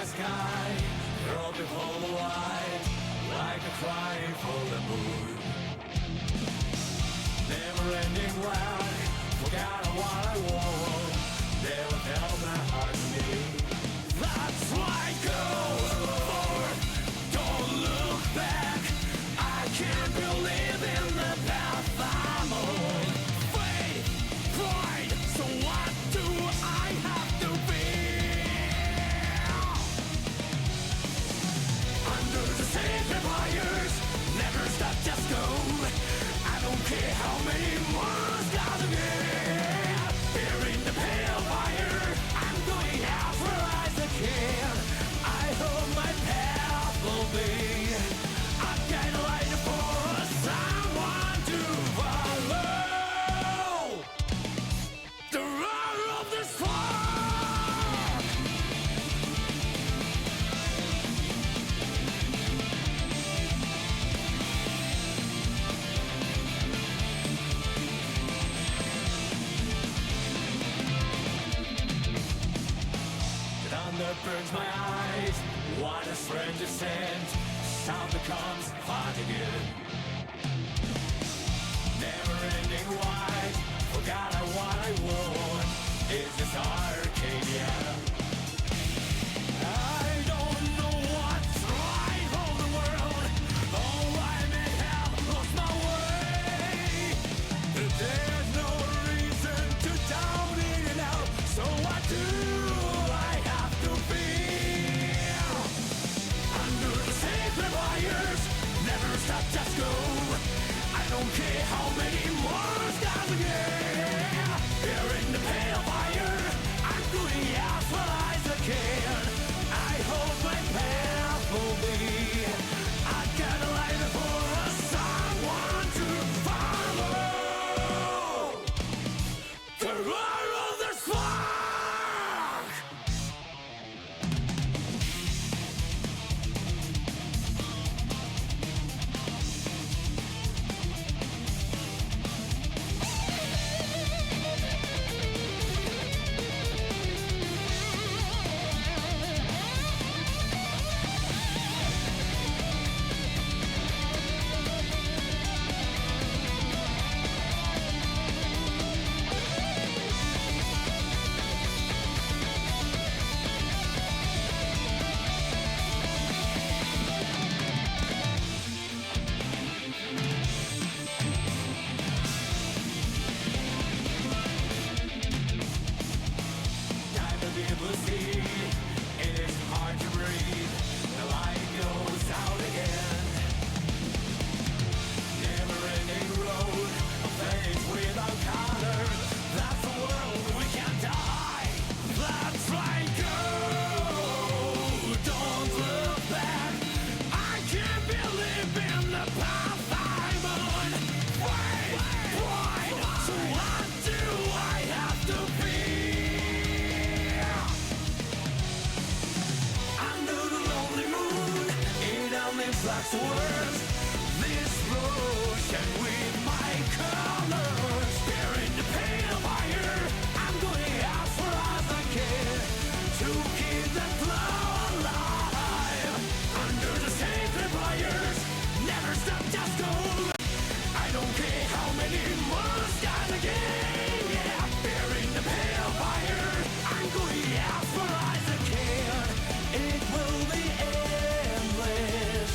Sky, groping for the light, like a crying for the moon. Never-ending round, forgot what I want. Never held my heart to me. That's why I go forward, don't look back. I can't believe in the path I'm on. Faith, pride, so what do I have to be? Sacred fires, never stop, just go. I don't care how many more gotta get. Here in the pale fire, I'm going out for as I can. I hope my path will be. I've got a light for someone to follow. The roar of the spark. Thunder burns my eyes. What a strange descent. Sound becomes hard again. Never-ending wide. Forgot what I want. It's just Arcadia. I don't know what's right for the world. Oh, I may have lost my way. There's no reason to down it out. So what do I have to feel? Under the sacred wires, never stop, just go. I don't care how many more stars again. Here in the pale fire, I'm going out for as I can. I hope my path will be. I got a light for someone to follow. The roar of the spark. It is hard to breathe. The light goes out again. Never-ending road, a face without color. That's the world we can't die. That's right, go. Don't look back. I can't believe in the path I'm on. Wait, why? So what do I have to be? Like words, this motion with my colors. Here in the pale fire, I'm going out for as I can to keep the glow alive. Under the sacred wires, never stop, just go. I don't care how many more stars again. Yeah, here in the pale fire, I'm going out for as I can. It will be endless.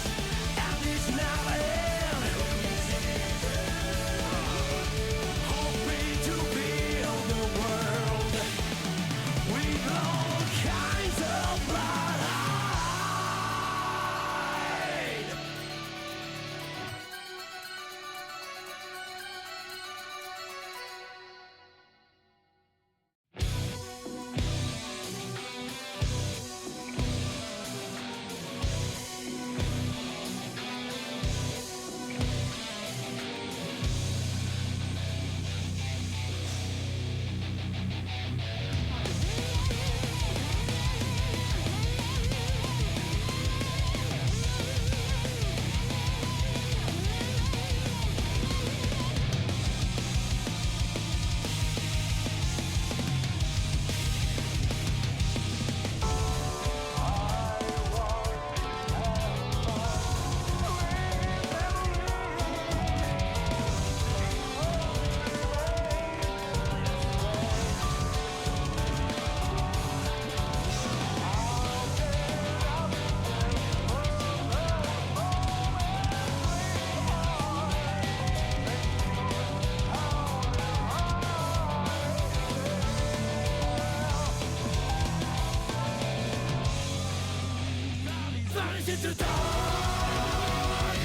into dark.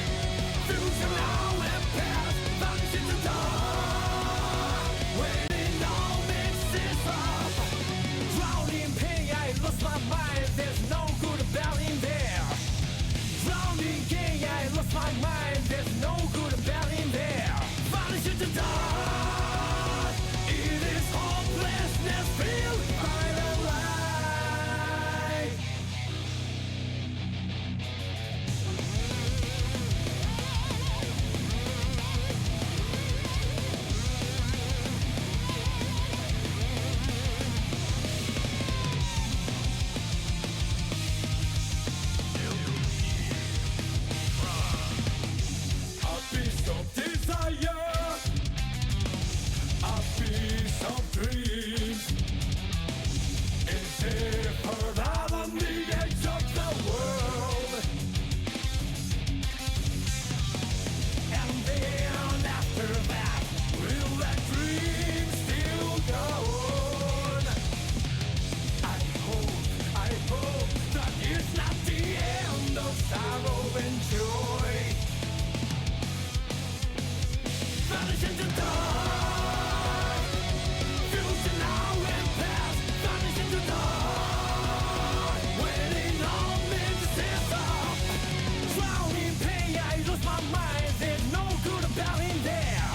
Future now and past, vanish into dark. Waiting all mixes up. Drowning in pain, I lost my mind. There's no good about in there. Drowning in pain, I lost my mind. There's no good about in there. Vanish into dark. It is hopelessness filled by the light. A piece of desire, a piece of dreams. Is it heard out on the edge of the world? And then after that, will that dream still go on? I hope that it's not the end of sorrow and joy. Vanish into dark. Future now and past. Vanish into dark. Waiting on me to stand up. Drowning in pain, I lose my mind. There's no good about in there.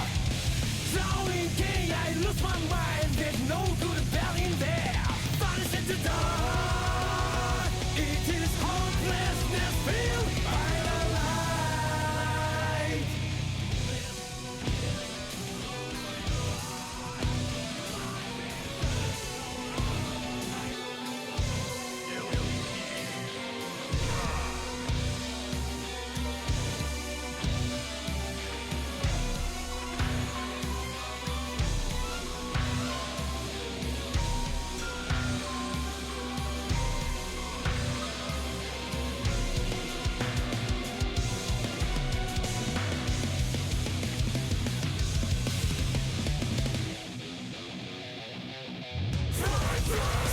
Drowning in pain, I lose my mind. There's no good about in there. Vanish into dark. It is hopelessness filled by the light.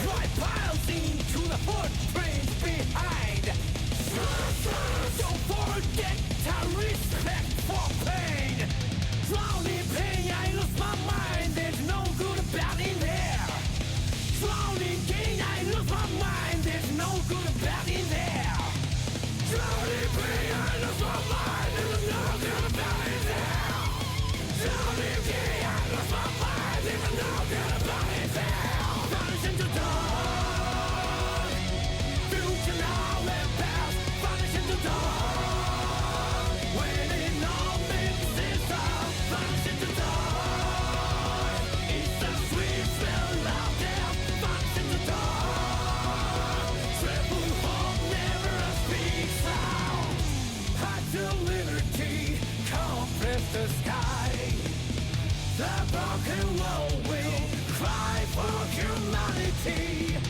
Dry piles into the footprints behind. Don't forget to respect for pain. Drowning in pain, I lose my mind. There's no good about in there. Drowning in pain, I lose my mind. There's no good about in there. Drowning in pain, I lose my mind. There's no good about in there. Drowning in pain, I lose my mind. There's no good about in there. Vanish into dark. Future now and past. Vanish into dark. Waiting on me to stand up. Vanish into dark. It's the sweet smell of death. Vanish into dark. Tremble hope never speaks out. High to liberty, compress the sky. The broken world will cry for humanity.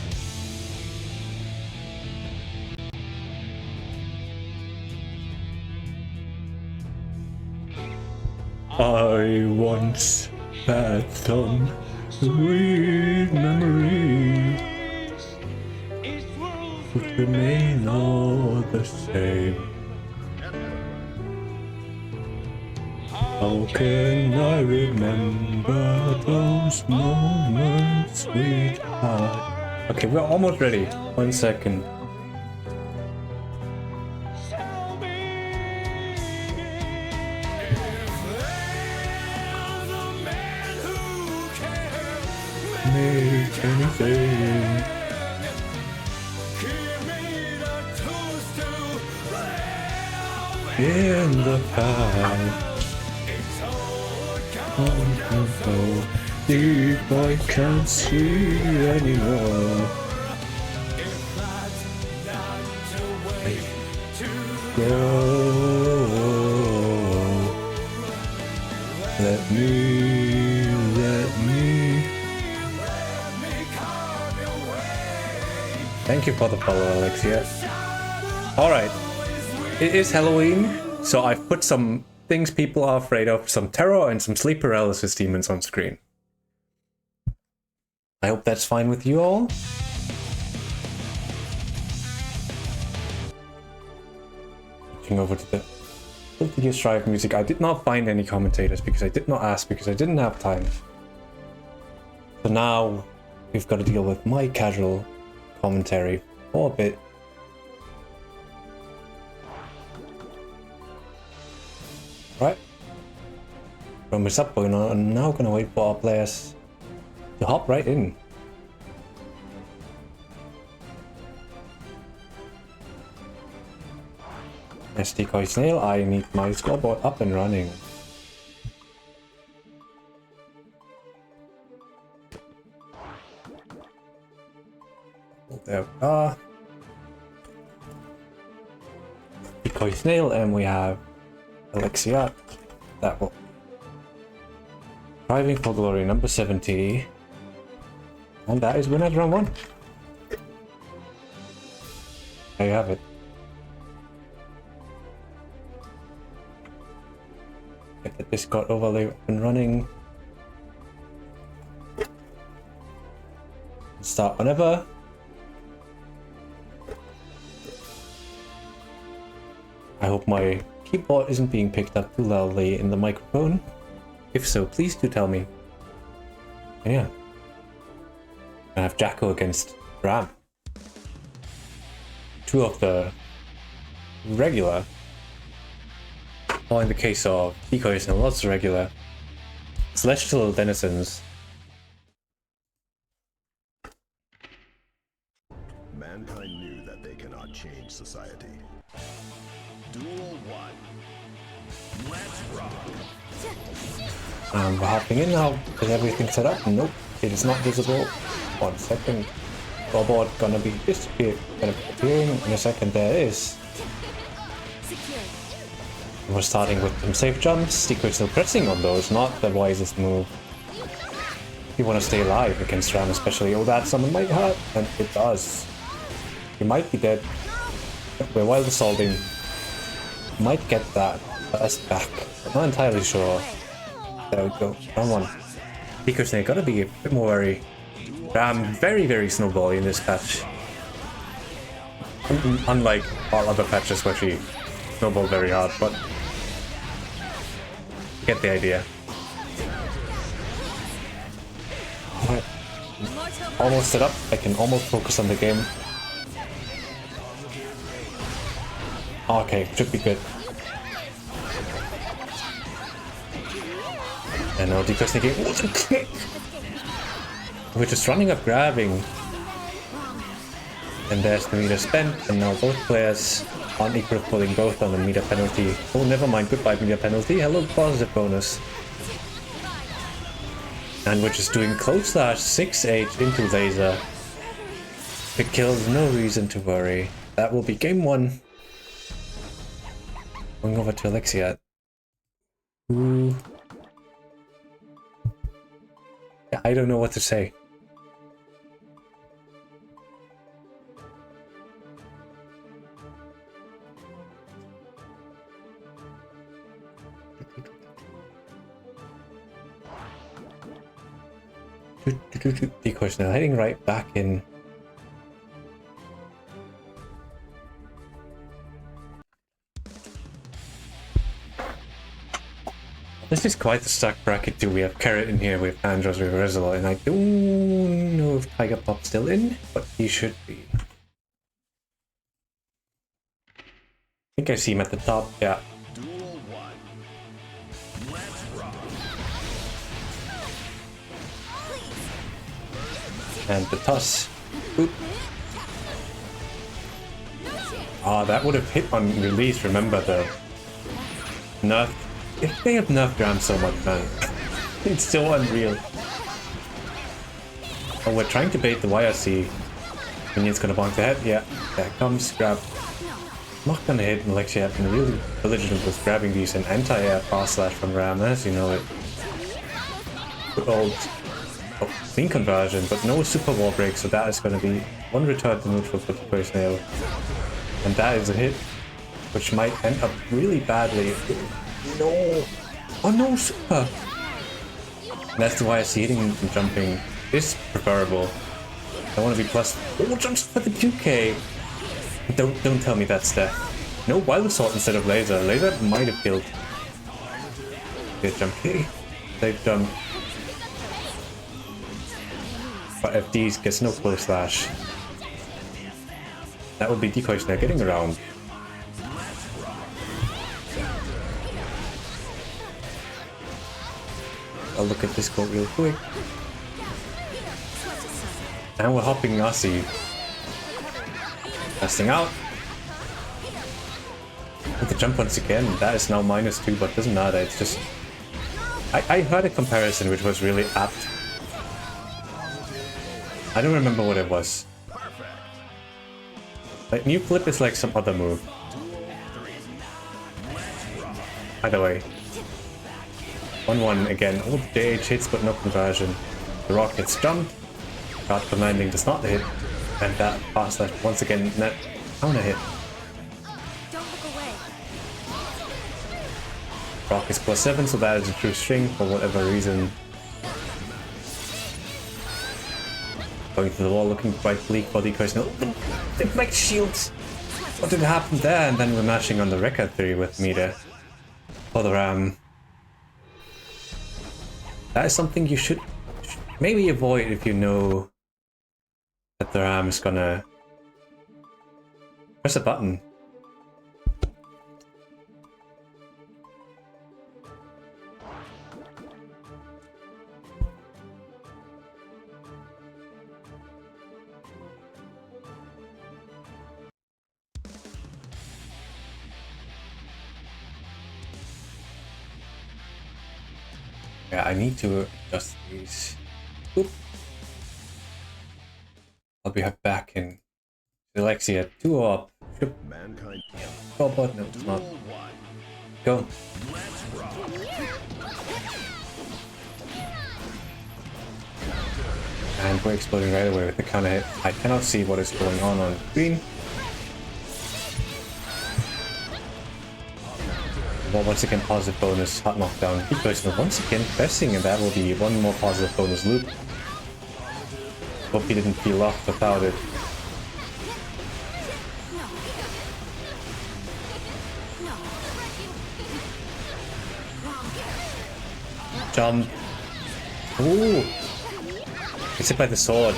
I once had some sweet memories, which remain all the same. How can I remember those moments, sweetheart? Okay, we're almost ready. 1 second. Make anything. In the past. So deep I can't see anymore. Go. Let me. Thank you for the follow, Alexia. Alright. It is Halloween, so I've put some things people are afraid of, some terror and some sleep paralysis demons on screen. I hope that's fine with you all. switching over to the Guilty Gear Strive music. I did not find any commentators because I did not ask, because I didn't have time. So now we've got to deal with my casual commentary for a bit. Right. From this up going on, I'm now gonna wait for our players to hop right in. As Decoy Snail, I need my scoreboard up and running. There we are. Decoy Snail, and we have Alexia. That will. Driving for Glory number 70. And that is winner round 1. There you have it. Get the Discord overlay up and running. Start whenever. I hope my keyboard isn't being picked up too loudly in the microphone. If so, please do tell me. And yeah. I have Jacko against Ram. 2 of the regular, or in the case of Decoys and lots of regular, Celestial Denizens. Mankind knew that they cannot change society. Duel 1. Let's rock. We're hopping in now. Is everything set up? Nope, it is not visible. 1 second. Scoreboard gonna be appearing in a second. There it is. We're starting with some safe jumps. Decoy still pressing on those, not the wisest move. If you want to stay alive against Ram especially. Oh, that summon might hurt, and it does. You might be dead. We're wild assaulting. Might get that burst back. I'm not entirely sure. There we go. Round 1. Decoy Snake gotta be a bit more wary. Ram very snowbally in this patch. Unlike all other patches where she snowballed very hard, but you get the idea. Alright. Almost set up. I can almost focus on the game. Okay, should be good. And now Decoy Snake. We're just running up, grabbing. And there's the meter spent, and now both players aren't equal, pulling both on the meter penalty. Oh, never mind, goodbye meter penalty. Hello, positive bonus. And we're just doing close slash 6H into laser. The kills, no reason to worry. That will be game 1. Going over to Alexia. Ooh. Yeah, I don't know what to say. Decoys now heading right back in. This is quite the stack bracket too. We have Carrot in here, we have Andros, we have Resil, and I don't know if Tiger Pop's still in, but he should be. I think I see him at the top, yeah. Duel 1. Let's rock. And the toss. Oop. Ah, that would have hit on release, remember the nerf. If they have nerfed Ram so much, man, it's still unreal. Oh, we're trying to bait the YRC. Minion's gonna bonk the head. Yeah, there it comes. Grab. Not gonna hit, and Alexia have been really belligerent with grabbing these and anti-air fast slash from Ram, as you know it. Good old clean conversion, but no super wall break, so that is gonna be 1 return to neutral for Decoy Snail. And that is a hit, which might end up really badly. No! Oh no, super! And that's why I see hitting and jumping is preferable. I want to be plus. Oh, jumps for the 2K! Don't tell me that's death. No, wild assault instead of laser. Laser might have killed. Good jump K. Safe jump. But FD gets no close slash. That would be decoys now getting around. I'll look at this code real quick. And we're hopping Aussie. Testing out. With the jump once again, that is now -2, but doesn't matter, it's just... I heard a comparison which was really apt. I don't remember what it was. Like, new flip is like some other move. Either way. 1-1 again, all the JH hits but no conversion. The rock gets jumped. God commanding does not hit. And that pass slash once again net counter hit. Don't look away. Rock is +7, so that is a true string for whatever reason. Going to the wall, looking quite bleak for decoys. No, deflect shields! What did happen there? And then we're mashing on the record 3 with meter. For the ram. That is something you should maybe avoid if you know that the ram is gonna press a button. Yeah, I need to adjust these. Oop. I'll be back in Alexia 2 up. Mankind. Oh, but no, it's not. Go. And we're exploding right away with the counter hit. I cannot see what is going on screen. Well, once again, positive bonus, hot knockdown. Because once again pressing, and that will be one more positive bonus loop. Hope he didn't feel off without it. Jump. Ooh! It's hit by the sword.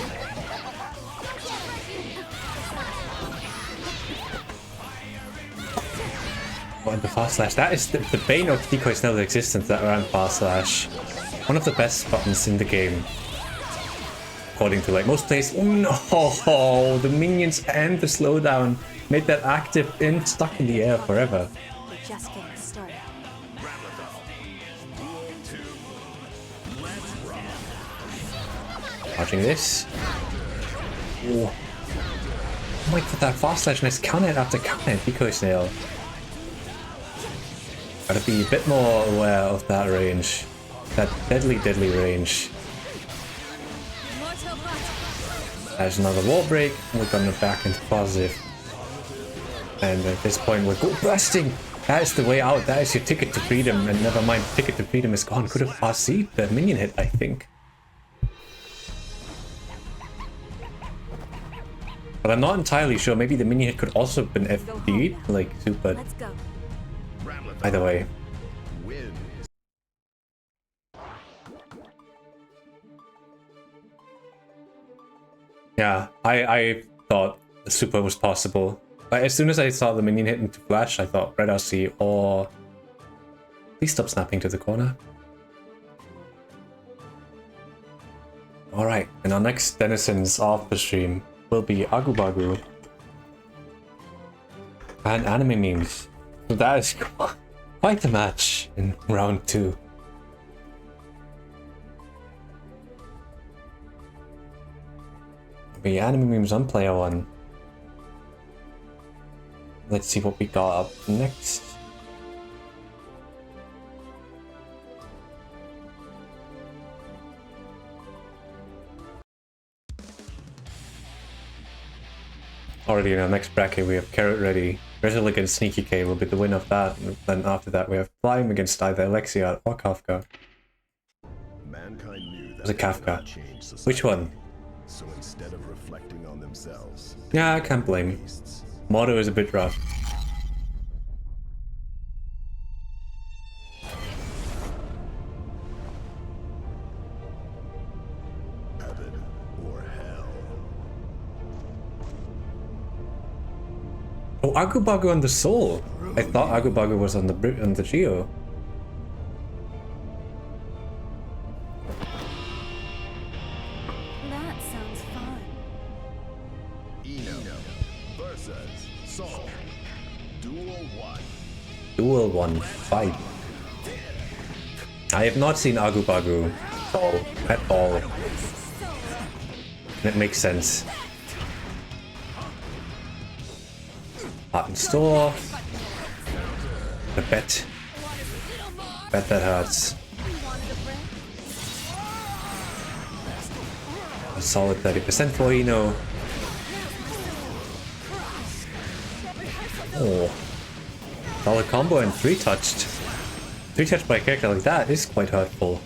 And the fast slash. That is the bane of decoy snell's existence, that round fast slash. One of the best buttons in the game. According to like most players. Oh no! The minions and the slowdown made that active and stuck in the air forever. We're just getting started. Watching this. Oh my god, that fast slash missed counter after counter decoy snail. Gotta be a bit more aware of that range. That deadly range. There's another wall break. We're gonna back into positive. And at this point we're go bursting! That is the way out. That is your ticket to freedom. And never mind, ticket to freedom is gone. Could have RC'd the minion hit, I think. But I'm not entirely sure. Maybe the minion hit could also have been FD'd, like super. Let's go. Either way. Win. Yeah, I thought the super was possible. Like, as soon as I saw the minion hit into flash, I thought Red RC or... Please stop snapping to the corner. Alright, and our next denizens of the stream will be Agu Bagu and anime memes. So that is quite the match in round 2. Be anime memes on player 1. Let's see what we got up next. Already in our next bracket we have Carrot ready. Resil against Sneaky K will be the win of that, and then after that we have Flame against either Alexia or Kafka. Mankind knew that Was it they could Kafka? not change society. Which one? So instead of reflecting on themselves, Yeah, I can't blame you. beasts, Motto is a bit rough. Oh, Agubagu on the soul. I thought Agubagu was on the Geo. That sounds fun. Eno versus Soul. Duel 1. Duel 1 fight. I have not seen Agubagu at all. That makes sense. Heart in store. I bet that hurts. A solid 30% for Eno. Oh. Solid combo and 3-touched. 3-touched by a character like that is quite hurtful.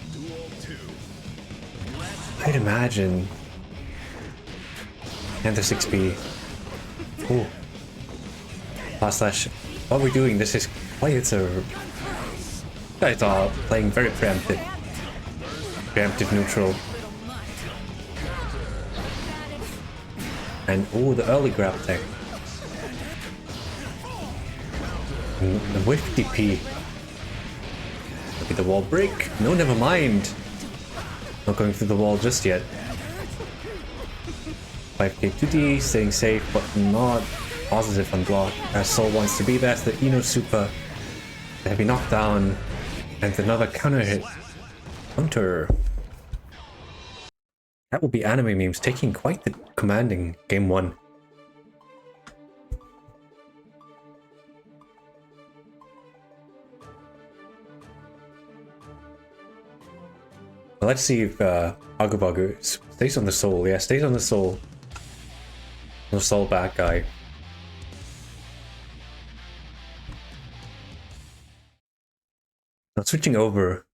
I'd imagine. And the 6B. Ooh. Fast slash. What we're doing, this is quite a... You guys are playing very preemptive. Preemptive neutral. And oh, the early grab tech. The whiff DP. Look at the wall break. No, never mind. Not going through the wall just yet. 5k 2D, staying safe, but not positive on block. As Soul wants to be there. The Eno super. The heavy knockdown. And another counter hit. Counter. That will be anime memes taking quite the commanding game 1. Let's see if Agubagu stays on the soul. Yeah, stays on the soul. No soul back guy. Now switching over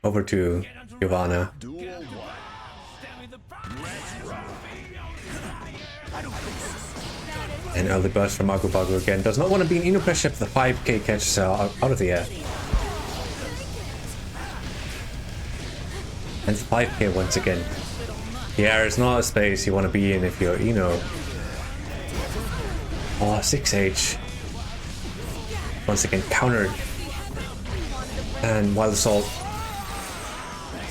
to Giovanna. Duel 1. And early burst from Agubagu again. Does not want to be in Eno pressure for the 5k catches out of the air. And 5k once again. The air is not a space you want to be in if you're Eno. Oh, 6H. Once again countered. And Wild Assault.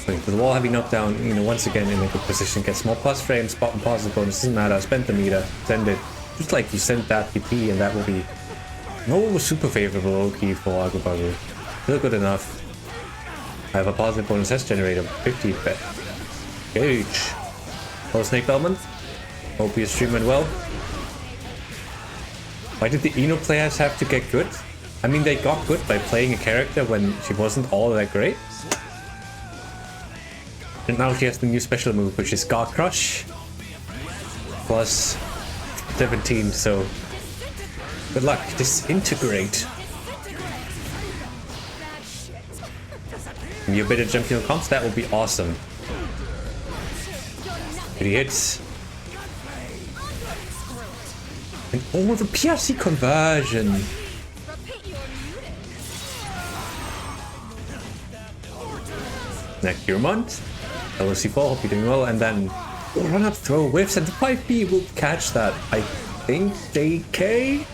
Going for the wall heavy knockdown, once again in a good position. Gets more plus frames, spot and positive bonus, doesn't matter. Spend the meter, send it. Just like you sent that TP and that will be no super favorable low-key for Agubagu. Still good enough. I have a positive bonus S generator, 50 bet. Gauge. Hello Snake Bellman. Hope your stream went well. Why did the Eno players have to get good? I mean, they got good by playing a character when she wasn't all that great. And now she has the new special move, which is Guard Crush. Plus 17, so good luck. Disintegrate. You better jump your comps, that would be awesome. Pretty hits. And oh, the PRC conversion. Next Gearmont. LOC4, hope you're doing well. And then run up, throw whiffs, and the 5B will catch that. I think JK?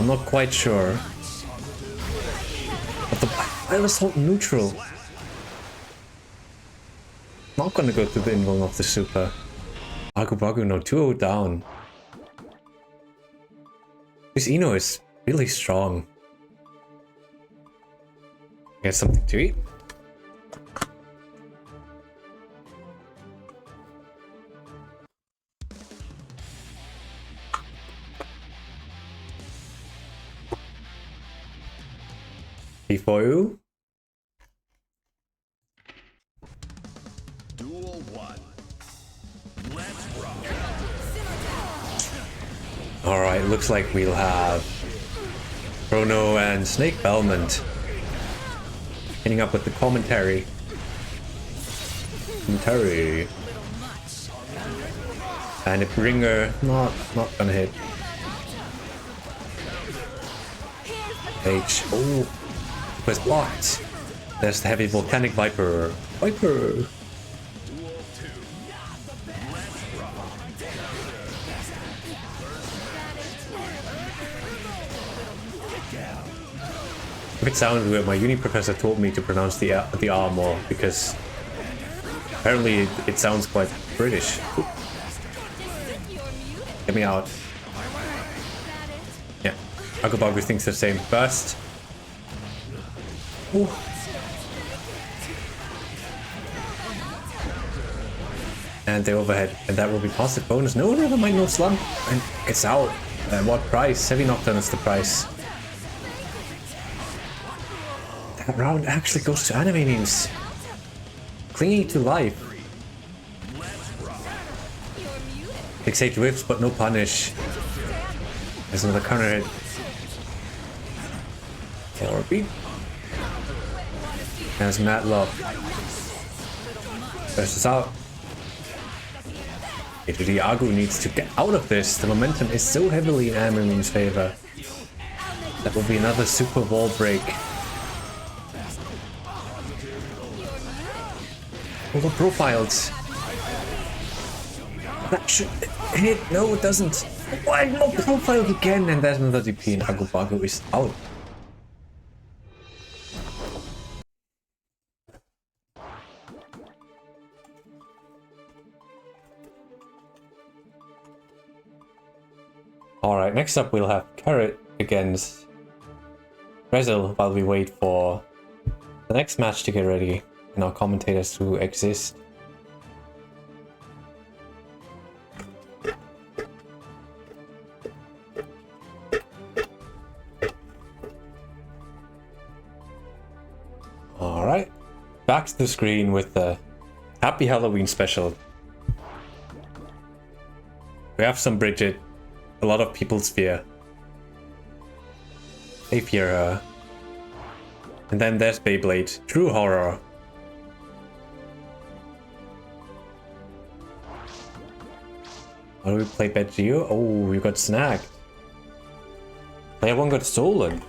I'm not quite sure. But the Wild Assault neutral. Not gonna go through the invuln of the super. Agubagu no 2-0 down. This Eno is really strong. Get something to eat. For you. Duel 1. Let's rock. Alright, looks like we'll have Chrono and Snake Belmont hitting up with the commentary. And a bringer, not gonna hit. H. Oh, was blocked. There's the heavy volcanic viper. Viper. If it sounds weird, my uni professor told me to pronounce the R more because apparently it sounds quite British. Ooh. Get me out. Yeah, Agobagu thinks the same. Burst. Ooh. And the overhead, and that will be positive bonus. No, never mind, no slump. And it's out. What price? Heavy knockdown is the price. That round actually goes to anime news. Clingy to life. Fixate whips, but no punish. There's another counter hit. LRB. There's Matlock. Versus out. Agu needs to get out of this. The momentum is so heavily in Amulin's favor. That will be another super wall break. Overprofiled. That should hit. No, it doesn't. Why no profiled again? And there's another DP and Agobagu is out. Alright, next up we'll have Carrot against Resil while we wait for the next match to get ready and our commentators to exist. Alright, back to the screen with the Happy Halloween special. We have some Bridget. A lot of people fear. They fear her. And then there's Beyblade. True horror. How do we play Bad Geo? Oh, we got snagged. Player 1 got stolen.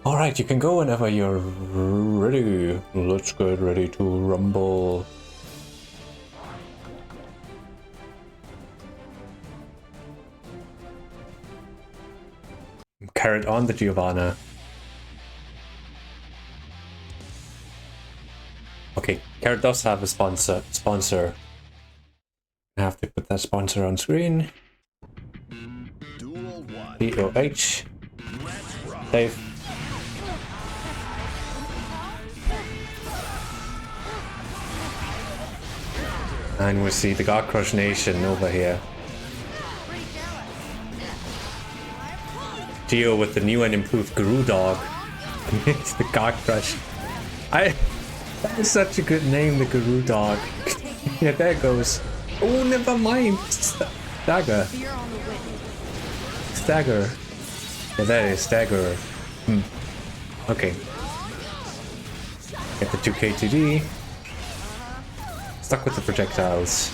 Alright, you can go whenever you're ready. Let's get ready to rumble. Carrot on the Giovanna. Okay, Carrot does have a sponsor. I have to put that sponsor on screen. DOH. Save. And we see the God Crush Nation over here. Geo with the new and improved Guru Dog. It's the God Crush. That is such a good name, the Guru Dog. Yeah, there it goes. Oh, never mind. Stagger. Stagger. Yeah, that is Stagger. Okay. Get the 2K2D. Stuck with the projectiles.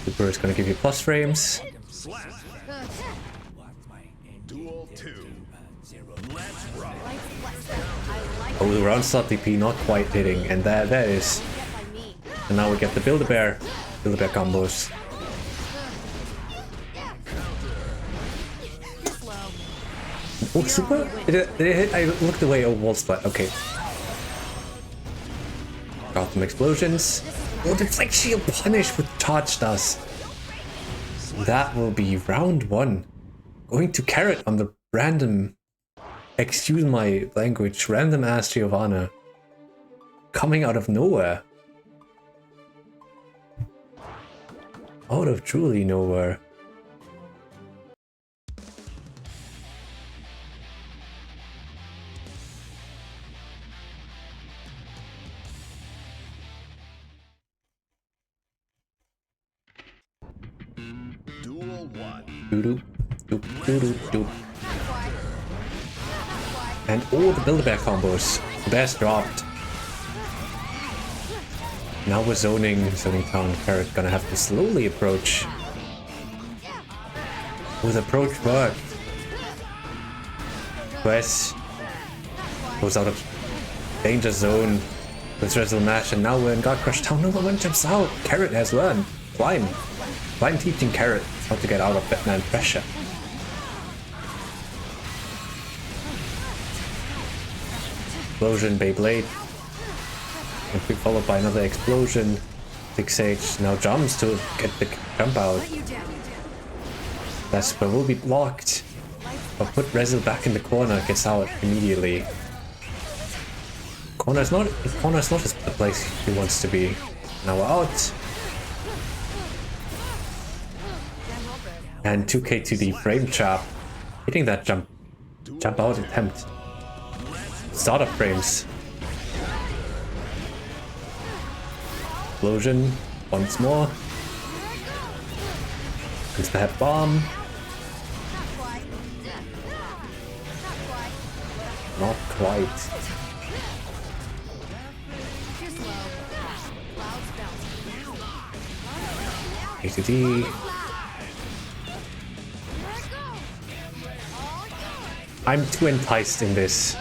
Super is going to give you plus frames. Oh, the round slot DP not quite hitting, and that is. And now we get the Build-A-Bear combos. Oh, super? Did it hit? I looked away. Oh, wall splat. Okay. Got some explosions. Oh, deflect shield punish with charge dust. That will be round 1. Going to Carrot on the random, excuse my language, random ass Giovanna. Coming out of nowhere. Out of truly nowhere. Doo-doo, doop, doo-doo, doop. And all the Build-A-Bear combos. The best dropped. Now we're zoning down. Carrot gonna have to slowly approach. With approach worked. Quest goes out of danger zone. with Resil Nash, and now we're in God Crush Town. No one jumps out. Carrot has learned. Blind teaching Carrot how to get out of Batman pressure. Explosion, Beyblade. And quick followed by another explosion. Big Sage now jumps to get the jump out. That's but will be blocked. But put Resil back in the corner, gets out immediately. Corner's not the place he wants to be. Now we're out. And 2k to the frame trap. Hitting that jump out attempt. Startup frames. Explosion. Once more. It's the head bomb. Not quite. ATD. I'm too enticed in this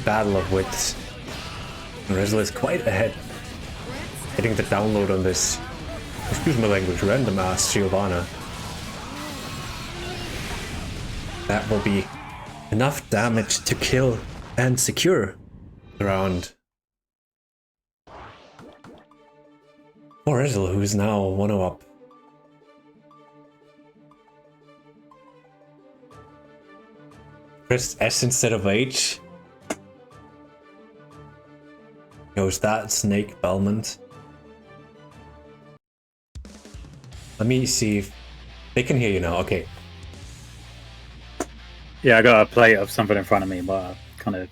battle of wits. Resil is quite ahead. Getting the download on this, excuse my language, random ass Giovanna. That will be enough damage to kill and secure the round. For Resil, who is now 1-0 up. Press S instead of H. Goes that Snake Belmont. Let me see if they can hear you now. Okay. Yeah, I got a plate of something in front of me, but I kind of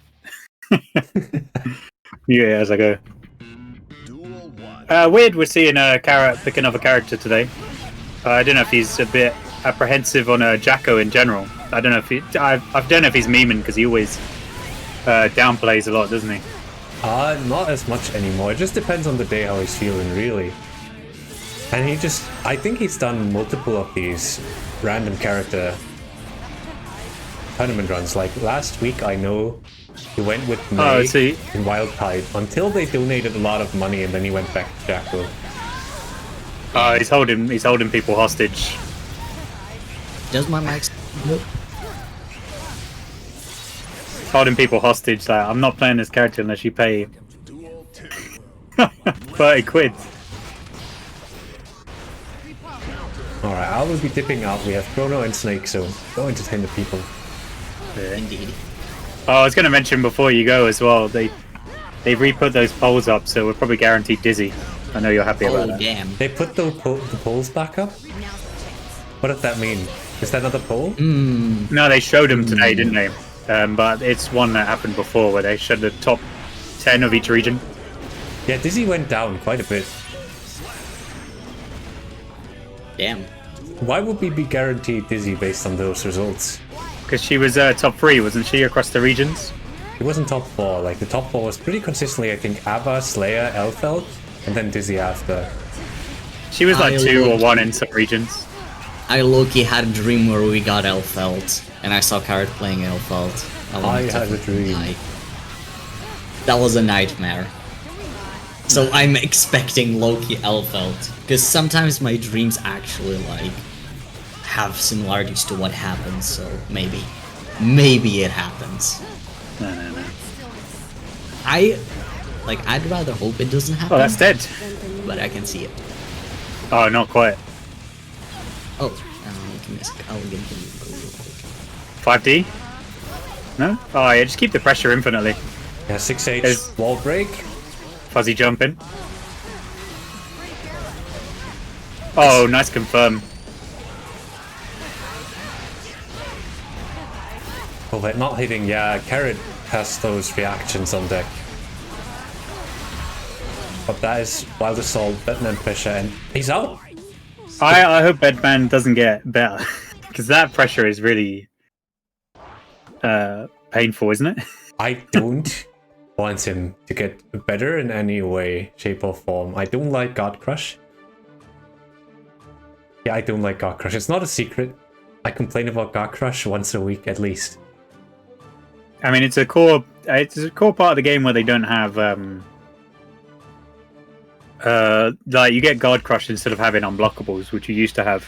mute it as I go. Duel 1. Weird, we're seeing Carrot pick another character today. I don't know if he's a bit apprehensive on Jacko in general. I don't know if I don't know if he's memeing because he always downplays a lot, doesn't he? Not as much anymore. It just depends on the day how he's feeling, really. And I think he's done multiple of these random character tournament runs. Like last week, I know he went with May in Wild Tide until they donated a lot of money, and then he went back to Jacko. He's holding people hostage. Does my mic? Nope. Holding people hostage. Like, I'm not playing this character unless you pay 30 quid. Alright, I will be dipping out. We have Chrono and Snake, so go entertain the people. Indeed. Oh, I was going to mention before you go as well, they've re-put those polls up, so we're probably guaranteed Dizzy. I know you're happy about that. Damn. They put the polls back up? What does that mean? Is that another poll? No, they showed them today, didn't they? But it's one that happened before where they showed the top 10 of each region. Yeah, Dizzy went down quite a bit. Damn. Why would we be guaranteed Dizzy based on those results? Because she was top 3, wasn't she, across the regions? It wasn't top 4. Like, the top 4 was pretty consistently, I think, Ava, Slayer, Elfeld, and then Dizzy after. She was like 2 or 1 in some regions. I low-key had a dream where we got Elfeld, and I saw Carrot playing Elfeld. I had a dream. That was a nightmare. So I'm expecting Loki Elfeld, because sometimes my dreams actually like have similarities to what happens. So maybe it happens. No. I'd rather hope it doesn't happen. Oh, that's dead. But I can see it. Oh, not quite. Oh, I'll get him. 5D? No? Oh yeah, just keep the pressure infinitely. Yeah, 6H, There's- wall break. Fuzzy jumping. Oh, nice confirm. Oh, but not hitting. Yeah, Carrot has those reactions on deck. But that is Wild Assault, Batman pressure, and he's out. I hope Bedman doesn't get better. Because that pressure is really painful, isn't it? I don't want him to get better in any way, shape, or form. I don't like God Crush. Yeah, I don't like God Crush. It's not a secret. I complain about God Crush once a week at least. I mean, it's a core part of the game where they don't have like you get guard crush instead of having unblockables, which you used to have.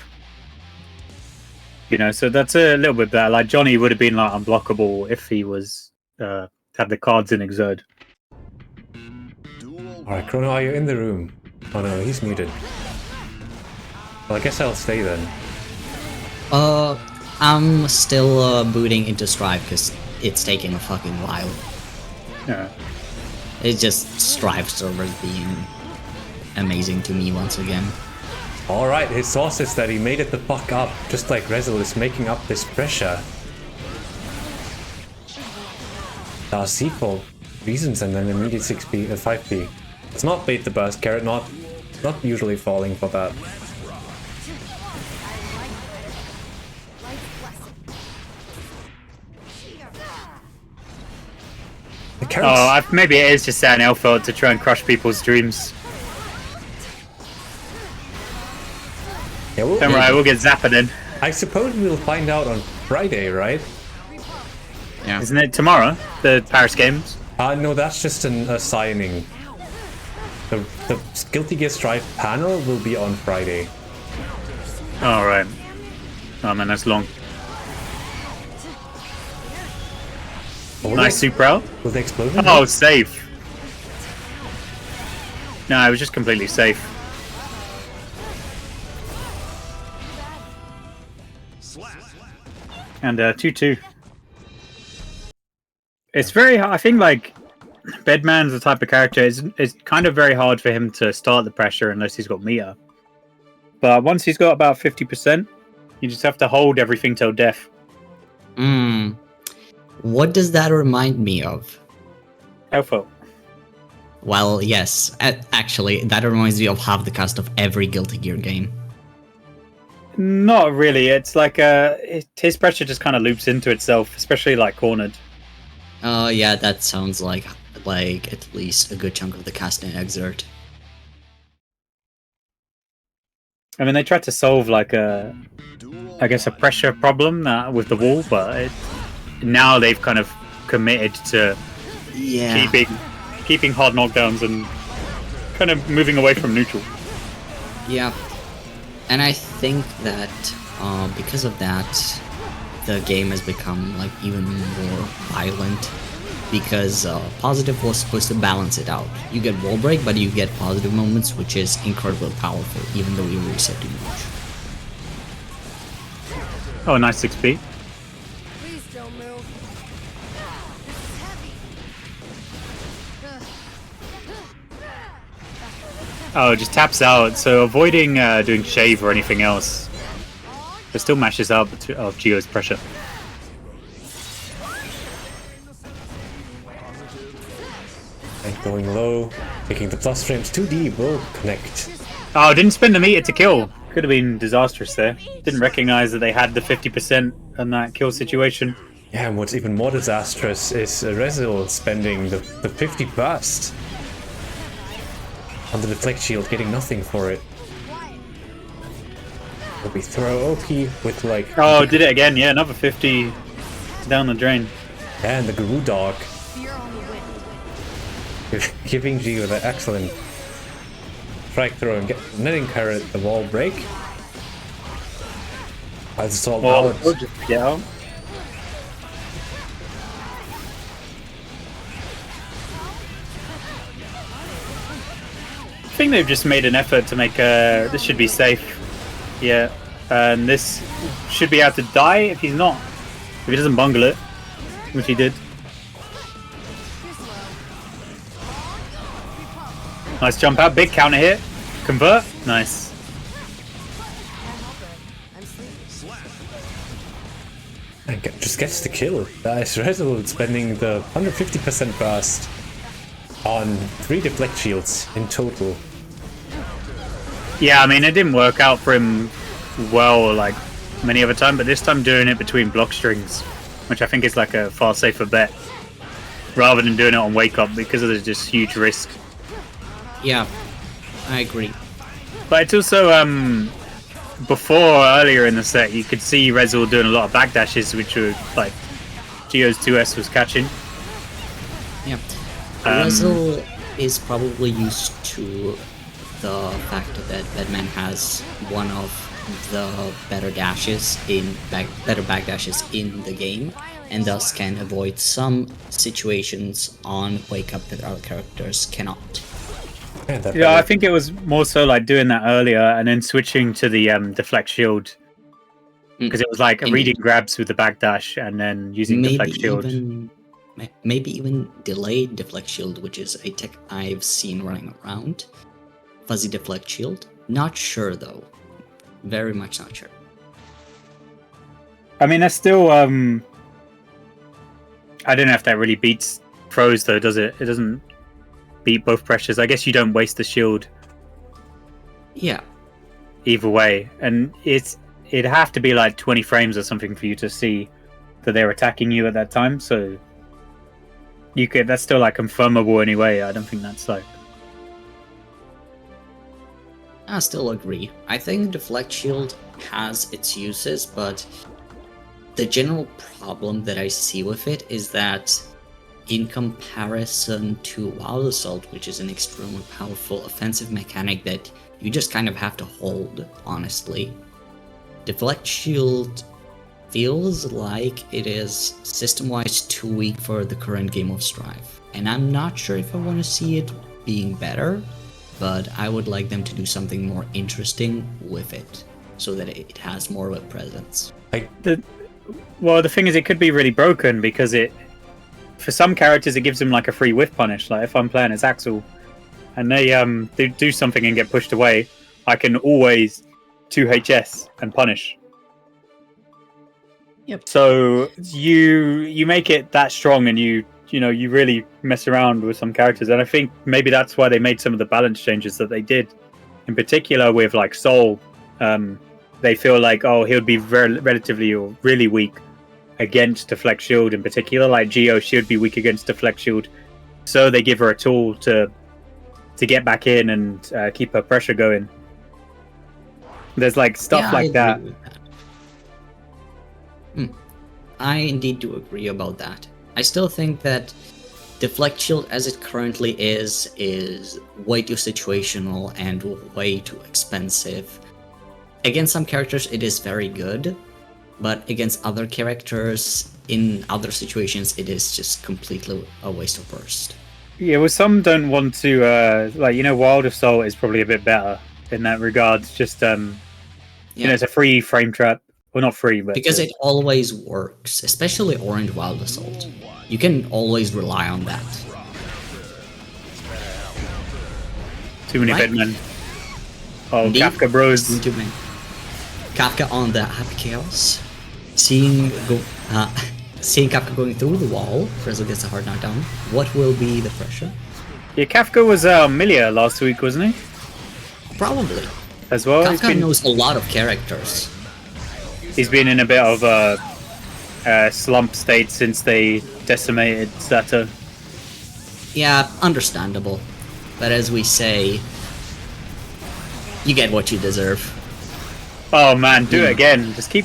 You know, so that's a little bit better. Like Johnny would have been like unblockable if he was had the cards in Exert. Alright, Chrono, are you in the room? Oh no, he's muted. Well, I guess I'll stay then. I'm still booting into Strive because it's taking a fucking while. Yeah. It's just Strive servers being amazing to me once again. Alright, his source is that he made it the fuck up, just like Resil is making up this pressure. C for reasons and then immediate 6p, 5p. It's not bait the burst carrot, not usually falling for that. The carrots. Oh, maybe it is just an Elfeld to try and crush people's dreams. Yeah, Don't worry, we'll get Zappa then. I suppose we'll find out on Friday, right? Yeah. Isn't it tomorrow, the Paris Games? No, that's just a signing. The Guilty Gear Strive panel will be on Friday. Oh, right. Oh man, that's long. Nice super out. With the explosion? Oh, safe. No, it was just completely safe. And 2-2. It's very hard. I think like Bedman's the type of character. It's kind of very hard for him to start the pressure unless he's got meter. But once he's got about 50%, you just have to hold everything till death. What does that remind me of? Elfo. Well, yes. Actually, that reminds me of half the cast of every Guilty Gear game. Not really. It's like his pressure just kind of loops into itself, especially like cornered. Yeah, that sounds like at least a good chunk of the cast in Exert. I mean, they tried to solve like a pressure problem with the wall, but now they've kind of committed to keeping hard knockdowns and kind of moving away from neutral. Yeah, and I think that because of that, the game has become like even more violent. Because positive was supposed to balance it out. You get wall break, but you get positive moments, which is incredibly powerful, even though you reset too much. Oh, nice 6p. Please don't move. This is heavy. Oh, it just taps out. So avoiding doing shave or anything else, it still mashes out of Geo's pressure. And going low, taking the plus frames 2D will connect. Oh, didn't spend the meter to kill. Could have been disastrous there. Didn't recognize that they had the 50% on that kill situation. Yeah, and what's even more disastrous is Resil spending the 50 burst on the deflect shield, getting nothing for it. Will we throw OP with like... Oh, did it again. Yeah, another 50 down the drain. And the Guru Dog. Fear on the wind. Giving Geo the excellent strike throw and netting carrot the wall break. As it's all out. Get out. I think they've just made an effort to make this should be safe. Yeah, and this should be able to die if he's not. If he doesn't bungle it, which he did. Nice jump out, big counter hit. Convert, nice. And just gets the kill. Nice. Resil spending the 150% burst on 3 deflect shields in total. Yeah, I mean, it didn't work out for him well like many other time, but this time doing it between block strings, which I think is like a far safer bet, rather than doing it on wake up because of the just huge risk. Yeah, I agree. But it's also, earlier in the set, you could see Resil doing a lot of backdashes, which were like Geo's 2S was catching. Yeah. Resil is probably used to the fact that Batman has one of the better dashes better backdashes in the game, and thus can avoid some situations on Wake Up that other characters cannot. Yeah, I think it was more so like doing that earlier and then switching to the deflect shield, because it was like reading grabs with the backdash and then using deflect shield. Maybe even delayed deflect shield, which is a tech I've seen running around. Fuzzy deflect shield. Not sure though. Very much not sure. I mean, that's still I don't know if that really beats pros though, does it? It doesn't beat both pressures. I guess you don't waste the shield. Yeah. Either way, and it'd have to be like 20 frames or something for you to see that they're attacking you at that time. So that's still like confirmable anyway. I don't think that's like. I still agree. I think Deflect Shield has its uses, but the general problem that I see with it is that in comparison to Wild Assault, which is an extremely powerful offensive mechanic that you just kind of have to hold, honestly, Deflect Shield feels like it is system-wise too weak for the current game of Strive. And I'm not sure if I want to see it being better, but I would like them to do something more interesting with it, so that it has more of a presence. Well, the thing is, it could be really broken, because for some characters it gives them like a free whiff punish. Like if I'm playing as Axel, and they do something and get pushed away, I can always 2HS and punish. Yep. So you make it that strong, and you really mess around with some characters, and I think maybe that's why they made some of the balance changes that they did. In particular with like Soul, they feel like, oh, he'll be relatively or really weak against Deflect Shield. In particular, like Geo, she would be weak against Deflect Shield, so they give her a tool to get back in and keep her pressure going. There's like stuff like that. I indeed do agree about that. I still think that Deflect Shield as it currently is way too situational and way too expensive. Against some characters it is very good, but against other characters in other situations it is just completely a waste of burst. Yeah, well, some don't want to Wild Assault is probably a bit better in that regard. Just it's a free frame trap. Well, not free, but because it always works, especially Orange Wild Assault. You can always rely on that. Too many Right. Bedmen. Oh, Indeed. Kafka bros. Too many. Kafka on the Happy Chaos. Seeing Kafka going through the wall, Resil gets a hard knockdown. What will be the pressure? Yeah, Kafka was Milia last week, wasn't he? Probably. As well. Kafka knows a lot of characters. He's been in a bit of a slump state since they decimated Sato. Yeah, understandable. But as we say, you get what you deserve. Oh man, do it again. Just keep.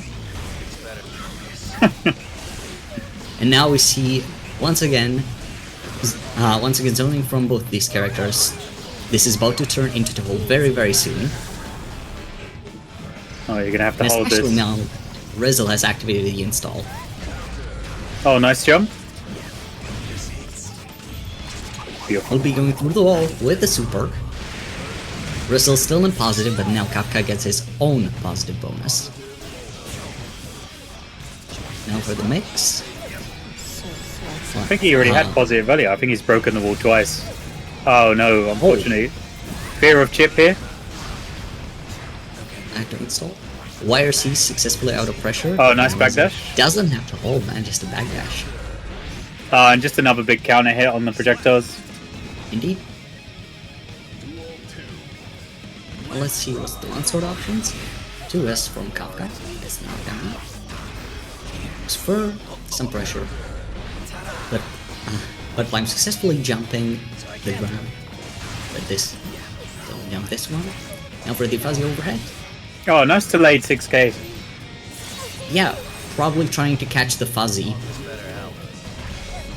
And now we see once again zoning from both these characters. This is about to turn into the hole very, very soon. Oh, you're gonna have to And hold especially this. now, Resil has activated the install. Oh, nice jump. Will be going through the wall with the super. Resil still in positive, but now Kafka gets his own positive bonus. Now for the mix. I think he already had positive earlier. I think he's broken the wall twice. Oh no, unfortunately. Fear of chip here. Active install. YRC successfully out of pressure. Oh, nice backdash. Doesn't have to hold, man, just a backdash. And just another big counter hit on the projectiles. Indeed. Well, let's see what's the one sword options. 2S from Kafka. It's not down. Spur, some pressure. But I'm successfully jumping the ground. But this, don't jump this one. Now for the fuzzy overhead. Oh, nice delayed 6k. Yeah, probably trying to catch the fuzzy.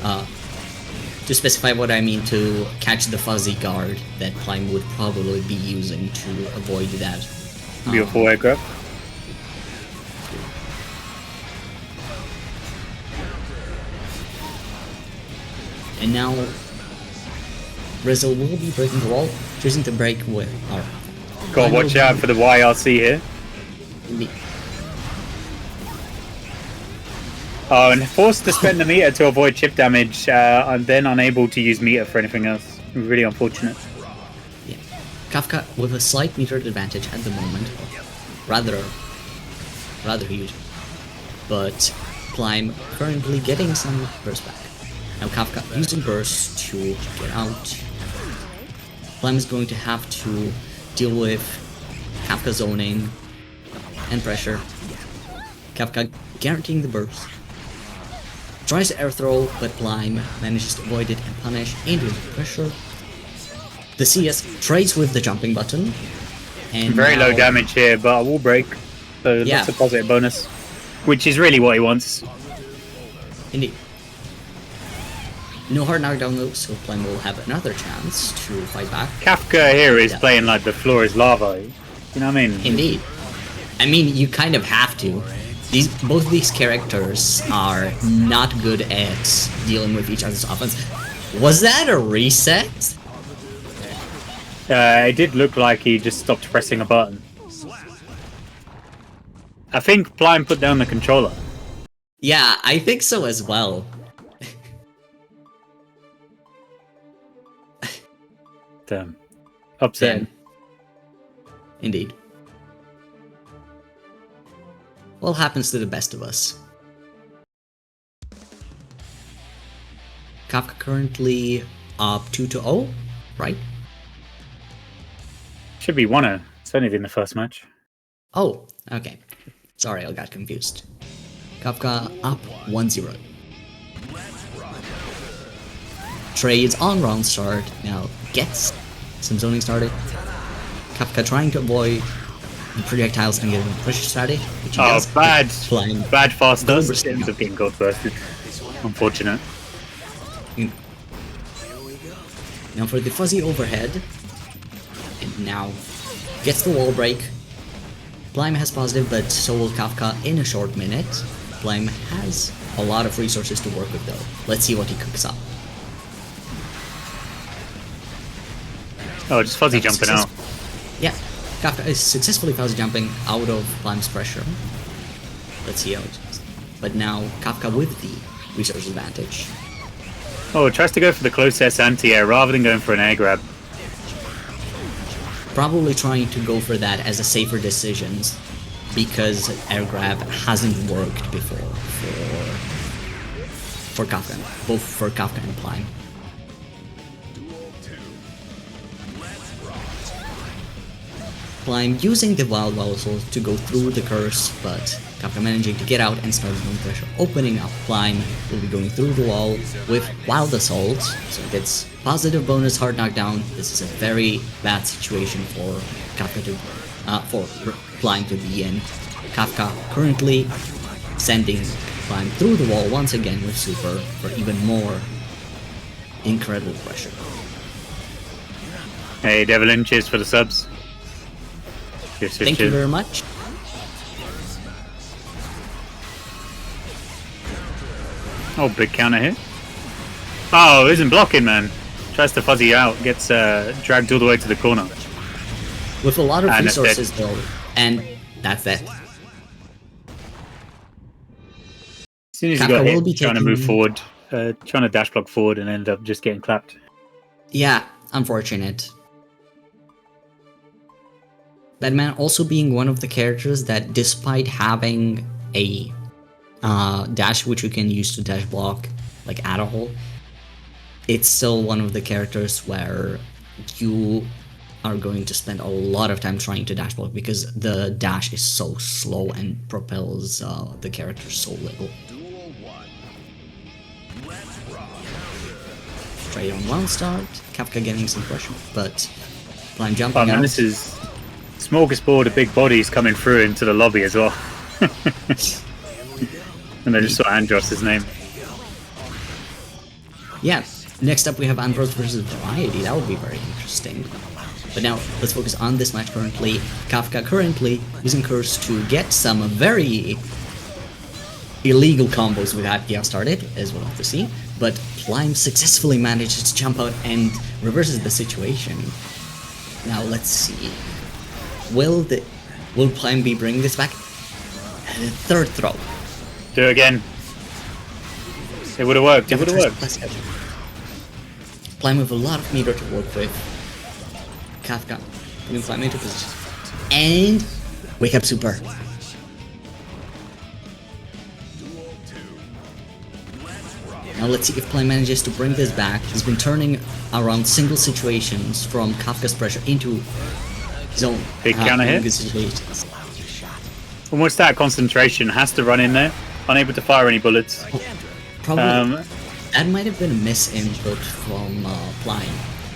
To specify what I mean, to catch the fuzzy guard that Climb would probably be using to avoid that. Beautiful air grab. And now Resil will be breaking the wall, choosing to break with our. Gotta watch out for the YRC here. Oh, and forced to spend the meter to avoid chip damage, and then unable to use meter for anything else. Really unfortunate. Yeah. Kafka with a slight metered advantage at the moment. Rather huge. But Climb currently getting some burst back. Now Kafka using burst to get out. Climb is going to have to deal with Kafka zoning and pressure. Kafka guaranteeing the burst. Tries to air throw, but Climb manages to avoid it and punish into the pressure. The CS trades with the jumping button. And Very now, low damage here, but a wall break. So Yeah. that's a positive bonus. Which is really what he wants. Indeed. No hard knockdown though, so Climb will have another chance to fight back. Kafka here is Yeah. playing like the floor is lava. You know what I mean? Indeed. I mean, you kind of have to. Both these characters are not good at dealing with each other's offense. Was that a reset? It did look like he just stopped pressing a button. I think Plime put down the controller. Yeah, I think so as well. Damn. Upset. Indeed. What happens to the best of us? Kafka currently up 2-0, right? Should be 1-0. It's only been the first match. Oh, okay. Sorry, I got confused. Kafka up 1-0. Trades on round start, now gets some zoning started. Kafka trying to avoid the projectiles and getting a pressure strategy, which he does. Bad fast Gold dust. bursting Ends up. up getting gold bursted. Unfortunate. Now for the fuzzy overhead, and now gets the wall break. Blime has positive, but so will Kafka in a short minute. Blime has a lot of resources to work with though. Let's see what he cooks up. Oh, just fuzzy jumping out. Yeah, Kafka is successfully fuzzy jumping out of Blime's pressure. Let's see how it goes. But now Kafka with the resource advantage. Oh, tries to go for the close S anti-air rather than going for an air grab. Probably trying to go for that as a safer decision because air grab hasn't worked before for Kafka, both for Kafka and Blime. Blime using the Wild Assault to go through the curse, but Kafka managing to get out and start doing pressure, opening up. Blime will be going through the wall with Wild Assault, so it gets positive bonus hard knockdown. This is a very bad situation for Kafka to, for Blime to be in. Kafka currently sending Blime through the wall once again with Super for even more incredible pressure. Hey, Devlin, cheers for the subs. Cheers, cheers, Thank you cheers. very much. Oh, big counter hit. Oh, isn't blocking, man. Tries to fuzzy out, gets dragged all the way to the corner. With a lot of And that's resources though, and that's it. As soon as he Kafka got will hit, be trying to move taking- forward, trying to dash block forward and end up just getting clapped. Yeah, unfortunate. Batman also being one of the characters that, despite having a dash which you can use to dash block, like at all, it's still one of the characters where you are going to spend a lot of time trying to dash block because the dash is so slow and propels the character so little. Straight on one start, Kafka getting some pressure, but Blind jumping Oh man, out. this is smorgasbord of big bodies coming through into the lobby as well. And I just saw Andros' name. Yeah, next up we have Ambrose versus Variety. That would be very interesting. But now, let's focus on this match currently. Kafka currently using Curse to get some very illegal combos with Happy started, as we'll have to see. But Plime successfully manages to jump out and reverses the situation. Now, let's see. Will Plime be bringing this back? Third throw. Do it again. It would have worked. It would have worked. Plime with a lot of meter to work with. Kafka putting Plime into position. And wake up super. Now let's see if Plime manages to bring this back. He's been turning around single situations from Kafka's pressure into his own Big counter hit. good situations. Almost that concentration has to run in there. Unable to fire any bullets. Probably that might have been a misinput from Plime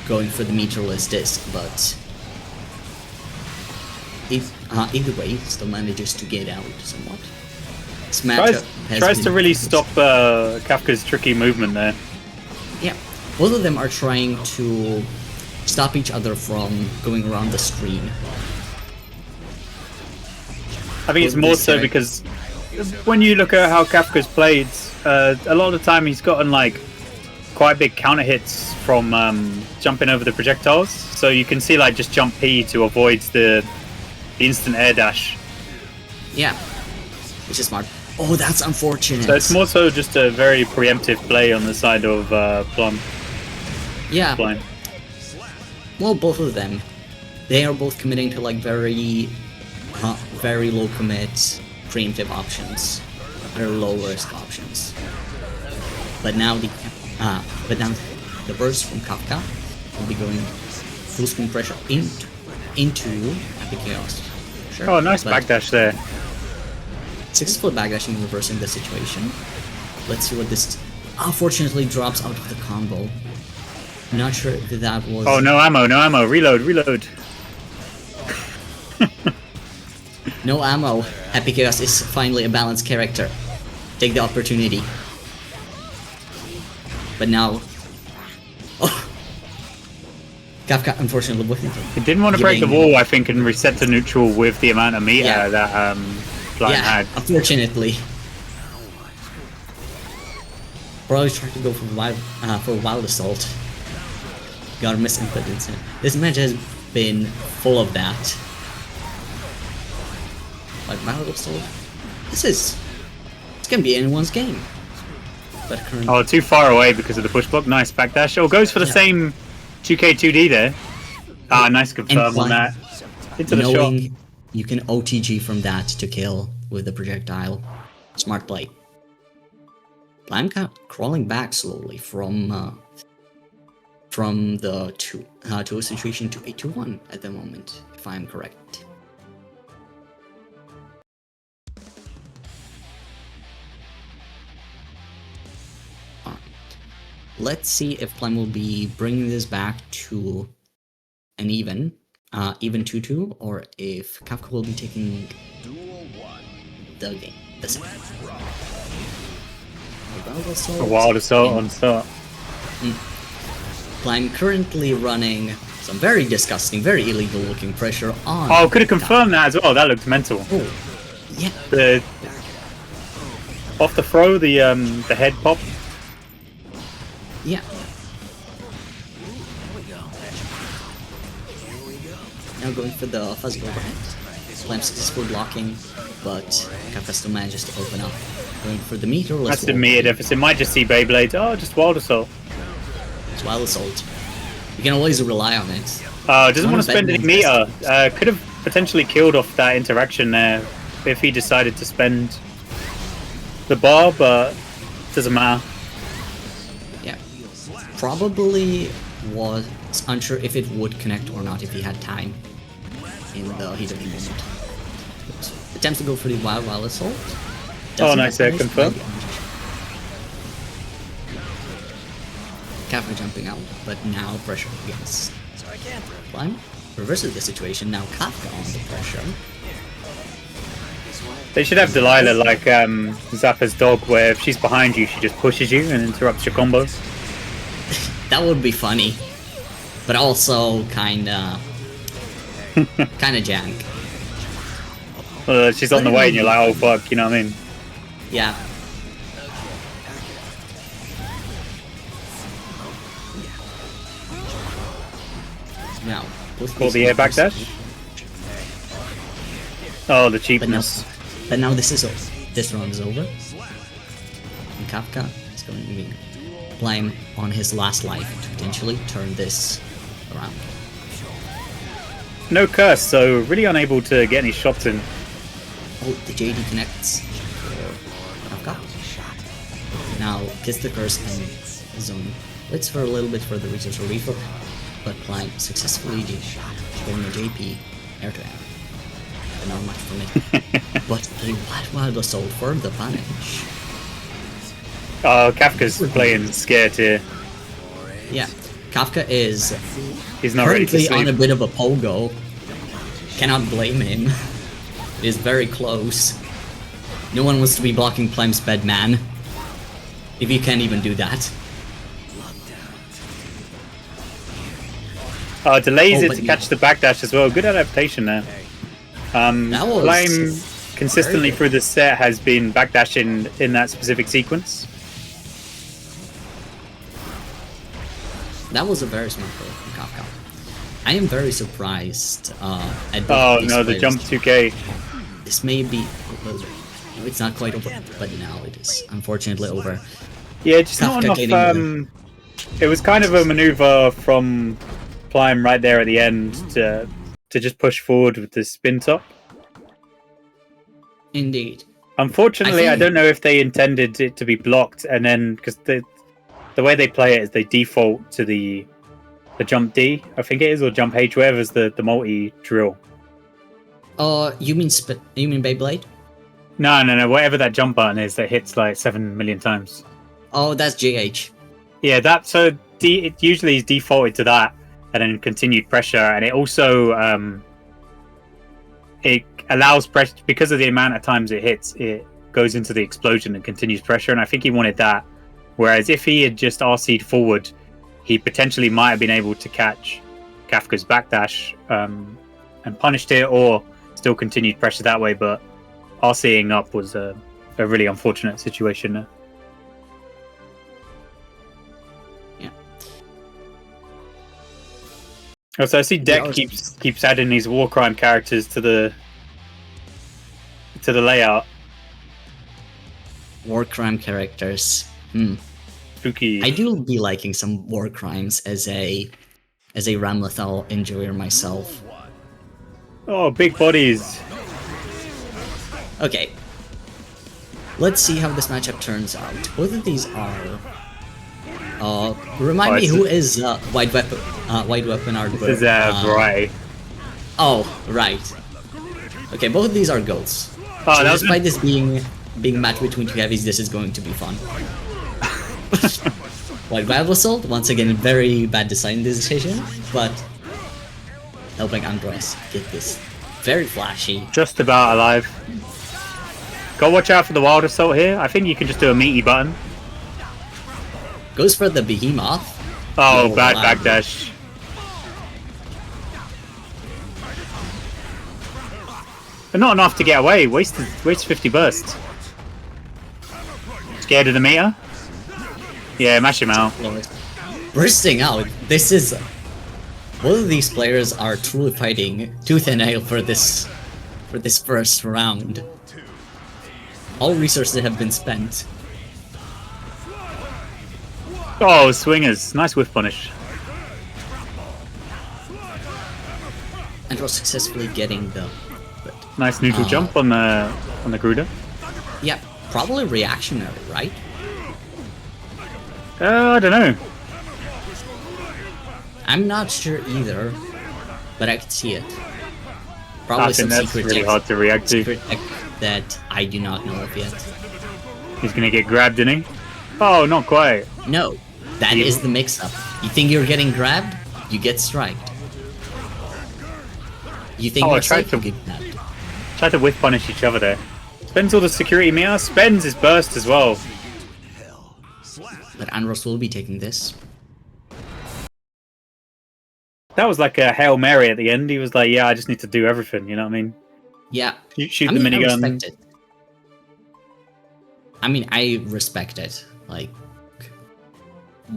going for the meterless disc, but either way, he still manages to get out somewhat. This matchup Tries to really stop Kafka's tricky movement there. Yeah, both of them are trying to stop each other from going around the screen. I think it's more so because when you look at how Kafka's played, a lot of the time he's gotten like quite big counter hits from jumping over the projectiles. So you can see like just jump P to avoid the instant air dash. Yeah, which is smart. Oh, that's unfortunate. So it's more so just a very preemptive play on the side of Plum. Yeah. Plime. Well, both of them. They are both committing to like very low commit, preemptive options, very low risk options. But now the burst from Kafka will be going full screen pressure into Happy Chaos. Sure. Oh, nice but backdash there. Successful backdashing and reversing the situation. Let's see what this unfortunately drops out of the combo. Not sure if that was... Oh, no ammo, no ammo. Reload. No ammo. Happy Chaos is finally a balanced character. Take the opportunity. But now... Oh! Kafka unfortunately wasn't. He didn't want to break the wall, I think, and reset to neutral with the amount of meter that Plime had. Unfortunately. Probably trying to go for Wild Assault. Got a misinput incident. This match has been full of that. Like Wild Assault. This can be anyone's game. But currently... Oh, too far away because of the push block. Nice backdash. Oh, goes for the same 2K2D there. Ah, nice confirm on that. Into the shot. You can OTG from that to kill with the projectile. Smart play. Plime crawling back slowly from the 2 situation to a 2-1 at the moment, if I'm correct. Let's see if Plime will be bringing this back to an even 2-2, or if Kafka will be taking the game. The set. A Wild Assault on start. Plime currently running some very disgusting, very illegal looking pressure on... Oh, could have confirmed that as well. That looked mental. Oh, yeah. Off the throw, the head pop. Yeah. Now going for the fuzzy overhead. Plime successful blocking, but Kafka still manages to open up. Going for the meter. That's the meter deficit. Might just see Beyblade. Oh, just Wild Assault. It's Wild Assault. You can always rely on it. Doesn't want to spend any meter. Could have potentially killed off that interaction there if he decided to spend the bar, but doesn't matter. Yeah. Probably was unsure if it would connect or not if he had time in the heat of the moment. Attempts to go for the Wild Assault. Oh, nice there, confirm. Kafka jumping out, but now pressure against Plime. Reverses the situation, now Kafka on the pressure. They should have Delilah like Zappa's dog, where if she's behind you, she just pushes you and interrupts your combos. That would be funny. But also kinda jank. She's on the way and you're like, oh fuck, you know what I mean? Yeah. Now, Call the air backdash. Oh, the cheapness. But now this round is over. And Kafka is going to be playing on his last life to potentially turn this around. No curse, so really unable to get any shots in. Oh, the JD connects. Kafka. Now, gets the curse and zone. Waits for a little bit for the resource refill, but Climb successfully getting the JP air to air. But not much for me. But a wild assault for the punish. Oh, Kafka's playing scared here. Yeah, Kafka is He's not ready to currently sleep. on a bit of a pogo. Cannot blame him. It is very close. No one wants to be blocking Plime's bed, man. If you can't even do that. Delays Oh, it but to yeah. catch the backdash as well. Good adaptation there. That was Flame consistently very good. through the set has been backdashing in that specific sequence. That was a very smart play from Kafka. I am very surprised at both Oh these no, the players. jump 2K. This may be... No, it's not quite over, but now it is unfortunately over. Yeah, just not Kafka enough. It was kind of a maneuver from Plime right there at the end to just push forward with the spin top. Indeed. Unfortunately, I think- don't know if they intended it to be blocked, and then because the way they play it is they default to the jump D, I think it is, or jump H, whatever's the multi drill. You mean Beyblade? No, whatever that jump button is that hits like 7 million times. Oh, that's JH. Yeah, it usually is defaulted to that, and then continued pressure, and it also it allows pressure because of the amount of times it hits. It goes into the explosion and continues pressure, and I think he wanted that. Whereas if he had just RC'd forward, he potentially might have been able to catch Kafka's backdash and punished it, or still continued pressure that way. But RCing up was a really unfortunate situation there. Oh, so I see Deck keeps adding these war crime characters to the layout. War crime characters. Spooky. I do be liking some war crimes as a Ramlethal enjoyer myself. Oh, big bodies. Okay. Let's see how this matchup turns out. Both of these are... remind me who is Wide Weapon Art. This is Variety. Oh, right. Okay, both of these are goals. Oh, So that was despite this being matched between two heavies, this is going to be fun. White Wild Assault, once again, a very bad design decision, but helping Andros get this very flashy. just about alive. Go watch out for the Wild Assault here. I think you can just do a meaty button. Goes for the Behemoth. Oh, Oh, bad wow. backdash. But not enough to get away. Waste 50 burst. Scared of the meter? Yeah, mash him out. Bursting out. This is... Both of these players are truly fighting tooth and nail for this first round. All resources have been spent. Oh, swingers. Nice whiff punish. Andros successfully getting the... Nice neutral jump on the Gruder. Yeah, probably reactionary, right? I don't know. I'm not sure either, but I could see it. I Probably some think that's secret really tech, hard to react to. secret tech that I do not know of yet. He's gonna get grabbed, isn't he? Oh, not quite. No, that is the mix-up. You think you're getting grabbed, you get striked. You think Oh, I you're tried safe, to- you get grabbed. Tried to whiff punish each other there. Spends all the security meter, spends his burst as well. But Andros will be taking this. That was like a Hail Mary at the end. He was like, yeah, I just need to do everything, you know what I mean? Yeah. You shoot I the mean, I minigun. respect it. I mean, I respect it. Like,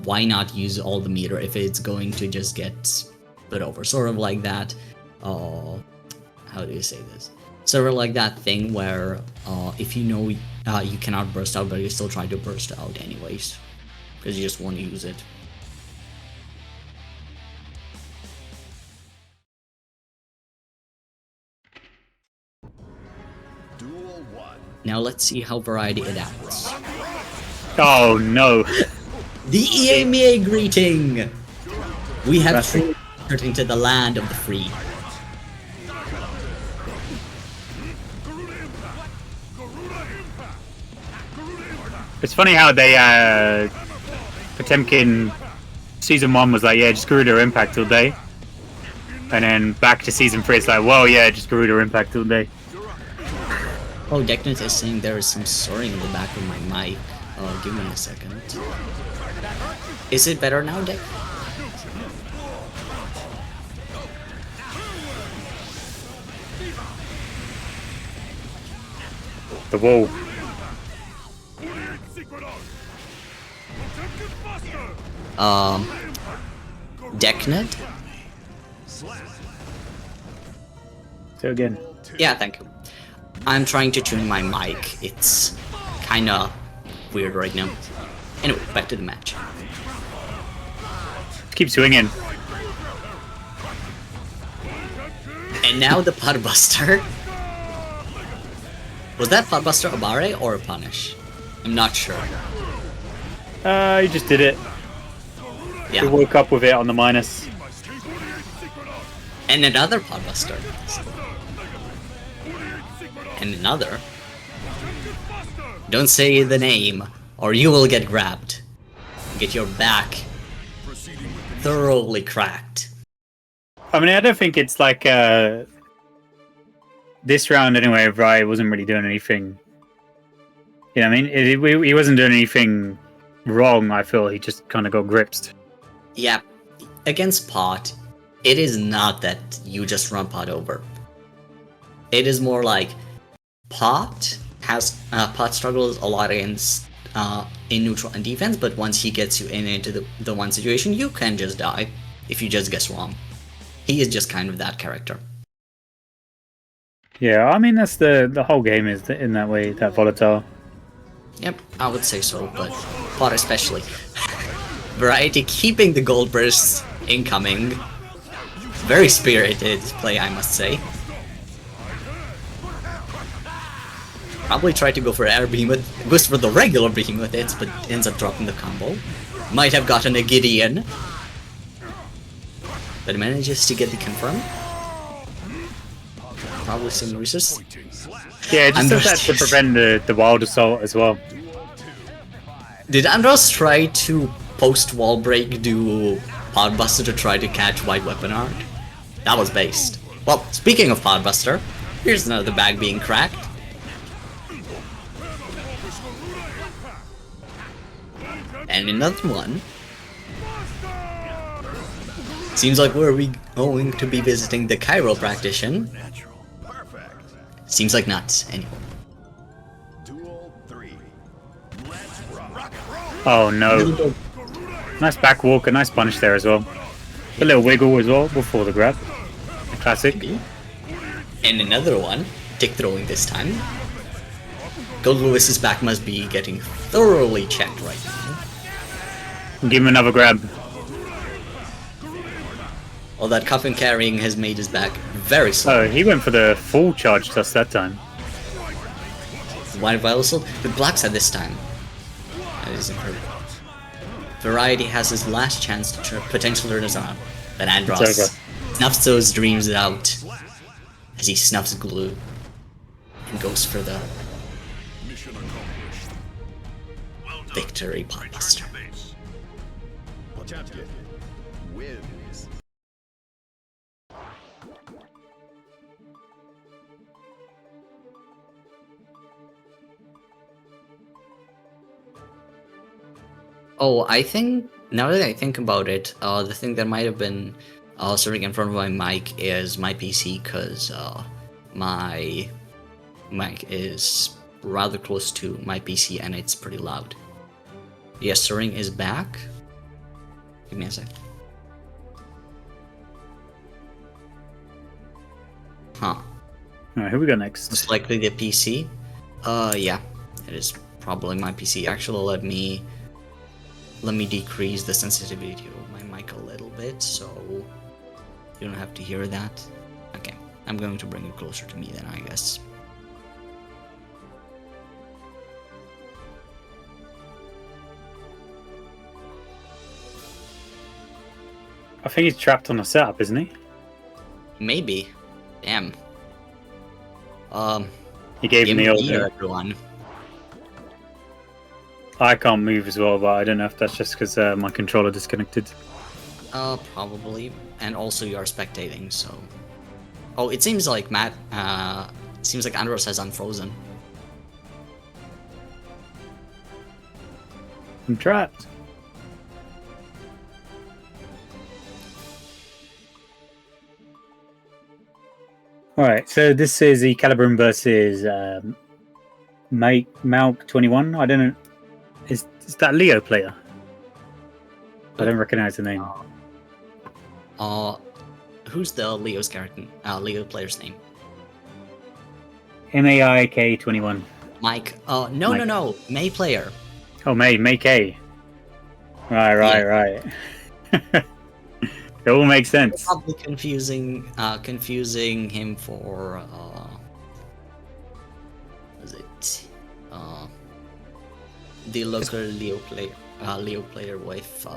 why not use all the meter if it's going to just get put over? Sort of like that, how do you say this? Sort of like that thing where if you know you cannot burst out, but you still try to burst out anyways, because you just want to use it. Duel 1. Now let's see how Variety adapts. Oh no. The EMEA greeting! We have That's it. entered into the land of the free. It's funny how they, Potemkin season 1 was like, yeah, just Garuda Impact all day. And then back to season 3, it's like, whoa, yeah, just Garuda Impact all day. Oh, Deknet is saying there is some soaring in the back of my mic. Oh, give me a second. Is it better now, Dek? The wall. Deknet? So again. Yeah, thank you. I'm trying to tune my mic. It's kinda weird right now. Anyway, back to the match. Keep swinging. And now the Podbuster. Was that Podbuster a Bare or a Punish? I'm not sure. You just did it. Yeah. We woke up with it on the minus. And another Podbuster. And another. Don't say the name, or you will get grabbed. Get your back thoroughly cracked. I mean, I don't think it's like, this round anyway, Rye wasn't really doing anything. You know what I mean? He wasn't doing anything wrong, I feel. He just kind of got gripped. Yeah, against Pot, it is not that you just run Pot over. It is more like Pot struggles a lot against in neutral and defense, but once he gets you into the one situation, you can just die if you just guess wrong. He is just kind of that character. Yeah, I mean, that's the whole game is in that way, that volatile. Yep, I would say so, but Pot especially. Variety keeping the gold bursts incoming. Very spirited play, I must say. Probably tried to go for air behemoth, goes for the regular behemoth hits, but ends up dropping the combo. Might have gotten a Gideon, but manages to get the confirm. Probably some resist. Yeah, just does that to prevent the wild assault as well. Did Andros try to post wall break do Podbuster to try to catch White Weapon Art? That was based. Well, speaking of Podbuster, here's another bag being cracked. And another one. Seems like we're going to be visiting the chiropractician. Seems like not, anyway. Duel 3. Let's rock. Oh no. Nice back walk, a nice punish there as well. A little wiggle as well before the grab. Classic. And another one, tick throwing this time. Gold Lewis's back must be getting thoroughly checked right now. Give him another grab. All that coffin carrying has made his back very slow. Oh, he went for the full charge just that time. White Violet with Black Side this time. That is incredible. Variety has his last chance to potentially turn us on, but Andros snuffs those dreams out as he snuffs glue and goes for the victory Podbuster. Potemkin wins. Oh, I think, now that I think about it, the thing that might have been Sitting in front of my mic is my PC because my mic is rather close to my PC and it's pretty loud. Yes, stirring is back. Give me a sec. Huh. Alright, who we got next? Most likely the PC. Yeah, it is probably my PC. Actually, let me decrease the sensitivity of my mic a little bit so you don't have to hear that. Okay, I'm going to bring it closer to me then, I guess. I think he's trapped on a setup, isn't he? Maybe. Damn. He gave him the old. Everyone. I can't move as well, but I don't know if that's just because my controller disconnected. Probably. And also you are spectating, so. Oh, it seems like seems like Andros has unfrozen. I'm trapped. Alright, so this is the Calibrum versus Malk 21. I don't know. Is that Leo player? I don't recognize the name. Who's the Leo's character? Leo player's name? MAIK 21. Mike. No. May player. Oh, May K. Right. It all makes sense. Probably confusing him for was it the local Leo player with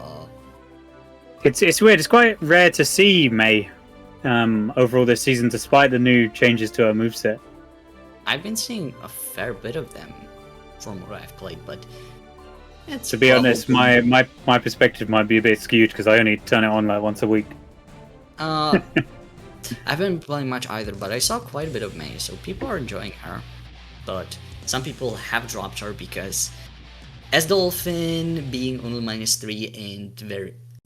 It's weird. It's quite rare to see May overall this season, despite the new changes to her moveset. I've been seeing a fair bit of them from what I've played, but it's To be honest, my perspective might be a bit skewed because I only turn it on like once a week. I haven't been playing much either, but I saw quite a bit of May, so people are enjoying her. But some people have dropped her because as Dolphin being only -3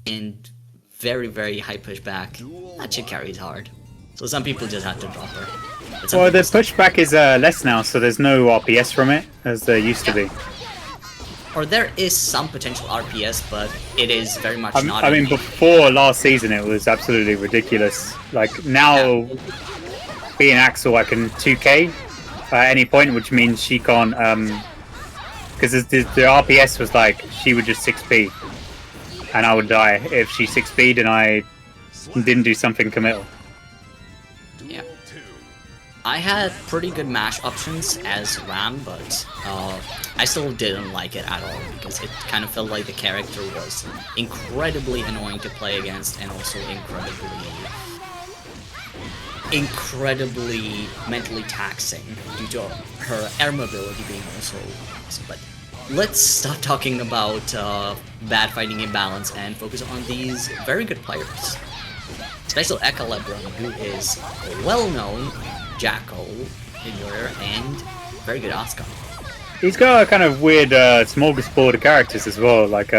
and very high pushback, that shit carries hard. So some people just had to drop her. But some Well, the people pushback is less now, so there's no RPS from it as there used to be. or there is some potential RPS, but it is very much not. I mean, before last season, it was absolutely ridiculous. Like now, being Axel, I can 2K at any point, which means she can't. Because the RPS was like she would just 6p, and I would die if she 6p'd and I didn't do something committal. Yeah. I had pretty good mash options as Ram, but I still didn't like it at all because it kind of felt like the character was incredibly annoying to play against and also incredibly mentally taxing due to her air mobility being also awesome. But let's stop talking about bad fighting imbalance and focus on these very good players. Especially Equilibrium, who is a well-known Jacko ignorer and very good Oscar. He's got a kind of weird smorgasbord of characters as well. Like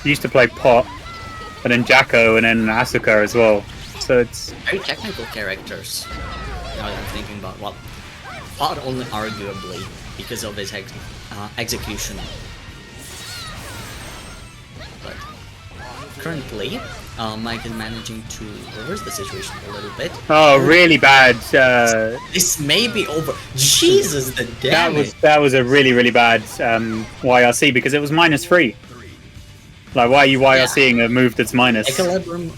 he used to play Pot, and then Jacko, and then Asuka as well. So it's Very technical characters. Now that I'm thinking about, well, Pot only arguably because of his execution. But currently, Mike is managing to reverse the situation a little bit. really bad. This may be over. Jesus, the damage! That was a really bad YRC because it was -3. Like, why are you YRCing a move that's minus? Equilibrium.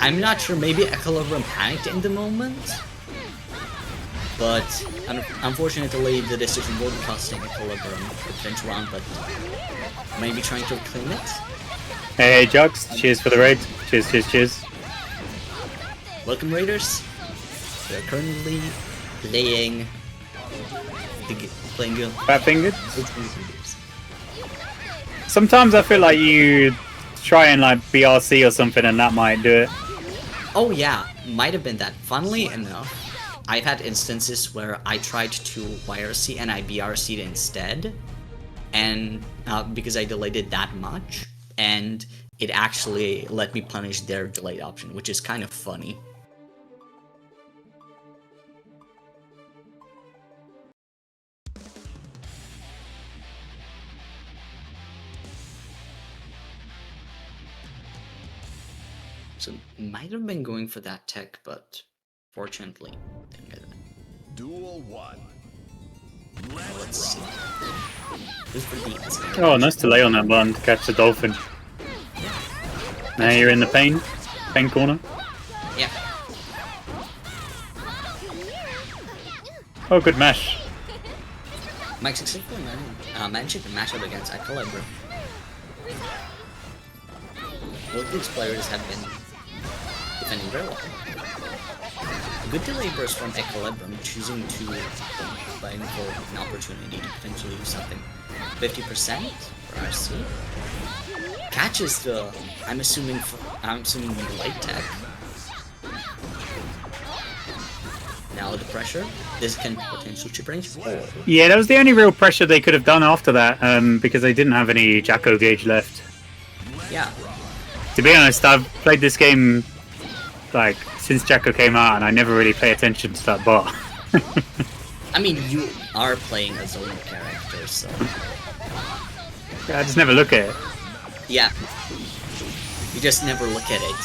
I'm not sure. Maybe Equilibrium panicked in the moment, but unfortunately, the decision won't cost Equilibrium the potential round. But maybe trying to claim it. Hey, Jugs, cheers for the raid. Cheers. Welcome, Raiders. We are currently playing Fat fingered. Sometimes I feel like you try and like BRC or something and that might do it. Oh yeah, might have been that. Funnily enough, I've had instances where I tried to YRC and I BRC'd instead, and because I delayed it that much, and it actually let me punish their delayed option, which is kind of funny. So might have been going for that tech, but fortunately didn't get it. Duel 1. Let's see. Who's for beats? Oh, nice delay on that button to catch the dolphin. Now you're in the pain corner. Yeah. Oh, good mash. Mike successfully managed to match up against Equilibrium. Both these players have been defending very well. A good delay burst from Equilibrium, choosing to find for an opportunity to potentially do something. 50% for RC. Catches the, I'm assuming the light tech. Now the pressure, this can potentially chip range. Oh. Yeah, that was the only real pressure they could have done after that, because they didn't have any Jacko gauge left. Yeah. To be honest, I've played this game like since Jacko came out, and I never really pay attention to that bar. I mean, you are playing a zone character, so I just never look at it. yeah. You just never look at it.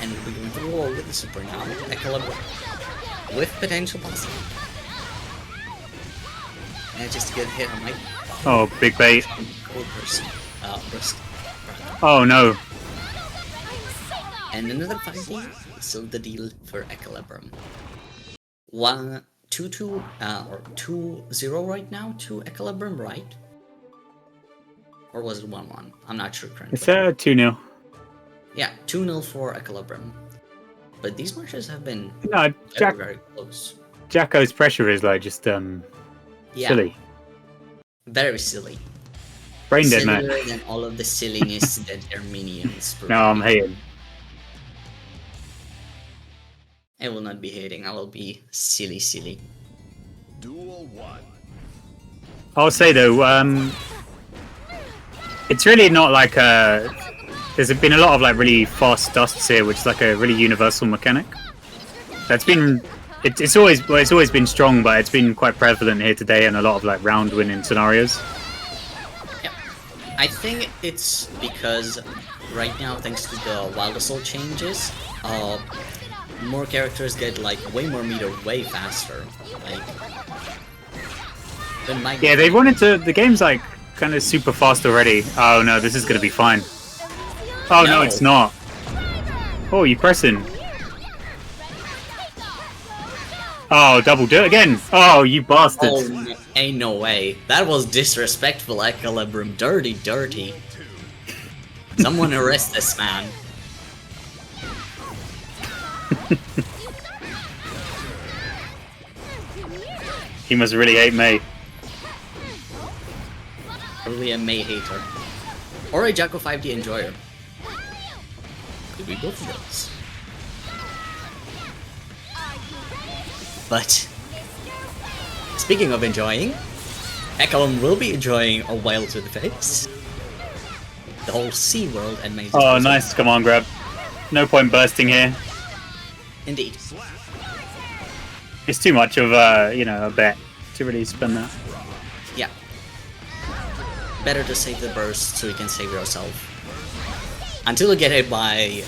And we're going to roll with the super now. Equilibrium. With potential possible. And just a good hit on Mike. Oh, big bait. Cold burst. Burst. Oh no. And another 5D. So the deal for Equilibrium. 2-2 or 2-0 right now to Equilibrium, right? Or was it 1-1? I'm not sure currently. It's 2-0. Yeah, 2-0 for Equilibrium. But these matches have been No, very close. Jacko's pressure is like just Yeah, silly. very silly. Brain dead, Sillier man. than all of the silliness that their minions No, I'm hating. I will not be hating, I will be silly. Duel 1. I'll say though, it's really not like there's been a lot of like really fast dusts here, which is like a really universal mechanic. That's been it's always been strong, but it's been quite prevalent here today in a lot of like round winning scenarios. Yeah. I think it's because right now, thanks to the Wild Assault changes, more characters get like way more meter way faster. Like Yeah, they wanted to. The game's like kind of super fast already. Oh no, this is gonna be fine. Oh no, it's not. Oh, you pressing? Oh, double do it again. Oh, you bastard. Oh, no, ain't no way. That was disrespectful, Equilibrium. Dirty. Someone arrest this man. He must really hate May. Probably a May hater. Or a Jacko 5D enjoyer. Could be both of those. But speaking of enjoying, Ekelum will be enjoying a while to the face. The whole Sea World and Maze's Oh, nice. Come on, grab. No point bursting here. Indeed. It's too much of a bet to really spend that. Yeah. Better to save the burst so you can save yourself. Until you get hit by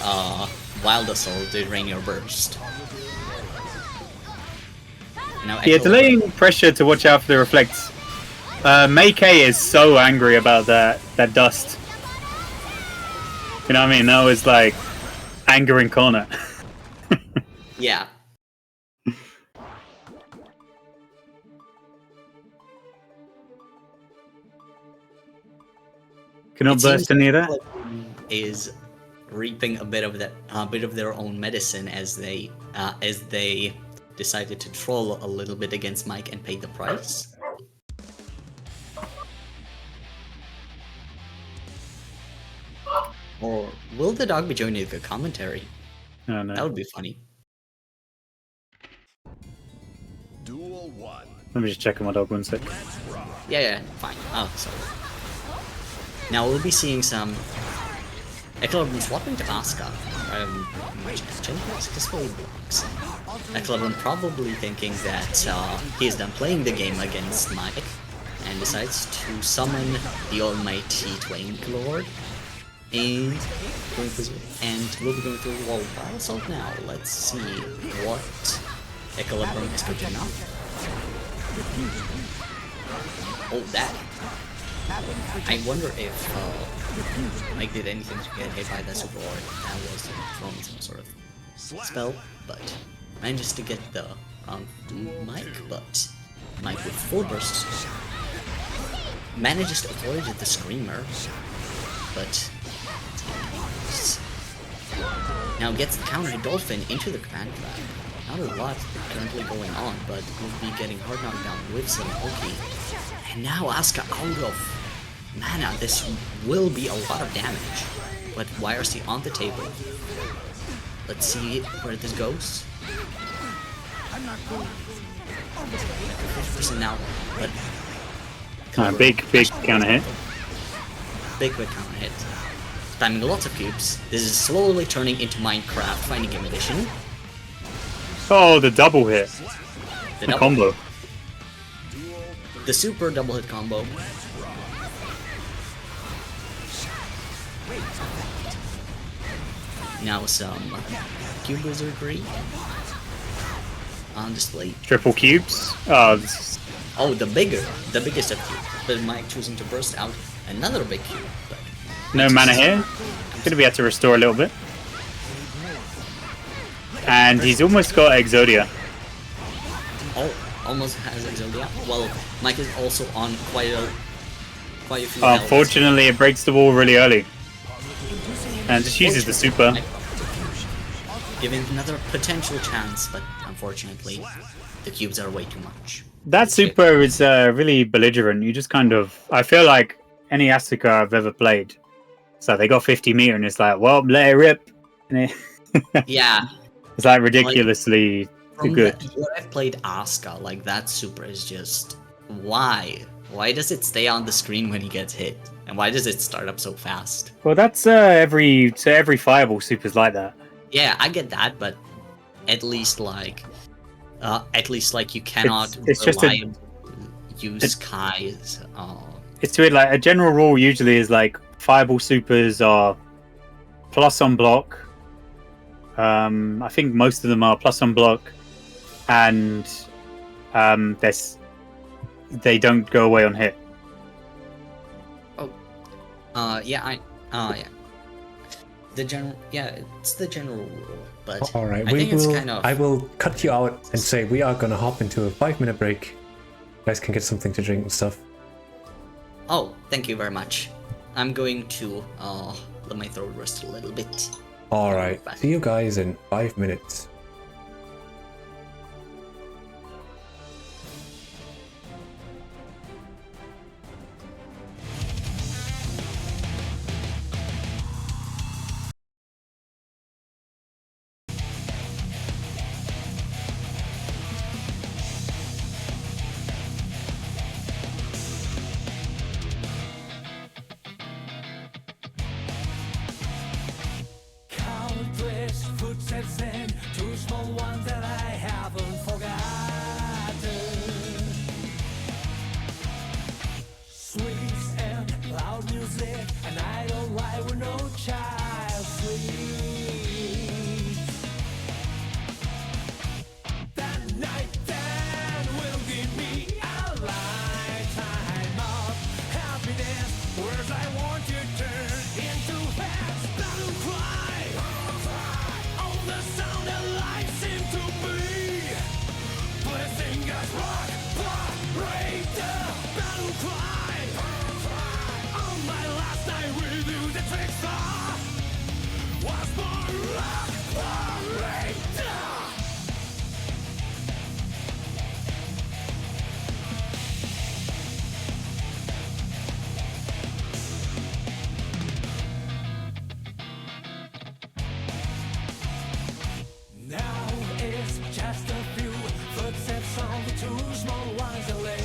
Wild Assault to drain your burst. Now, Yeah, delaying pressure to watch out for the reflects. May K is so angry about that dust. You know what I mean? That was like anger incarnate. Yeah. Cannot burst any of that. Is reaping a bit of their own medicine as they decided to troll a little bit against Mike and pay the price. Or will the dog be joining the commentary? Oh, no. That would be funny. Duel 1. Let me just check on my dog one sec. Let's rock. Yeah, fine. Oh, sorry. Now we'll be seeing some Equilibrium swapping to Asuka. Display blocks. Equilibrium probably thinking that he is done playing the game against Mike and decides to summon the almighty Twink Lord. And we'll be going through the wall by ourselves now. Let's see what Equilibrium is cooking up. Oh, that. I wonder if Mike did anything to get hit by that super or that was from some sort of spell, but manages to get the Mike, but Mike with full burst manages to avoid the screamer, but now gets the counter Dolphin into the command trap. Not a lot currently going on, but we'll be getting hard knocked down with some Oki. And now Asuka out of mana. This will be a lot of damage. But YRC on the table. Let's see where this goes. 50% now, but Big counter hit. big counter hit. Spamming lots of cubes. This is slowly turning into Minecraft Fighting Game Edition. Oh, the double hit. The The combo. The super double hit combo. Now some cube wizardry on display. Triple cubes. Oh, this is Oh, the biggest of cube. But Mike choosing to burst out another big cube. But no mana here. Gonna be able to restore a little bit. And he's almost got Exodia. oh, almost has Exodia. Well, Mike is also on quite a few. health. Unfortunately, it breaks the wall really early. And just uses the super. Giving another potential chance, but unfortunately, the cubes are way too much. That super is really belligerent. You just kind of... I feel like any Asuka I've ever played. So they got 50 meter and it's like, well, let it rip. And Yeah, it's like ridiculously from good. what I've played Asuka, like that super is just why? Why does it stay on the screen when he gets hit? And why does it start up so fast? Well, that's every fireball super's like that. Yeah, I get that, but at least like you cannot It's just reliably use Kai's. It's weird. Like a general rule usually is like fireball supers are plus on block. I think most of them are plus on block, and they don't go away on hit. Yeah. It's the general rule, but All right, I think it's kind of. I will cut you out and say we are going to hop into a 5-minute break. You guys can get something to drink and stuff. Oh, thank you very much. I'm going to let my throat rest a little bit. All right, see you guys in 5 minutes. Countless footsteps and two small ones that I haven't forgotten. Sweets and loud music, and I don't lie with no child sleeps. That night then will give me a lifetime of happiness. Words I want to turn into facts. Battle cry. Oh, the sound that life seemed to be. Blessing us rock, the battle cry. On my last night with you, the trickster was more rock, operator. Now it's just a few footsteps on the two small ones that lay.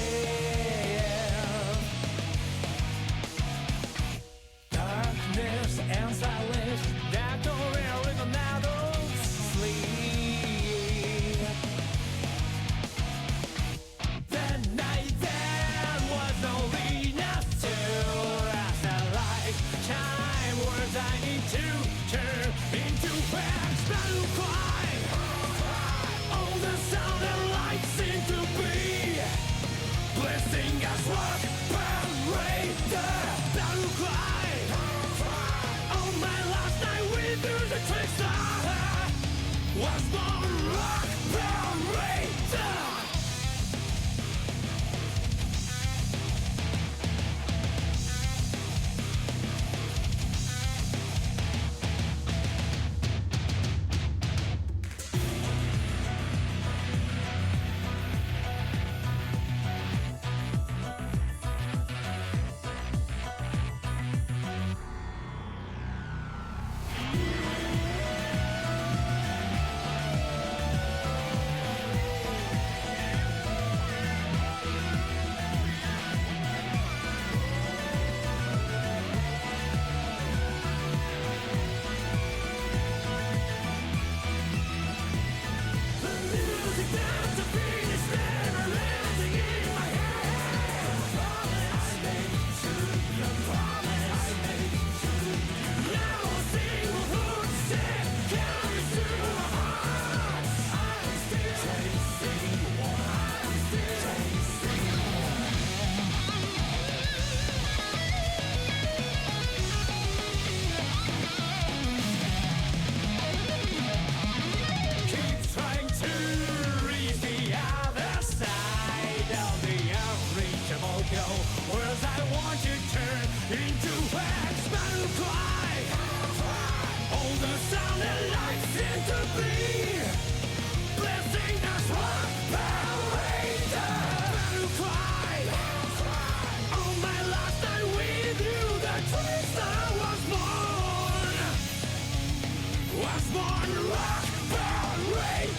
battle cry. All the sound and light seem to be blessing us rock parade. Battle cry. On my last night with you, the trickster was born rock parade. Keep trying to reach the other side of the unreachable goal. Whereas I want to turn into X battle cry. All the sound and light seem to be blessing us rock parade. Battle cry. On my last night with you, the trickster was born rock parade.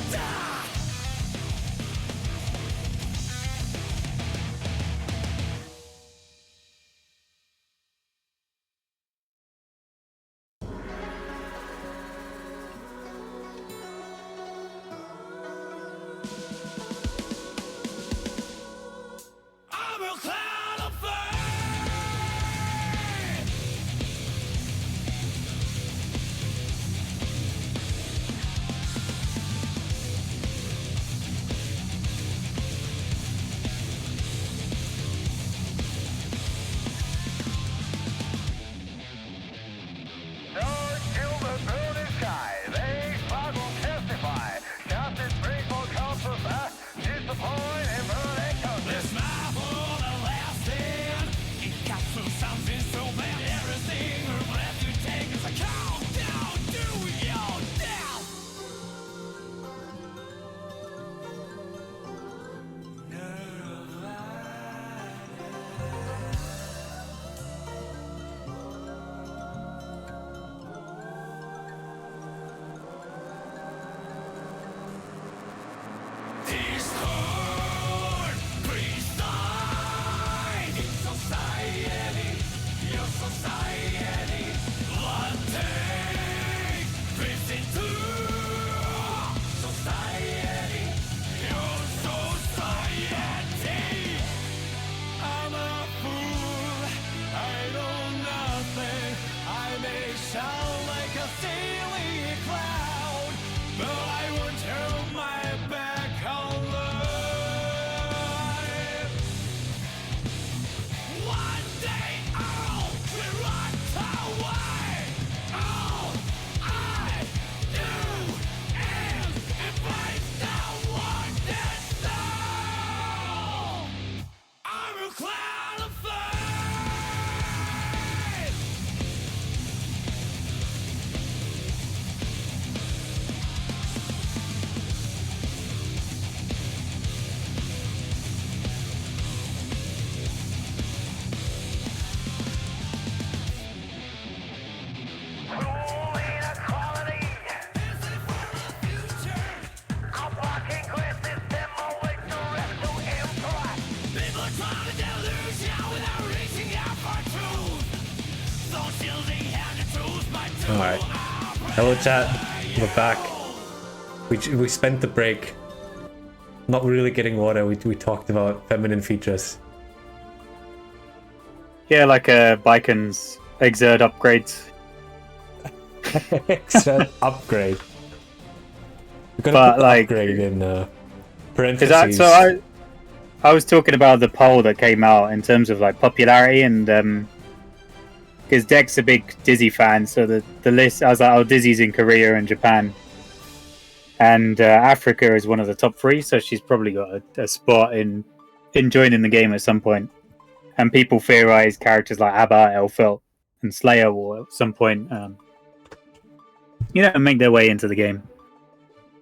I'm a cloud of fire. This life for the lasting. It got through something so bad. Everything we're left to take is a countdown to your death. Discord beside society, your society, wanting peace into society, your society. I'm a fool, I know nothing. I may sound like a silly cloud, but I won't turn my back on life. One day I'll be right away. All I do is embrace the wanted soul. I'm a cloud of fire. Alright. Hello chat. We're back. We spent the break not really getting water. We talked about feminine features. Yeah, like Biken's exert upgrades. Extra upgrade. We're gonna But, put the like- upgrade in Because parentheses. I was talking about the poll that came out in terms of like popularity and because Deck's a big Dizzy fan, so the list I was like, oh, Dizzy's in Korea and Japan, and Africa is one of the top 3, so she's probably got a spot in joining the game at some point. And people theorize characters like Abba, Elfelt, and Slayer will at some point, make their way into the game.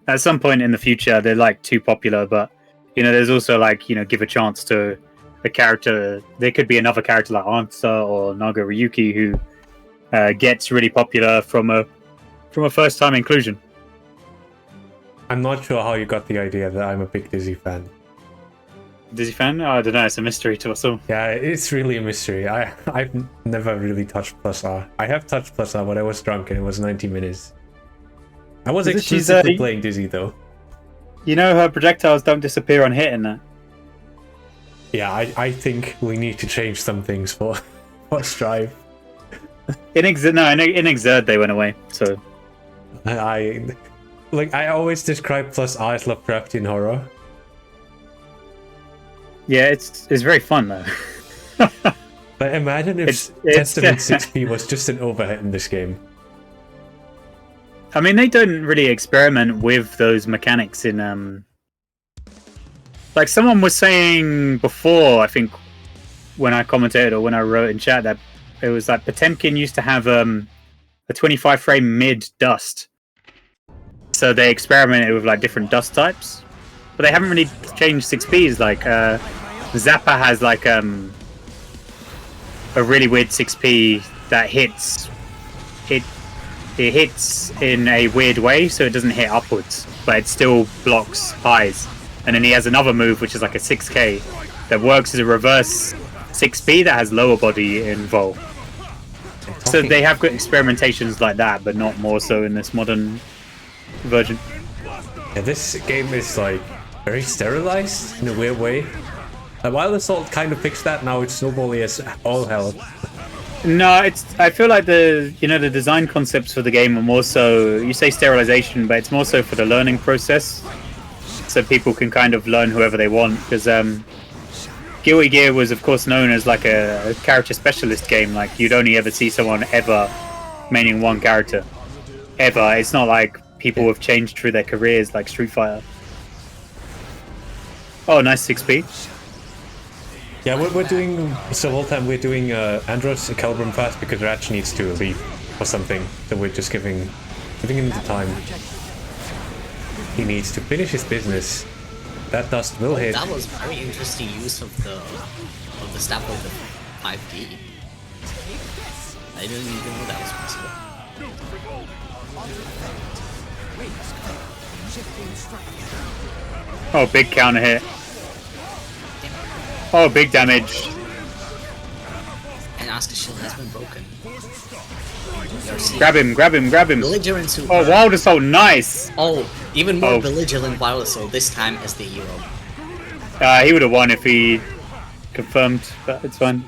At some point in the future, they're like too popular, but there's also like give a chance to a character. There could be another character like Ansa or Naga Ryuki who gets really popular from a first time inclusion. I'm not sure how you got the idea that I'm a big Dizzy fan. Dizzy fan? Oh, I don't know. It's a mystery to us all. Yeah, it's really a mystery. I've never really touched Plus R. I have touched Plus R, but I was drunk and it was 90 minutes. I was exclusively playing Dizzy though. Her projectiles don't disappear on hit in that. Yeah, I think we need to change some things for Strive. In Exert they went away. So I always describe Plus R as Lovecraftian horror. yeah, it's very fun though. But imagine if It's- Testament 6P was just an overhead in this game. I mean, they don't really experiment with those mechanics in like someone was saying before, I think when I commented or when I wrote in chat, that it was like Potemkin used to have a 25 frame mid dust. So they experimented with like different dust types. But they haven't really changed 6Ps. Like Zappa has like a really weird 6P that hits it hits in a weird way, so it doesn't hit upwards, but it still blocks highs. And then he has another move, which is like a 6K, that works as a reverse 6P that has lower body in Vol. So they have got experimentations like that, but not more so in this modern version. Yeah, this game is like very sterilized in a weird way. Like, while Assault kind of fixed that, now it's snowballing as all hell. No, I feel like the design concepts for the game are more so, you say sterilization, but it's more so for the learning process, so people can kind of learn whoever they want. Because Guilty Gear was of course known as like a character specialist game. Like you'd only ever see someone ever maining one character ever. It's not like people have changed through their careers like Street Fighter. Oh, nice 6P. Yeah, we're doing, so the whole time we're doing Andros Calibrum fast because Ratch needs to leave or something, so we're just giving him the time he needs to finish his business. That dust will hit. That was very interesting use of the staff of the 5D. I didn't even know that was possible. Oh, big counter hit. Oh, big damage. And Asuka's shield has been broken. Grab him, grab him, grab him. Belligerent super. Oh, Wild Assault, nice! Oh, even more Oh. belligerent Wild Assault, this time as the hero. He would have won if he confirmed, but it's fine.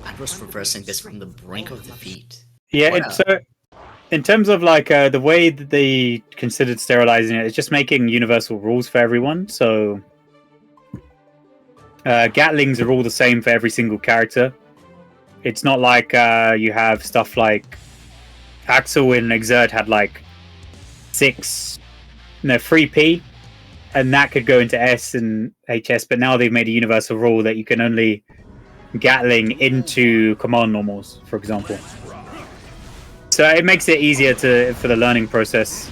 Andros reversing this from the brink of defeat. Yeah, Wow. so in terms of like the way that they considered sterilizing it, it's just making universal rules for everyone. So Gatlings are all the same for every single character. It's not like you have stuff like Axel in Exert had like 3P, and that could go into S and HS, but now they've made a universal rule that you can only Gatling into command normals, for example. So it makes it easier for the learning process.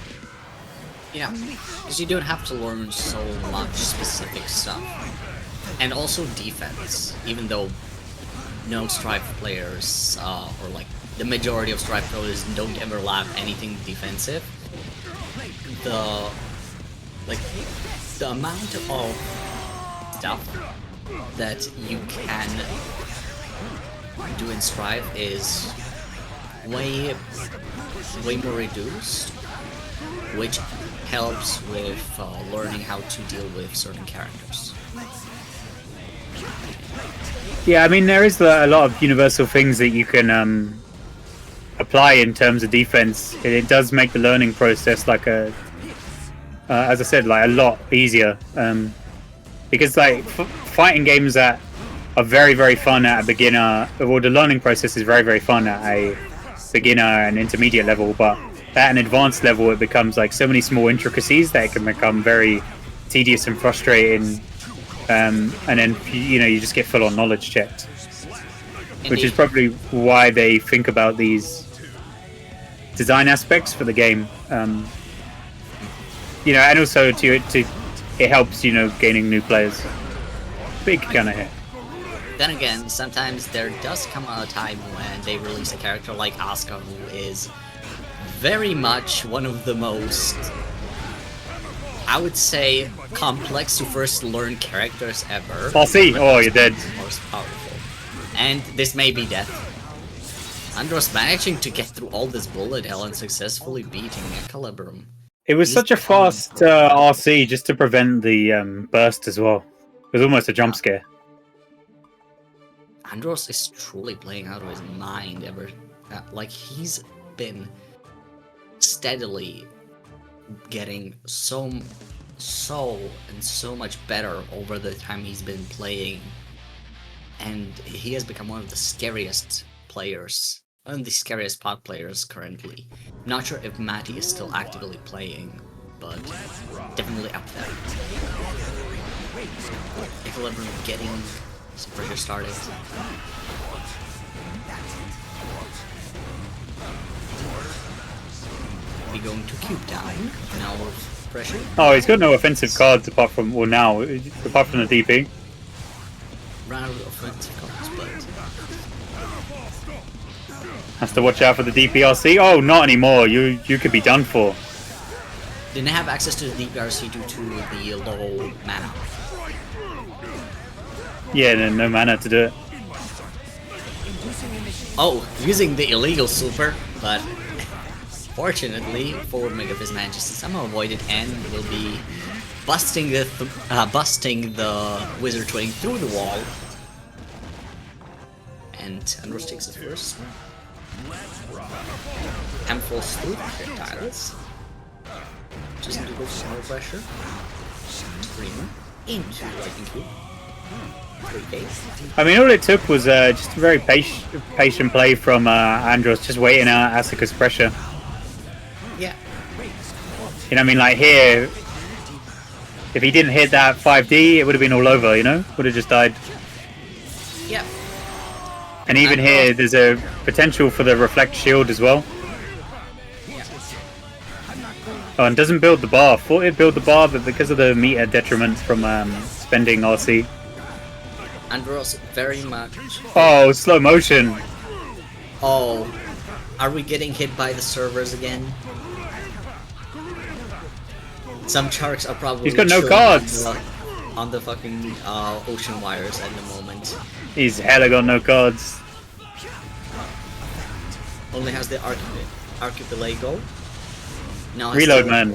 Yeah, because you don't have to learn so much specific stuff. And also defense, even though no Strive players, or like the majority of Strive players don't ever lap anything defensive, the amount of stuff that you can do in Strive is way more reduced, which helps with learning how to deal with certain characters. Yeah, I mean, there is a lot of universal things that you can apply in terms of defense. It does make the learning process like a as I said, like a lot easier. Because like fighting games that are very, very fun at a beginner, well, the learning process is very, very fun at a beginner and intermediate level, but at an advanced level, it becomes like so many small intricacies that it can become very tedious and frustrating. And then you just get full on knowledge checked, which is probably why they think about these design aspects for the game. And also it helps gaining new players. Big kind of hit. Then again, sometimes there does come a time when they release a character like Asuka, who is very much one of the most, I would say, complex to first learn characters ever. I'll see. Oh, you're dead. Most powerful. And this may be death. Andros managing to get through all this bullet hell and successfully beating Equilibrium. It was such a fast RC just to prevent the burst as well. It was almost a jump scare. Andros is truly playing out of his mind ever. Like, he's been steadily getting so much better over the time he's been playing. And he has become one of the scariest players. One of the scariest pot players currently. I'm not sure if Matty is still actively playing, but definitely up there. Equilibrium getting some pressure started. We're going to cube down. Now with pressure. Oh, he's got no offensive cards apart from the DP. Ran out of offensive cards, but has to watch out for the DPRC. Oh, not anymore. You could be done for. Didn't have access to the DPRC due to the low mana. Yeah, no mana to do it. Oh, using the illegal super, but fortunately, forward Mega Fist manages to somehow avoid it and will be busting the Wizard Twin through the wall. And Andros takes it first. Ham falls through the projectiles. Just need to go for more pressure. Screamer into Lightning Cube. 3K. I mean, all it took was just a very patient play from Andros, just waiting out Asuka's pressure. Yeah. I mean, like here, if he didn't hit that 5D, it would have been all over, Would have just died. Yeah. And even here, there's a potential for the Reflect Shield as well. Oh, and doesn't build the bar. Thought it'd build the bar, but because of the meter detriment from spending RC. Andros very much. Oh, slow motion. Oh, are we getting hit by the servers again? Some sharks are probably. He's got no cards on the fucking ocean wires at the moment. He's hella got no cards. Only has the Archipelago. Now reload, man.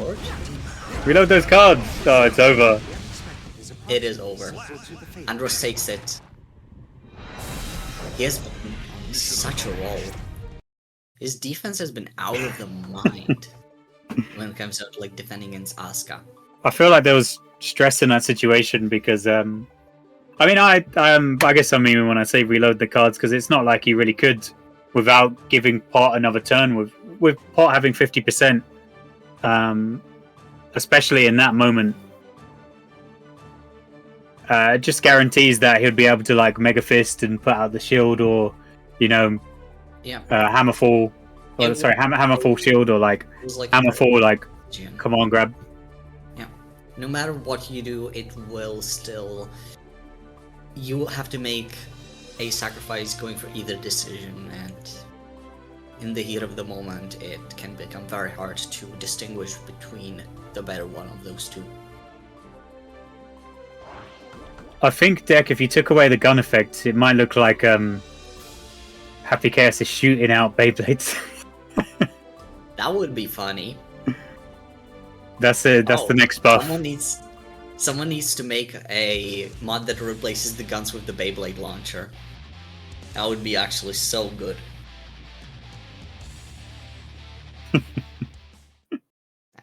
Reload those cards. Oh, it's over. It is over. Andros takes it. He has been on such a roll. His defense has been out of the mind when it comes to like defending against Asuka. I feel like there was stress in that situation because I mean, I guess I mean when I say reload the cards because it's not like he really could without giving Pot another turn with Pot having 50%. Especially in that moment, it just guarantees that he'll be able to like Mega Fist and put out the shield, or Hammerfall, or Hammerfall shield, or like Hammerfall, like come on, grab. Yeah, no matter what you do, it will still. You will have to make a sacrifice going for either decision, and in the heat of the moment, it can become very hard to distinguish between the better one of those two. I think, Deck, if you took away the gun effect, it might look like Happy Chaos is shooting out Beyblades. That would be funny. That's it. That's the next buff. Someone needs to make a mod that replaces the guns with the Beyblade launcher. That would be actually so good.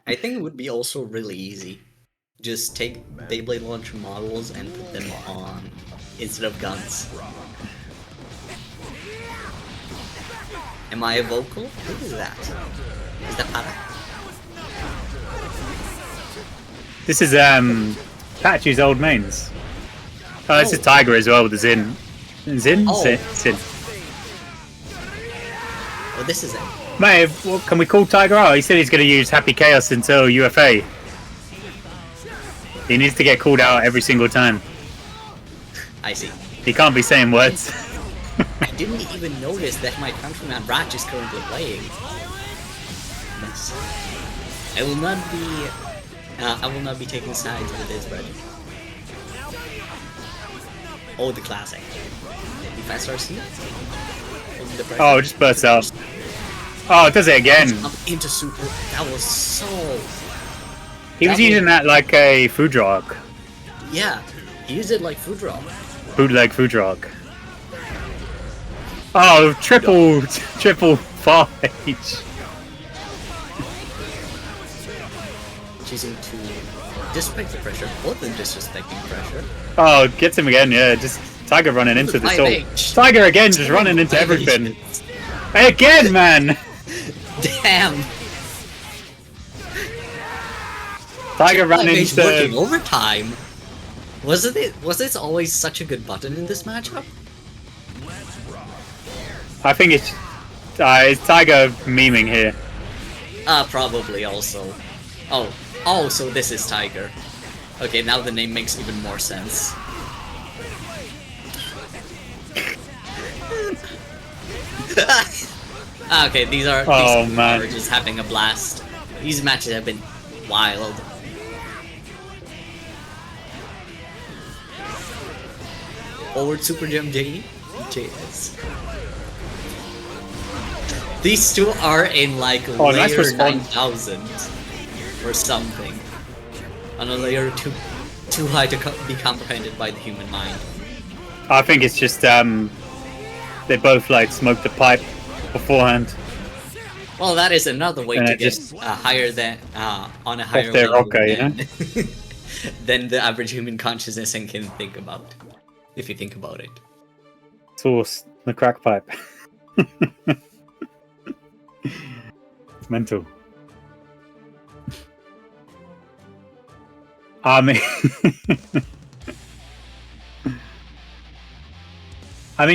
I think it would be also really easy. Just take Beyblade launcher models and put them on instead of guns. Am I a vocal? Who is that? Is that Para? This is Patchy's old mains. Oh, this is Tiger as well with the Zin. Zin? Oh. Zin. Oh, this is it. Mate, what, can we call Tiger out? He said he's going to use Happy Chaos until UFA. He needs to get called out every single time. I see. He can't be saying words. I didn't even notice that my countryman Raj is currently playing. Yes. I will not be taking sides with this, brother. Oh, the classic. Defense RC? Oh, it just bursts out. Oh, it does it again. Up into super. That was so. He was using that like a food rock. Yeah, he used it like food rock. Bootleg food rock. Oh, triple 5H. Choosing to disrespect the pressure, both of them disrespecting pressure. Oh, gets him again, yeah, just Tiger running into the soul. 5H. Tiger again, just running into everything. Again, man! Damn! Tiger ran 5H working into... overtime. Was this always such a good button in this matchup? I think it's Tiger memeing here. Probably also. Oh, so this is Tiger. Okay, now the name makes even more sense. Okay, these are just having a blast. These matches have been wild. Forward Super Gem JS. These two are in like nice layer response. 9000 or something. On a layer too high to be comprehended by the human mind. I think it's just, they both like smoked the pipe beforehand. Well, that is another way And to it get just- higher than on a higher their level rocker, you know? than the average human consciousness and can think about. If you think about it. Source, the crack pipe. It's mental. I mean,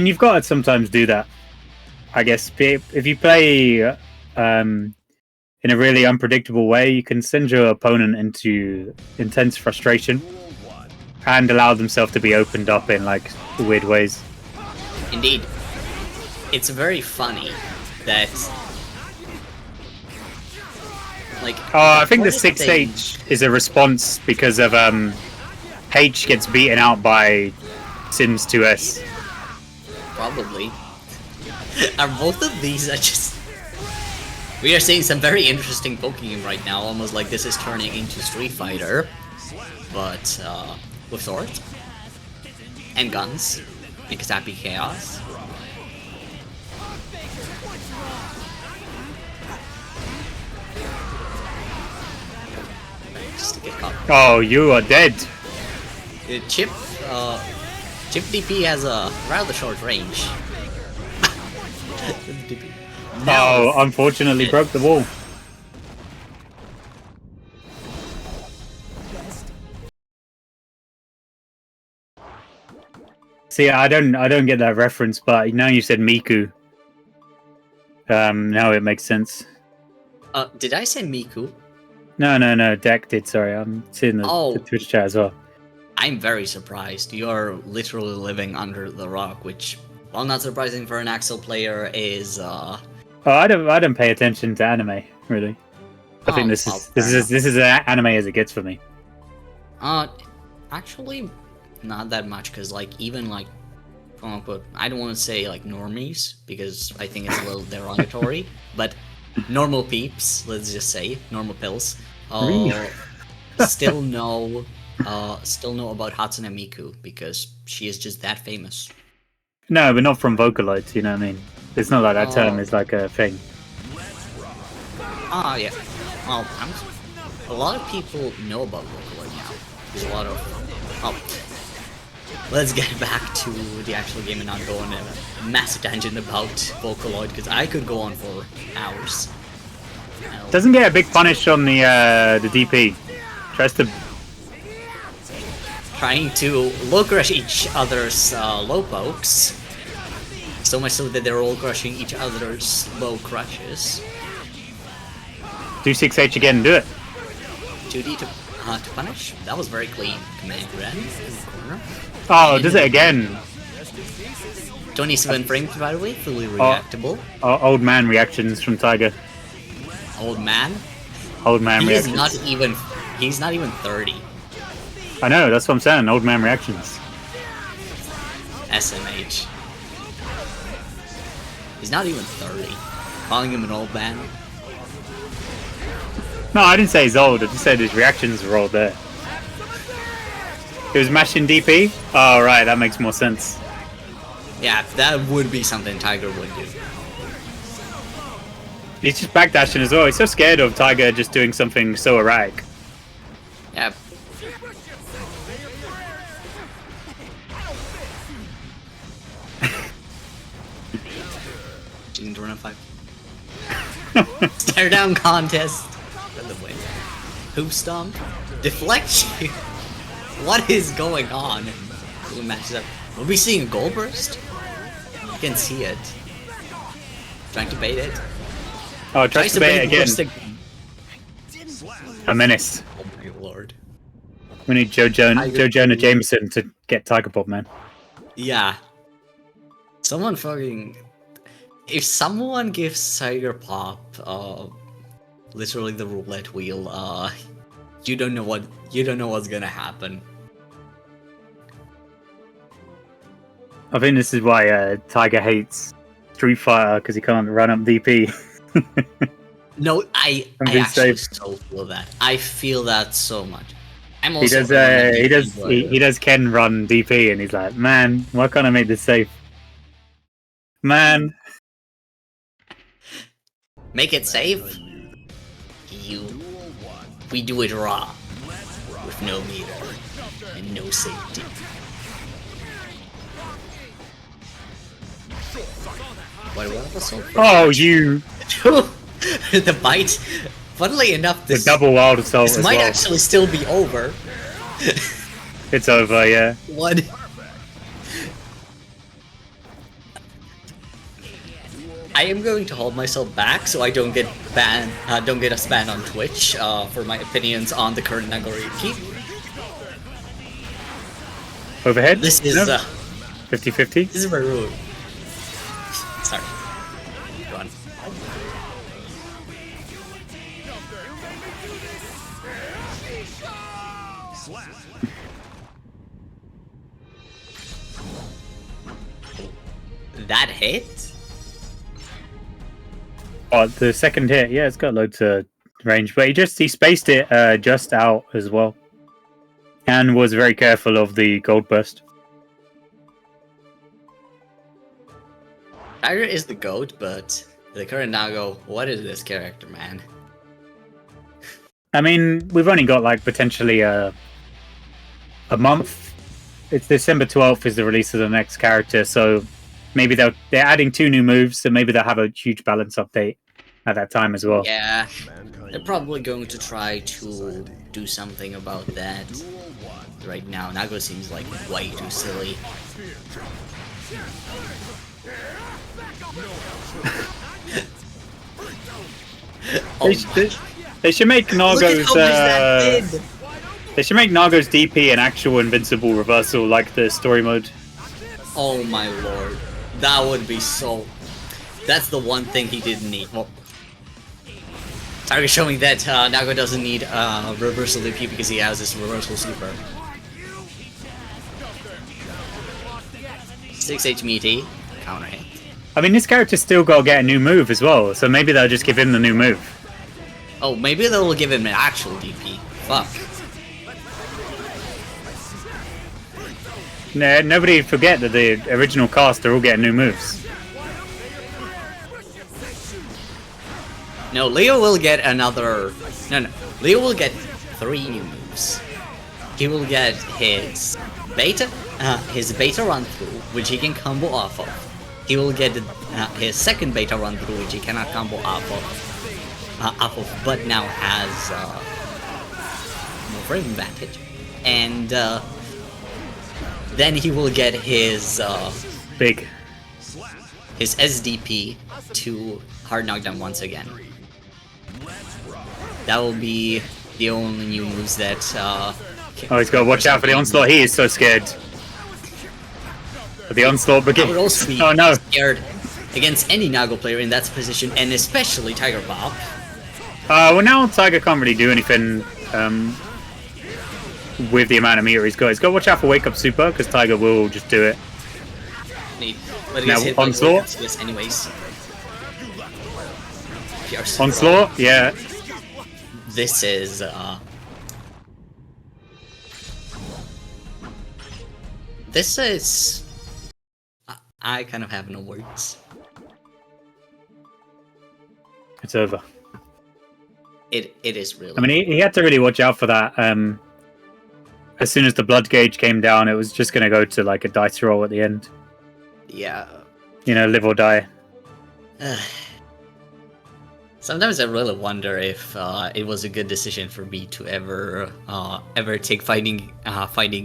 you've got to sometimes do that. I guess if you play in a really unpredictable way, you can send your opponent into intense frustration and allow themselves to be opened up in like weird ways. Indeed. It's very funny that like I think the before this 6H is a response because of H gets beaten out by Sims 2S. Probably. Are both of these are just... We are seeing some very interesting poking right now, almost like this is turning into Street Fighter, but with swords and guns, because Happy Chaos. Just to get caught. Oh, you are dead. Chip DP has a rather short range. Oh, unfortunately broke the wall. See, I don't get that reference, but now you said Miku. Now it makes sense. Did I say Miku? No, Deck did, sorry. I'm seeing the Twitch chat as well. I'm very surprised. You're literally living under the rock, which, while not surprising for an Axel player, is Oh, I don't pay attention to anime, really. I think this is as anime as it gets for me. Actually, not that much, because like even like, quote unquote, I don't want to say like normies because I think it's a little derogatory, but normal peeps, let's just say normal pills, still know about Hatsune Miku because she is just that famous. No, but not from Vocaloid, you know what I mean? It's not like that term is like a thing. Yeah. Well, a lot of people know about Vocaloid now. There's a lot of... Oh. Let's get back to the actual game and not go on a massive tangent about Vocaloid, because I could go on for hours. Doesn't get a big punish on the DP. Tries to... Trying to low crush each other's low pokes. So much so that they're all crushing each other's low crushes. Do 6H again and do it. 2D to punish. That was very clean. Command grab in the corner. Oh, does it again. 27 frames, by the way, fully reactable. Old man reactions from Tiger. Old man? Old man He's reactions. he's not even 30. I know, that's what I'm saying. Old man reactions. SMH. He's not even 30. Calling him an old man. No, I didn't say he's old. I just said his reactions were all there. He was mashing DP? Oh, right, that makes more sense. Yeah, that would be something Tiger would do. He's just backdashing as well. He's so scared of Tiger just doing something so erratic. Yeah. Didn't run a 5. Stare down contest. For the win. Hoop stomp. Deflection. What is going on? Who matches up? Will we seeing goal burst? You can see it. Trying to bait it. Oh, tries to bait it again. A menace. Oh my lord. We need Joe Jonah Jameson to get Tiger Pop, man. Yeah. Someone fucking... If someone gives Tiger Pop, literally the roulette wheel, you don't know what's gonna happen. I think this is why Tiger hates Street Fighter, because he can't run up DP. No, I actually so feel that. I feel that so much. I'm also he does Ken run DP, and he's like, man, why can't I make this safe? Man. Make it safe? We do it raw. With no meter. And no safety. What was so Oh, you! The bite. Funnily enough, The double wild assault this as might well. actually still be over. It's over, yeah. What? I am going to hold myself back so I don't get banned. Don't get us banned on Twitch for my opinions on the current Nagoriyuki. Overhead? This is 50-50? this is very rude. Sorry. Go on. That hit? Oh, the second hit, yeah, it's got loads of range, but he spaced it just out as well, and was very careful of the gold burst. Tiger is the GOAT, but the current Nago, what is this character, man? I mean, we've only got like potentially a month. It's December 12th is the release of the next character, so maybe they're adding 2 new moves, so maybe they'll have a huge balance update at that time as well. Yeah, they're probably going to try to do something about that. Right now, Nago seems like way too silly. They should make Look at Nago's how much that did! they should make Nago's DP an actual invincible reversal like the story mode. Oh my lord. That would be so... That's the one thing he didn't need. Well, Tiger showing that Nago doesn't need reversal DP because he has this reversal super. 6H meaty. Counter hit. I mean, this character's still got to get a new move as well, so maybe they'll just give him the new move. Oh, maybe they'll give him an actual DP. Fuck. No, nobody forget that the original cast are all getting new moves. No, Leo will get another... No. Leo will get 3 new moves. He will get his beta run through, which he can combo off of. He will get his second beta run through, which he cannot combo off of, but now has more frame advantage. And then he will get his his SDP to hard knockdown once again. That will be the only new moves that. Oh, he's got to watch out for the onslaught. He is so scared. But the onslaught I would begins. also be Oh no! scared against any Nago player in that position, and especially Tiger Bob. Well, now Tiger can't really do anything with the amount of meter he's got. He's got to watch out for Wake Up Super, because Tiger will just do it. But Now, hit by onslaught? Yes, anyways. Onslaught? Yeah. This is I kind of have no words. It's over. It is really. I mean, he had to really watch out for that. As soon as the blood gauge came down, it was just going to go to like a dice roll at the end. Yeah. You know, live or die. Sometimes I really wonder if it was a good decision for me to ever take fighting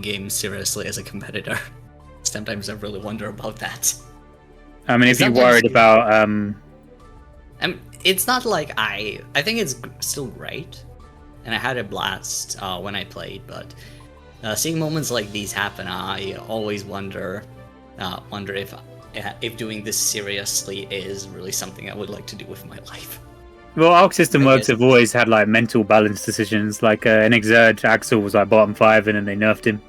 games seriously as a competitor. Sometimes I really wonder about that. I mean, if you're Sometimes worried about it's not like I think it's still great, and I had a blast when I played. But seeing moments like these happen, I always wonder if doing this seriously is really something I would like to do with my life. well, Arc System I Works guess. have always had like mental balance decisions. Like in Exerd, Axel was like bottom 5, and then they nerfed him.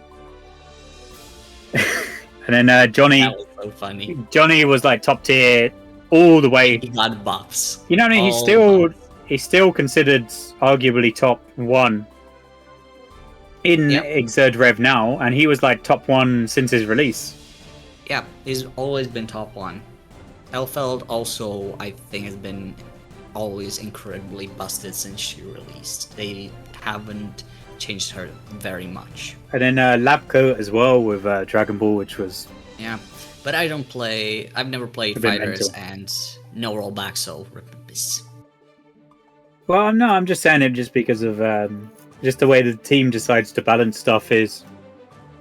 And then Johnny That was so funny. Johnny was like top tier all the way. He got buffs. You know what I mean? All He's still considered arguably top 1 in Yep. Exerd Rev now, and he was like top 1 since his release. Yeah, he's always been top 1. Elfeld also, I think, has been always incredibly busted since she released. They haven't changed her very much. And then Labcoat as well with Dragon Ball, which was Yeah, but I've never played A bit fighters mental. and no rollback, so rip in peace. well, no, I'm just saying it just because of just the way the team decides to balance stuff is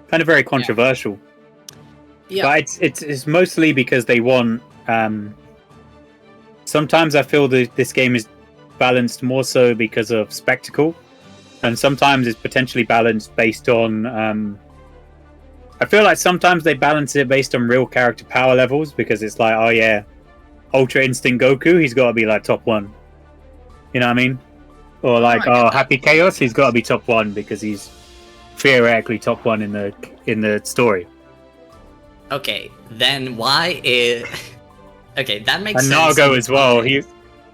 kind of very controversial. Yeah, But it's mostly because they want. Sometimes I feel that this game is balanced more so because of spectacle, and sometimes it's potentially balanced based on. I feel like sometimes they balance it based on real character power levels, because it's like, oh yeah, Ultra Instinct Goku, he's got to be like top 1. You know what I mean? Or like, I get oh, that. Happy Chaos, he's got to be top 1 because he's theoretically top 1 in the story. okay, then why is... Okay, that makes And sense. Nago as well.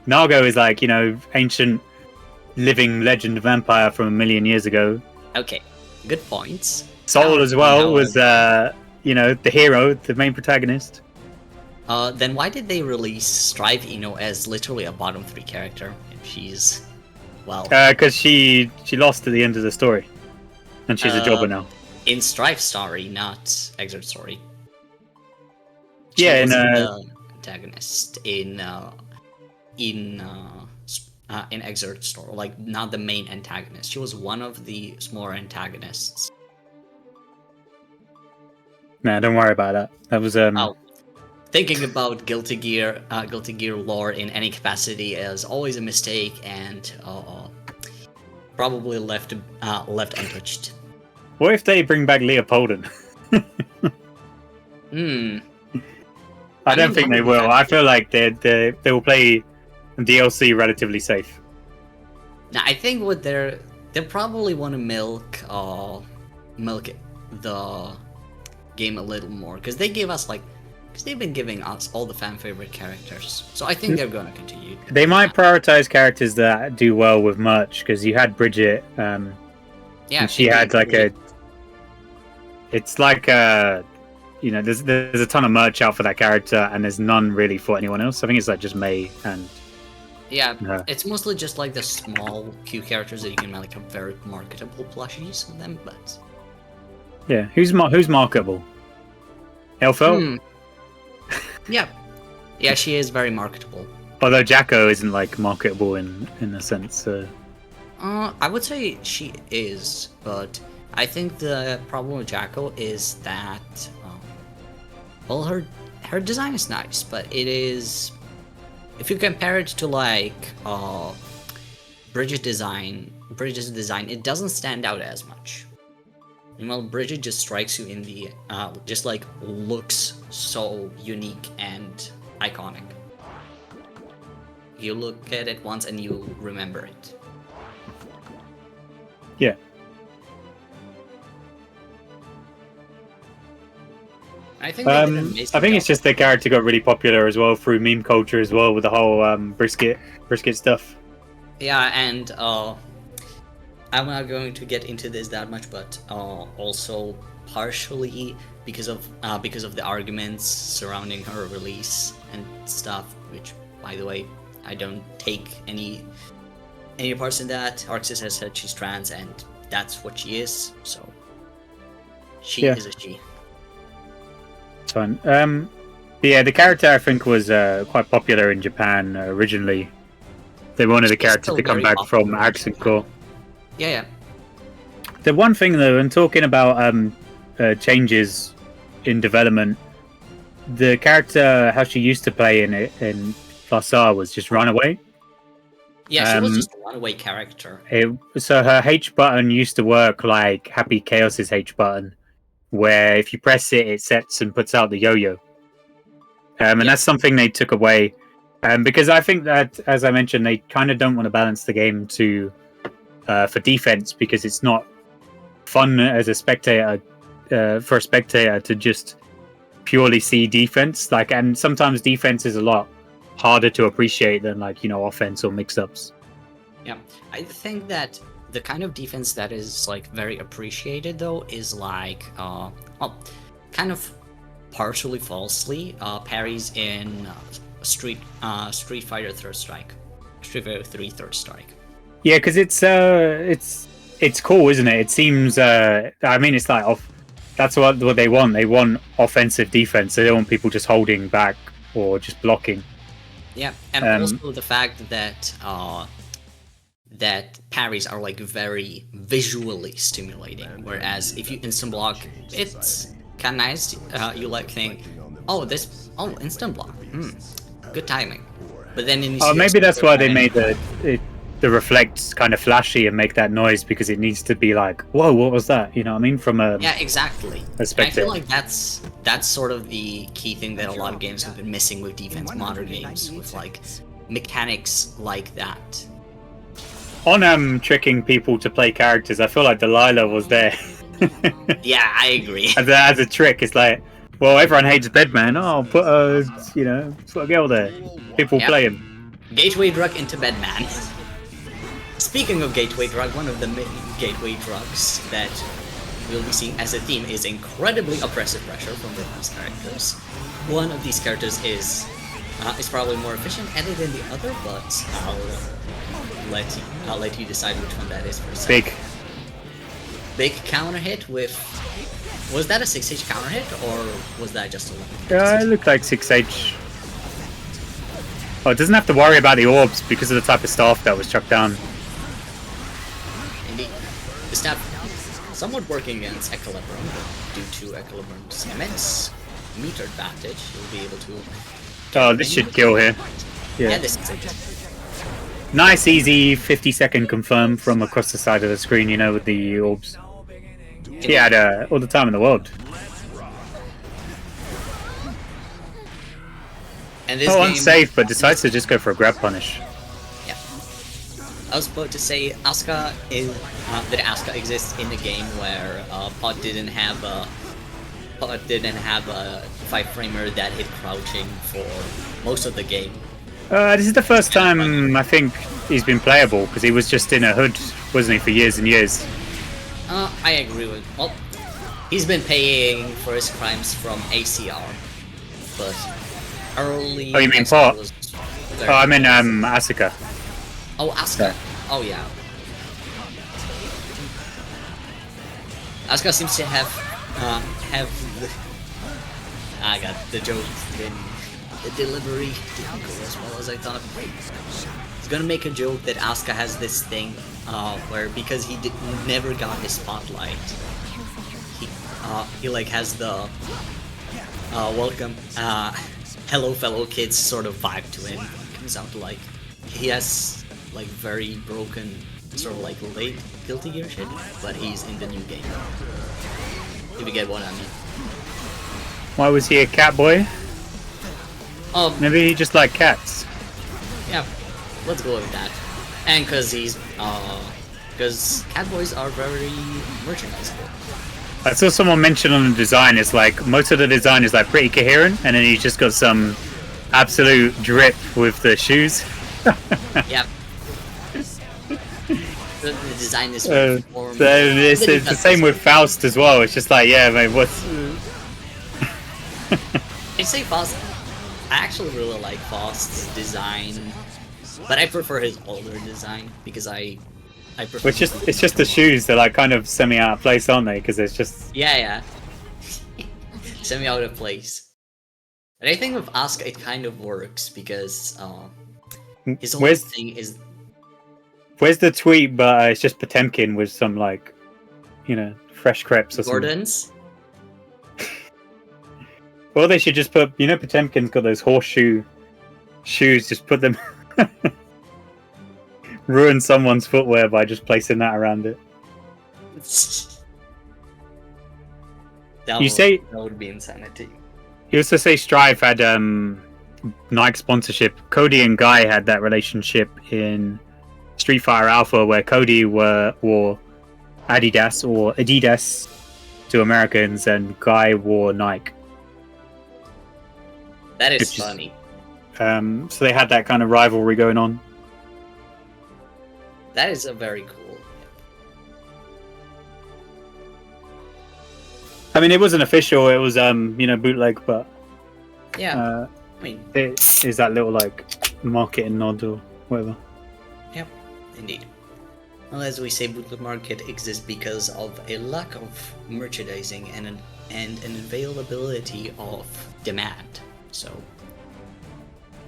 Nago is like, you know, ancient living legend vampire from a million years ago. Okay, good points. Soul as well Now, was, you know, the hero, the main protagonist. Then why did they release Strive Ino as literally a bottom 3 character? If she's... Well, Because she lost at the end of the story, and she's a jobber now. in Strive story, not Exert story. Yeah, in wasn't the antagonist in Exert story, like not the main antagonist. She was one of the smaller antagonists. Nah, don't worry about that. That was Oh, thinking about Guilty Gear lore in any capacity is always a mistake, and probably left untouched. What if they bring back Leopolden? I don't mean, think they probably will. that- I feel like they will play DLC relatively safe. Now, I think what they probably want to milk the game a little more, because they gave us because they've been giving us all the fan favorite characters. So I think they're going to continue. They might prioritize characters that do well with merch, because you had Bridget. Yeah, And she had like Bridget. it's like you know, there's a ton of merch out for that character, and there's none really for anyone else. I think it's like just May and Yeah, Yeah. it's mostly just like the small cute characters that you can make like very marketable plushies of them, but Yeah, who's marketable? Elfelt? yeah. Yeah, she is very marketable. Although Jacko isn't like marketable in a sense. I would say she is, but I think the problem with Jacko is that, well, her design is nice, but it is, if you compare it to like Bridget's design, it doesn't stand out as much. Well, Bridget just strikes you in the just like looks so unique and iconic. You look at it once and you remember it. Yeah. I think they did an amazing I think it's job. just the character got really popular as well through meme culture as well with the whole brisket stuff. Yeah, and I'm not going to get into this that much, but also partially because of the arguments surrounding her release and stuff. Which, by the way, I don't take any parts in that. Arxis has said she's trans, and that's what she is. So she Yeah. is a she. It's fun. Yeah, the character I think was quite popular in Japan originally. They wanted the It's character still to come very back from popular in Accent Japan. Core. Yeah. The one thing though, when talking about changes in development, the character how she used to play in Plus R was just Runaway. Yeah, she was just a runaway character. So her H button used to work like Happy Chaos's H button, where if you press it, it sets and puts out the yo-yo. And that's something they took away, because I think that, as I mentioned, they kind of don't want to balance the game for defense because it's not fun as a spectator for a spectator to just purely see defense. Like, and sometimes defense is a lot harder to appreciate than like offense or mix-ups. Yeah, I think that the kind of defense that is like very appreciated though is like kind of partially falsely parries in Street Fighter Third Strike, Street Fighter 3 Third Strike. Yeah, because it's cool, isn't it? It seems. I mean, it's like that's what they want. They want offensive defense. They don't want people just holding back or just blocking. Yeah, and also the fact that that parries are like very visually stimulating, whereas if you instant block, it's kind of nice. You like think, instant block, good timing. But then in Maybe that's why they made the reflects kind of flashy and make that noise, because it needs to be like, whoa, what was that? You know what I mean? From a yeah, exactly. I perspective. feel like that's sort of the key thing that a lot of games have been missing with defense, modern games, with like mechanics like that. On tricking people to play characters, I feel like Delilah was there. Yeah, I agree. as a trick, it's like, well, everyone hates Bedman. Oh, put put a girl there. People play him. Gateway drug into Bedman. Speaking of gateway drug, one of the main gateway drugs that we'll be seeing as a theme is incredibly oppressive pressure from these characters. One of these characters is probably more efficient at it than the other, but I'll let you decide which one that is for a second. Big counter hit with. Was that a 6H counter hit, or was that just a 1? Yeah, it looked like 6H. Oh, it doesn't have to worry about the orbs because of the type of staff that was chucked down. Indeed. The staff somewhat working against Equilibrium, but due to Equilibrium's immense meter advantage, you'll be able to. Oh, this should kill here. Yeah, this is it. Nice, easy 50-second confirm from across the side of the screen, with the orbs. He had all the time in the world. And this game, unsafe, but decides to just go for a grab punish. Yeah. I was about to say, Asuka exists in a game where Pod didn't have a 5-framer that hit crouching for most of the game. This is the first time I think he's been playable, because he was just in a hood, wasn't he, for years and years. I agree with. Well, he's been paying for his crimes from ACR, but early. Oh, you mean Pot? After. Oh, I mean Asuka. Oh, Asuka. Oh yeah. Asuka seems to have the, I got the joke. Then the delivery didn't go as well as I thought. He's gonna make a joke that Asuka has this thing where because he never got his spotlight, he like has the welcome hello fellow kids sort of vibe to him. It comes out like he has like very broken sort of like late Guilty Gear shit, but he's in the new game. If you get what I mean. Why was he a cat boy? Maybe he just liked cats. Yeah, let's go with that. And because because cat boys are very merchandisable. I saw someone mention on the design, it's like most of the design is like pretty coherent, and then he's just got some absolute drip with the shoes. Yeah. The design is more. It's the same with Faust as well. It's just like, yeah, mate, what's. I say Faust. I actually really like Faust's design, but I prefer his older design because I prefer. It's just the shoes. They're like kind of semi out of place, aren't they? Because it's just. Yeah. Semi out of place. But I think with Asuka it kind of works because his whole thing is. Where's the tweet? But it's just Potemkin with some like, fresh crepes or Gordon's. something. Well, they should just put. Potemkin's got those horseshoe shoes. Just put them. Ruin someone's footwear by just placing that around it. That would be insanity. You also say Strive had Nike sponsorship. Cody and Guy had that relationship in Street Fighter Alpha, where Cody wore Adidas to Americans, and Guy wore Nike. That is funny. So they had that kind of rivalry going on. That is a very cool. I mean, it wasn't official. It was bootleg, but yeah. I mean, it is that little like marketing nod or whatever. Yep, indeed. Well, as we say, bootleg market exists because of a lack of merchandising and an availability of demand. So,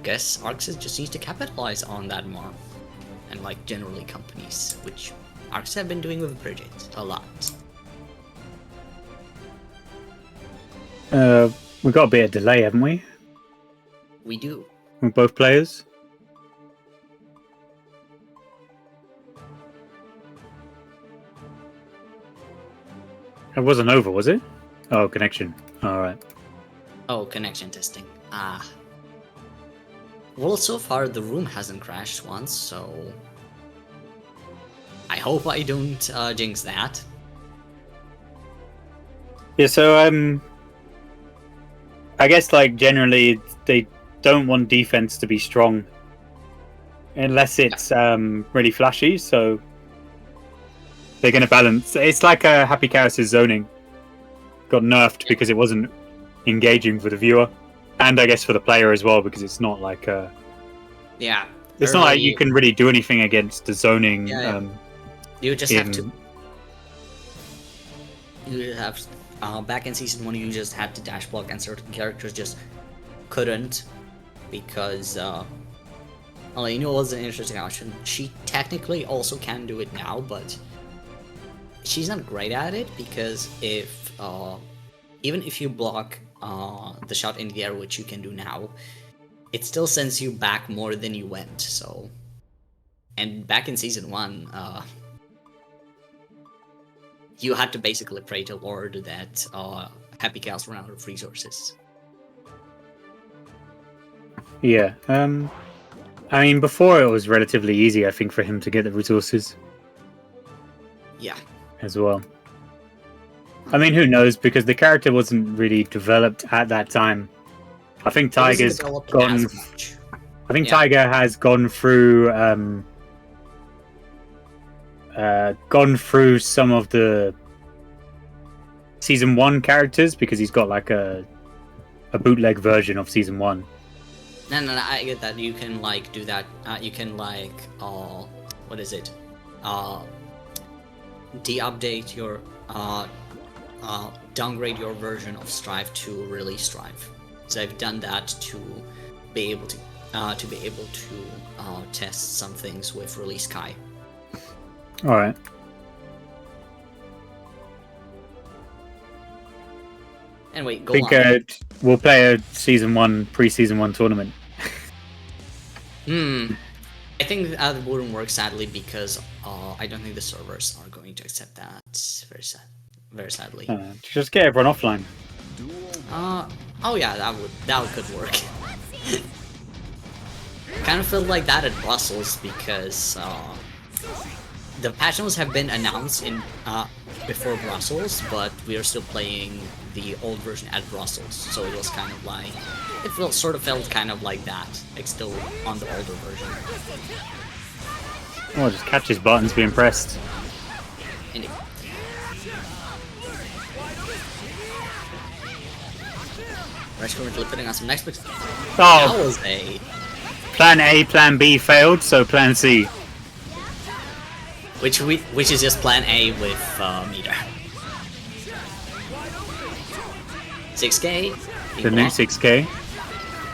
guess Arxis just needs to capitalize on that more, and like generally companies, which Arxis have been doing with Bridget a lot. We got a bit of delay, haven't we? We do. With both players. It wasn't over, was it? Oh, connection. All right. Oh, connection testing. Ah. Well, so far the room hasn't crashed once, so I hope I don't jinx that. Yeah, so I guess like generally they don't want defense to be strong unless it's really flashy, so they're going to balance. It's like Happy Chaos' zoning got nerfed because it wasn't engaging for the viewer, and I guess for the player as well, because it's not like it's not like you can really do anything against the zoning. You just have to. You have back in season 1, you just had to dash block, and certain characters just couldn't because it was an interesting option. She technically also can do it now, but she's not great at it because if even if you block the shot in the air, which you can do now, it still sends you back more than you went. So, and back in season 1, you had to basically pray to Lord that Happy Chaos ran out of resources. Yeah, I mean, before it was relatively easy, I think, for him to get the resources. Yeah. As well. I mean, who knows? Because the character wasn't really developed at that time. I think Tiger's gone. I think Tiger has gone through some of the season 1 characters because he's got like a bootleg version of season 1. No, I get that. You can like do that. You can like, what is it? De-update your, downgrade your version of Strive to release Strive. So I've done that to be able to, test some things with release Kai. All right. Anyway, go I think on. we'll play a pre-season 1 tournament. I think that wouldn't work, sadly, because I don't think the servers are going to accept that. Very sadly. Just get everyone offline. Oh yeah, that could work. Kind of felt like that at Brussels because the patch notes have been announced in before Brussels, but we are still playing the old version at Brussels, so it was kind of like sort of felt kind of like that, like still on the older version. Oh, just catch his buttons, be impressed. Indeed. We're currently putting on some next picks. That Oh, was a plan A, plan B failed, so plan C. which is just plan A with meter. 6K. The new 6K.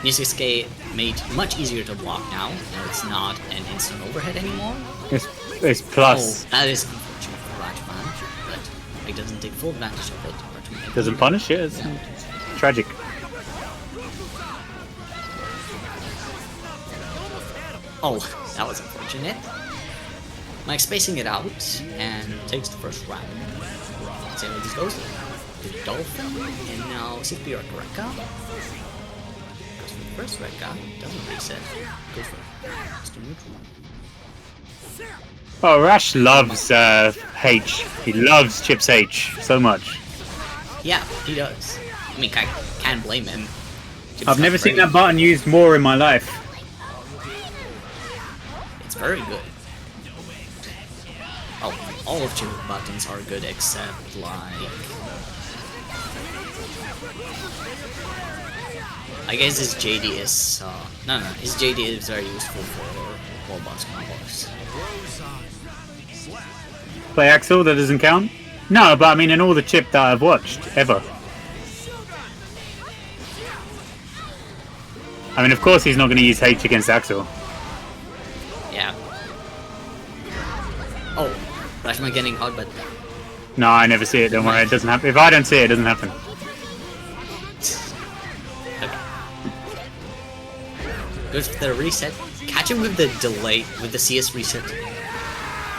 New 6K made much easier to block now. Now it's not an instant overhead anymore. It's plus. Oh, that is unfortunate for Rajman, but it doesn't take full advantage of it. Doesn't punish it. It's tragic. Oh, that was unfortunate. Mike spacing it out and takes the first round. Let's see how this goes. The Dolphin, and now CP Rekka. Goes for the first Rekka, doesn't reset. Goes for just a neutral one. Oh, Rash loves H. He loves Chips H so much. Yeah, he does. I mean, I can't blame him. I've never seen that button used more in my life. It's very good. Oh, all of Chip's buttons are good except like... I guess his JD is... no, his JD is very useful for wall box combos. Play Axel, that doesn't count? No, but I mean in all the Chip that I've watched, ever. I mean, of course he's not going to use H against Axel. Yeah. Oh, Rashman getting hot, but... No, I never see it, don't worry, it doesn't happen. If I don't see it, it doesn't happen. Okay. Goes for the reset. Catch him with the delay, with the CS reset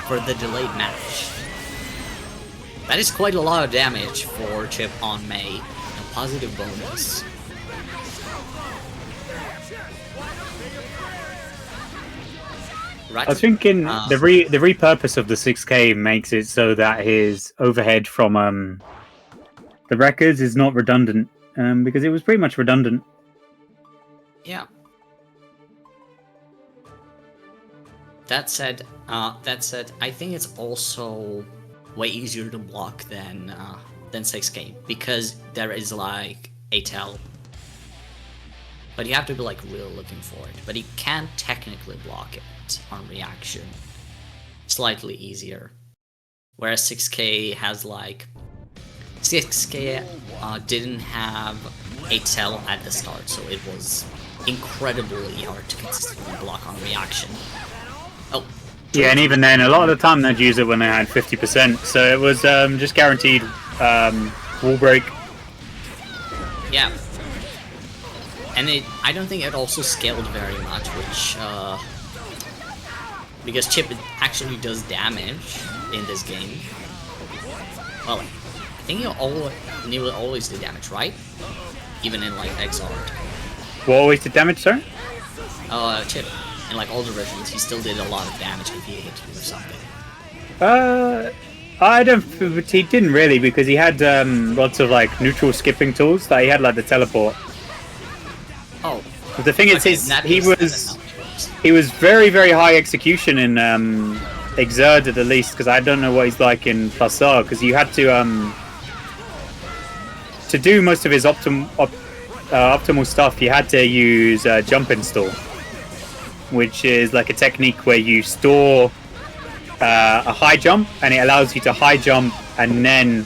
for the delayed match. That is quite a lot of damage for Chip on May. A positive bonus. Right. I was thinking the repurpose of the 6K makes it so that his overhead from the records is not redundant, because it was pretty much redundant. Yeah. That said, I think it's also way easier to block than 6K because there is like a tell, but you have to be like really looking for it. But you can technically block it on reaction, slightly easier. Whereas 6K has like 6K didn't have a tell at the start, so it was incredibly hard to consistently block on reaction. Oh. Yeah, and even then, a lot of the time they'd use it when they had 50%, so it was just guaranteed wall break. Yeah. And I don't think it also scaled very much, which, because Chip actually does damage in this game. Well, I think he will always do damage, right? Even in, like, XR. What always did damage, sir? Chip. In, like, older versions, he still did a lot of damage if he hit you or something. I don't... He didn't really, because he had lots of, like, neutral skipping tools. That he had, like, the teleport. Oh. But the thing is, Okay, he was very, very high execution in Exerded at least, because I don't know what he's like in Plus R, because you had to do most of his optimal stuff, you had to use jump install, which is like a technique where you store a high jump, and it allows you to high jump and then,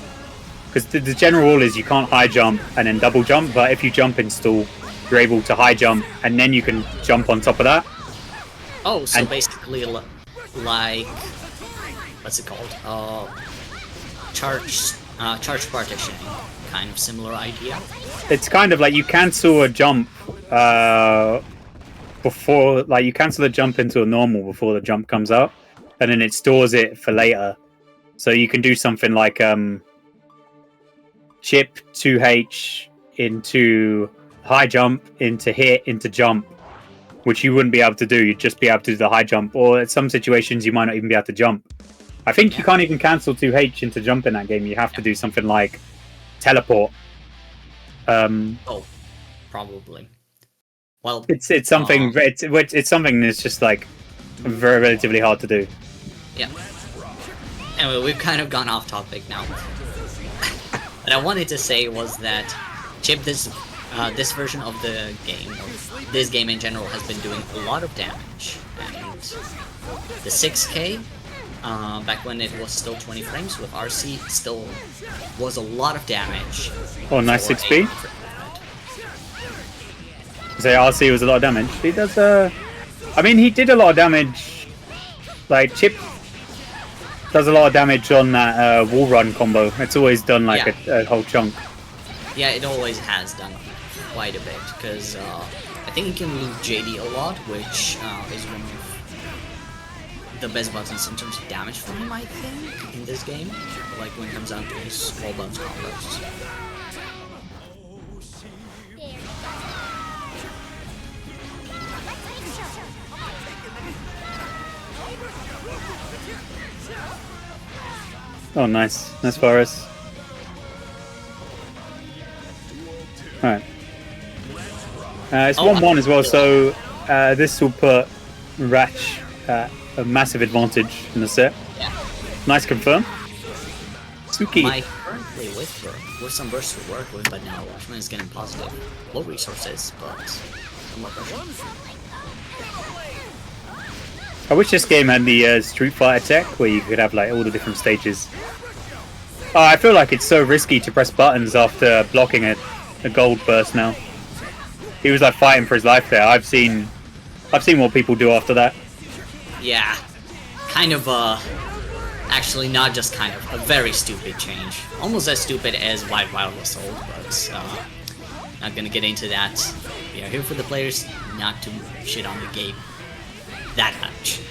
because the general rule is you can't high jump and then double jump, but if you jump install, you're able to high jump and then you can jump on top of that. Oh, so And- basically like what's it called? Charge partitioning, kind of similar idea. It's kind of like you cancel a jump before, like you cancel a jump into a normal before the jump comes out, and then it stores it for later. So you can do something like chip 2H into high jump, into hit, into jump, which you wouldn't be able to do. You'd just be able to do the high jump, or in some situations you might not even be able to jump. I think you can't even cancel 2H into jump in that game. You have to do something like teleport. Oh, probably. Well, It's something it's something that's just like very relatively hard to do. yeah. Anyway, we've kind of gone off topic now. What I wanted to say was that Chip, this version of the game, or this game in general, has been doing a lot of damage, and the 6K, back when it was still 20 frames with RC, still was a lot of damage. Oh, nice for 6B. a- So RC was a lot of damage. He does I mean, he did a lot of damage. Like Chip does a lot of damage on that wall run combo. It's always done like a whole chunk. Yeah, it always has done quite a bit, because I think you can move JD a lot, which is one of the best buttons in terms of damage for him, I think, in this game. Like when it comes down to his small bounce combos. Oh, nice. Nice for us. Alright. It's 1-1 as well, so this will put Ratch at a massive advantage in the set. Yeah. Nice confirm. Suki. My currently with some bursts to work with, but now Watchman is getting positive. Low resources, but some more pressure. I wish this game had the Street Fighter tech where you could have like all the different stages. I feel like it's so risky to press buttons after blocking a gold burst now. He was like fighting for his life there. I've seen what people do after that. Yeah. Kind of actually not just kind of, a very stupid change. Almost as stupid as Wild was sold, but not gonna get into that. We are here for the players, not to shit on the game that much.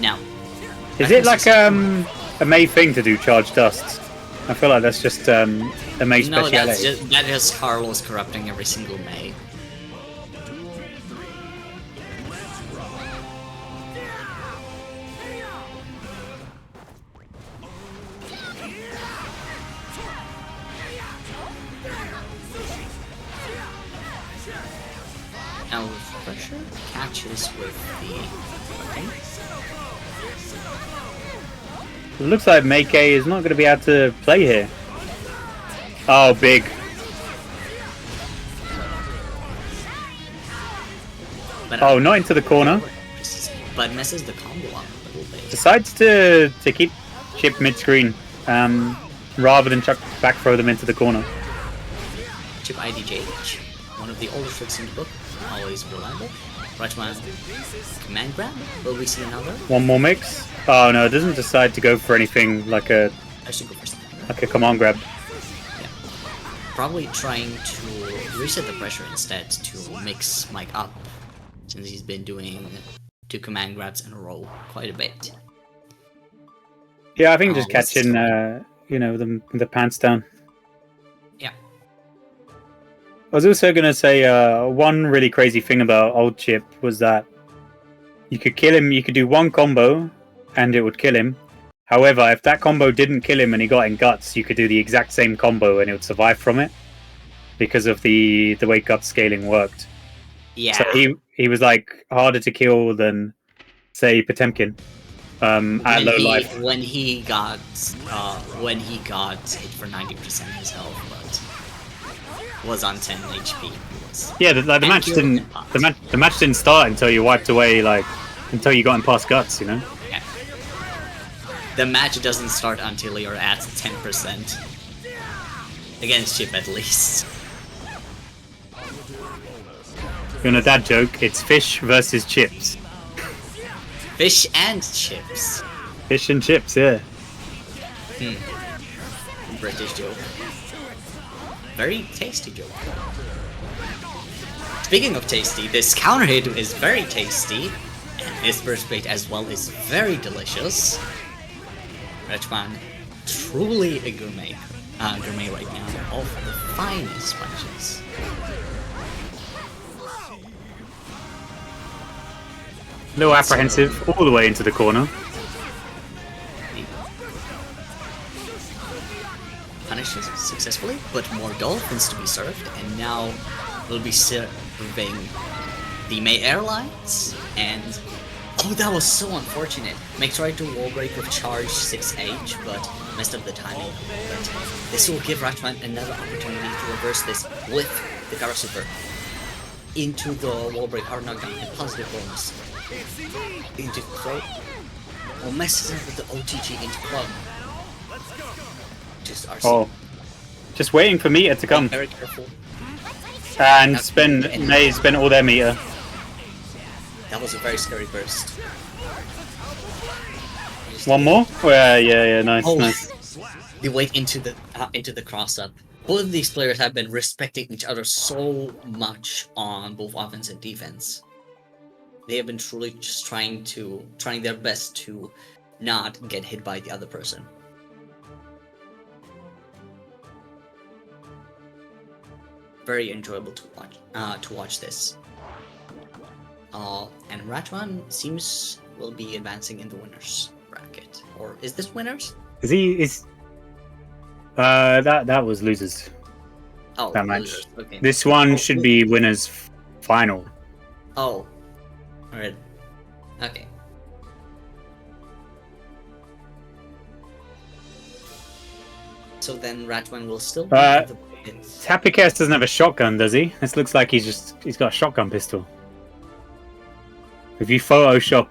Now, Is it like a May thing to do charge dust? I feel like that's just a May no, speciality. that is Carlos corrupting every single May. Now with pressure catches with the It looks like Meike is not going to be able to play here. Oh, big. but Oh, not into the corner. but messes the combo up a little bit. Decides to keep Chip mid-screen rather than back throw them into the corner. Chip IDJH, one of the oldest tricks in the book, always reliable. Rajman command grab. Will we see another? One more mix. Oh no, it doesn't decide to go for anything like a I should go for second. command grab. Yeah. Probably trying to reset the pressure instead to mix Mike up, since he's been doing 2 command grabs in a row quite a bit. Yeah, I think just let's catching the pants down. Yeah. I was also gonna say one really crazy thing about old Chip was that you could kill him. You could do one combo, and it would kill him. However, if that combo didn't kill him and he got in guts, you could do the exact same combo and it would survive from it because of the way gut scaling worked. Yeah. So he was like harder to kill than say Potemkin. at low life. when he got hit for 90% of his health, but was on 10 HP. Yeah, the match didn't the match didn't start until you wiped away until you got him past guts, you know. Yeah. The match doesn't start until you're at 10%. Against Chip, at least. You know, dad joke, it's fish versus chips. Fish and chips. Fish and chips, yeah. British joke. Very tasty joke. Speaking of tasty, this counter hit is very tasty. And this burst bait as well is very delicious. Retchman, truly a gourmet right now. All for the finest punches. A little apprehensive all the way into the corner. Punishes successfully, but more dolphins to be served, and now we'll be serving the May Airlines, and oh, that was so unfortunate. Make tried to wall break with charge 6H, but messed up the timing. But this will give Ratchman another opportunity to reverse this with the Gara Super into the wall break hard knockdown and positive bonus. Into Crow. Or messes up with the OTG into Club. Just RC. Oh, just waiting for meter to come. Very careful. And May spend all their meter. That was a very scary burst. One more? Oh, yeah, nice, Oh, nice. the wait into the cross up. Both of these players have been respecting each other so much on both offense and defense. They have been truly just trying their best to not get hit by the other person. Very enjoyable to watch this. And Ratchman seems will be advancing in the winners bracket. Or is this winners? That was losers. Oh, That match. losers. Okay. This one should be winners final. Oh. Alright. Okay. So then Ratchman will still be in the bracket. Happy Chaos doesn't have a shotgun, does he? This looks like he's got a shotgun pistol. If you Photoshop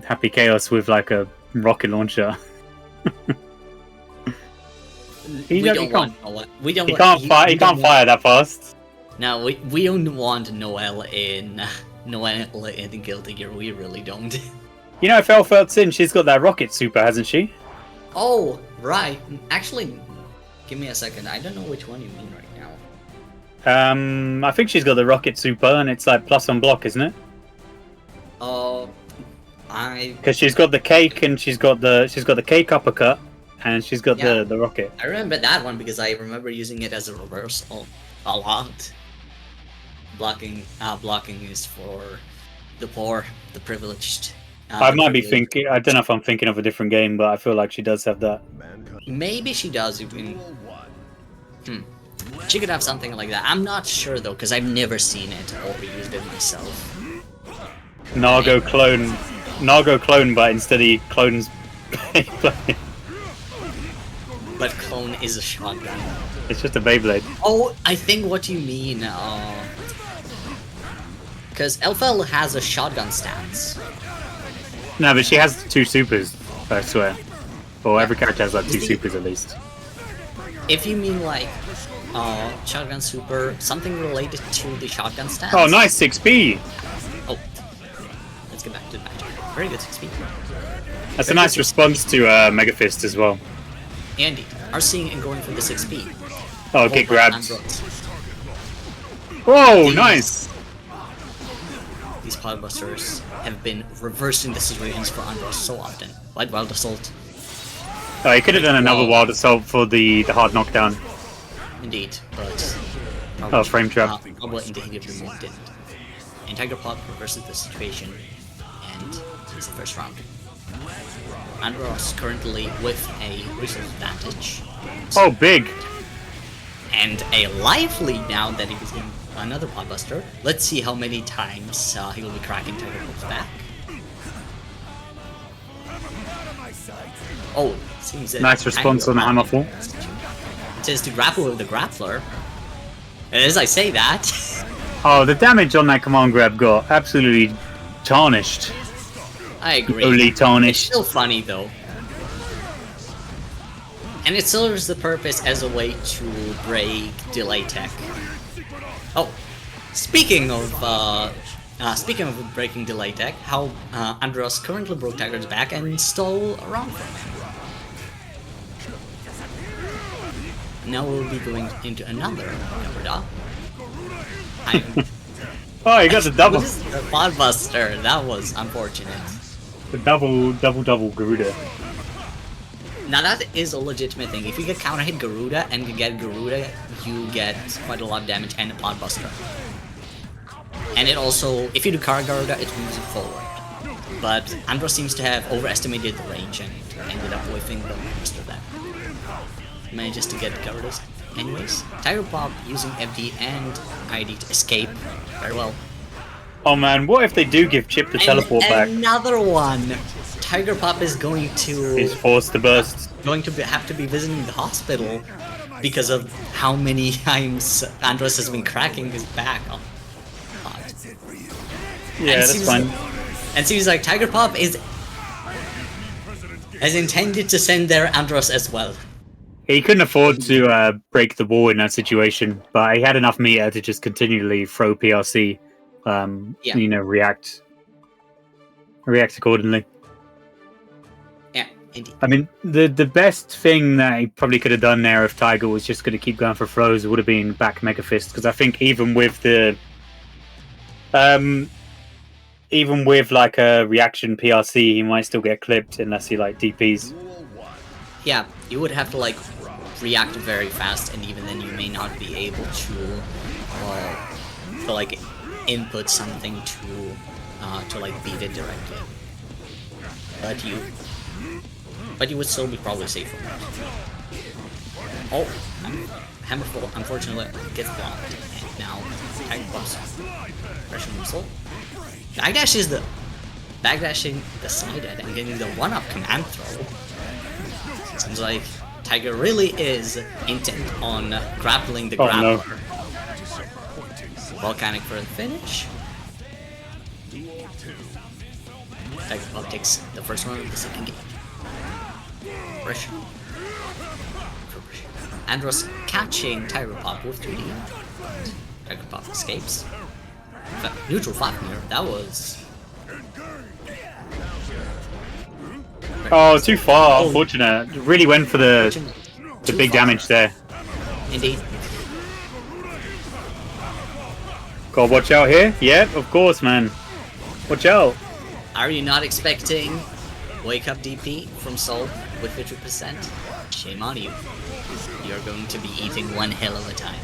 Happy Chaos with like a rocket launcher. He can't fire that fast. No, we don't want Noelle in Guilty Gear. We really don't. You know, if Elfelt's in, she's got that rocket super, hasn't she? Oh, right. Actually, give me a second. I don't know which one you mean right now. I think she's got the rocket super, and it's like plus on block, isn't it? Because she's got the cake, and she's got the cake uppercut, and she's got the rocket. I remember that one because I remember using it as a reversal a lot. Blocking is for the poor, the privileged. I might be thinking. I don't know if I'm thinking of a different game, but I feel like she does have that. Maybe she does. She could have something like that. I'm not sure though, because I've never seen it or used it myself. Nago clone, but instead he clones. But clone is a shotgun. It's just a Beyblade. Oh, I think what you mean. Because Elfel has a shotgun stance. No, but she has 2 supers, I swear. Well, every character has like 2 supers at least. If you mean like shotgun super, something related to the shotgun stance. Oh, nice 6B! Oh, let's get back to the match. Very good 6B. That's a nice response to Mega Fist as well. Andy, are seeing and going for the 6B. Oh, get grabbed. Whoa, nice! These Podbusters have been reversing the situations for Andros so often. Like Wild Assault. Oh, he could have done another Wild Assault for the hard knockdown. Indeed, but... Oh, frame trap. Probably into Higgy Remote didn't. And Tiger Pod reverses the situation, and it's the first round. Andros currently with a resource advantage. Oh, big! And a life lead now that he was in another Podbuster. Let's see how many times he will be cracking Tiger Pod's back. Oh, seems that Nice response on the hammer fall. Just to grapple with the grappler. And as I say that, Oh, the damage on that command grab got absolutely tarnished. I agree. Only It's tarnished. still funny though. And it serves the purpose as a way to break delay tech. Oh, speaking of breaking delay tech, how Andros currently broke Tiger's back and stole around from him. Now we'll be going into another Garuda. Oh, you got the double. The Podbuster, that was unfortunate. The double Garuda. Now that is a legitimate thing. If you get counter hit Garuda and you get Garuda, you get quite a lot of damage and a Podbuster. And it also, if you do Kara Garuda, it moves it forward. But Andros seems to have overestimated the range and ended up whiffing the monster there. Manages to get Garudas anyways. Tiger Pop using FD and ID to escape very well. Oh man, what if they do give Chip the teleport back? Another one! Tiger Pop is going to He's forced to burst. have to be visiting the hospital because of how many times Andros has been cracking his back. Oh, God. Yeah, And that's seems fine. And seems like Tiger Pop has intended to send their Andros as well. He couldn't afford to break the wall in that situation, but he had enough meter to just continually throw PRC, Yeah. you know, react accordingly. Yeah, indeed. I mean, the best thing that he probably could have done there if Tiger was just going to keep going for throws would have been back Mega Fist, because I think even with like a reaction PRC, he might still get clipped unless he like DPs. Yeah, you would have to like react very fast, and even then you may not be able to like input something to like beat it directly. But you would still be probably safe from that. Oh, Hammerfall unfortunately gets blocked, and now Tiger Boss pressure Resil. Backdashing the side edge and getting the 1-up command throw. Seems like Tiger really is intent on grappling the grappler. No. Volcanic for the finish. Tiger Pop takes the first one of the second game. Pressure. Andros catching Tiger Pop with 2D. Tiger Pop escapes. Neutral 5 mirror, that was... Oh, too far, unfortunate. Really went for the big damage there. Indeed. Gotta watch out here. Yeah, of course, man. Watch out. Are you not expecting Wake Up DP from Soul with 50%? Shame on you. You're going to be eating one hell of a time.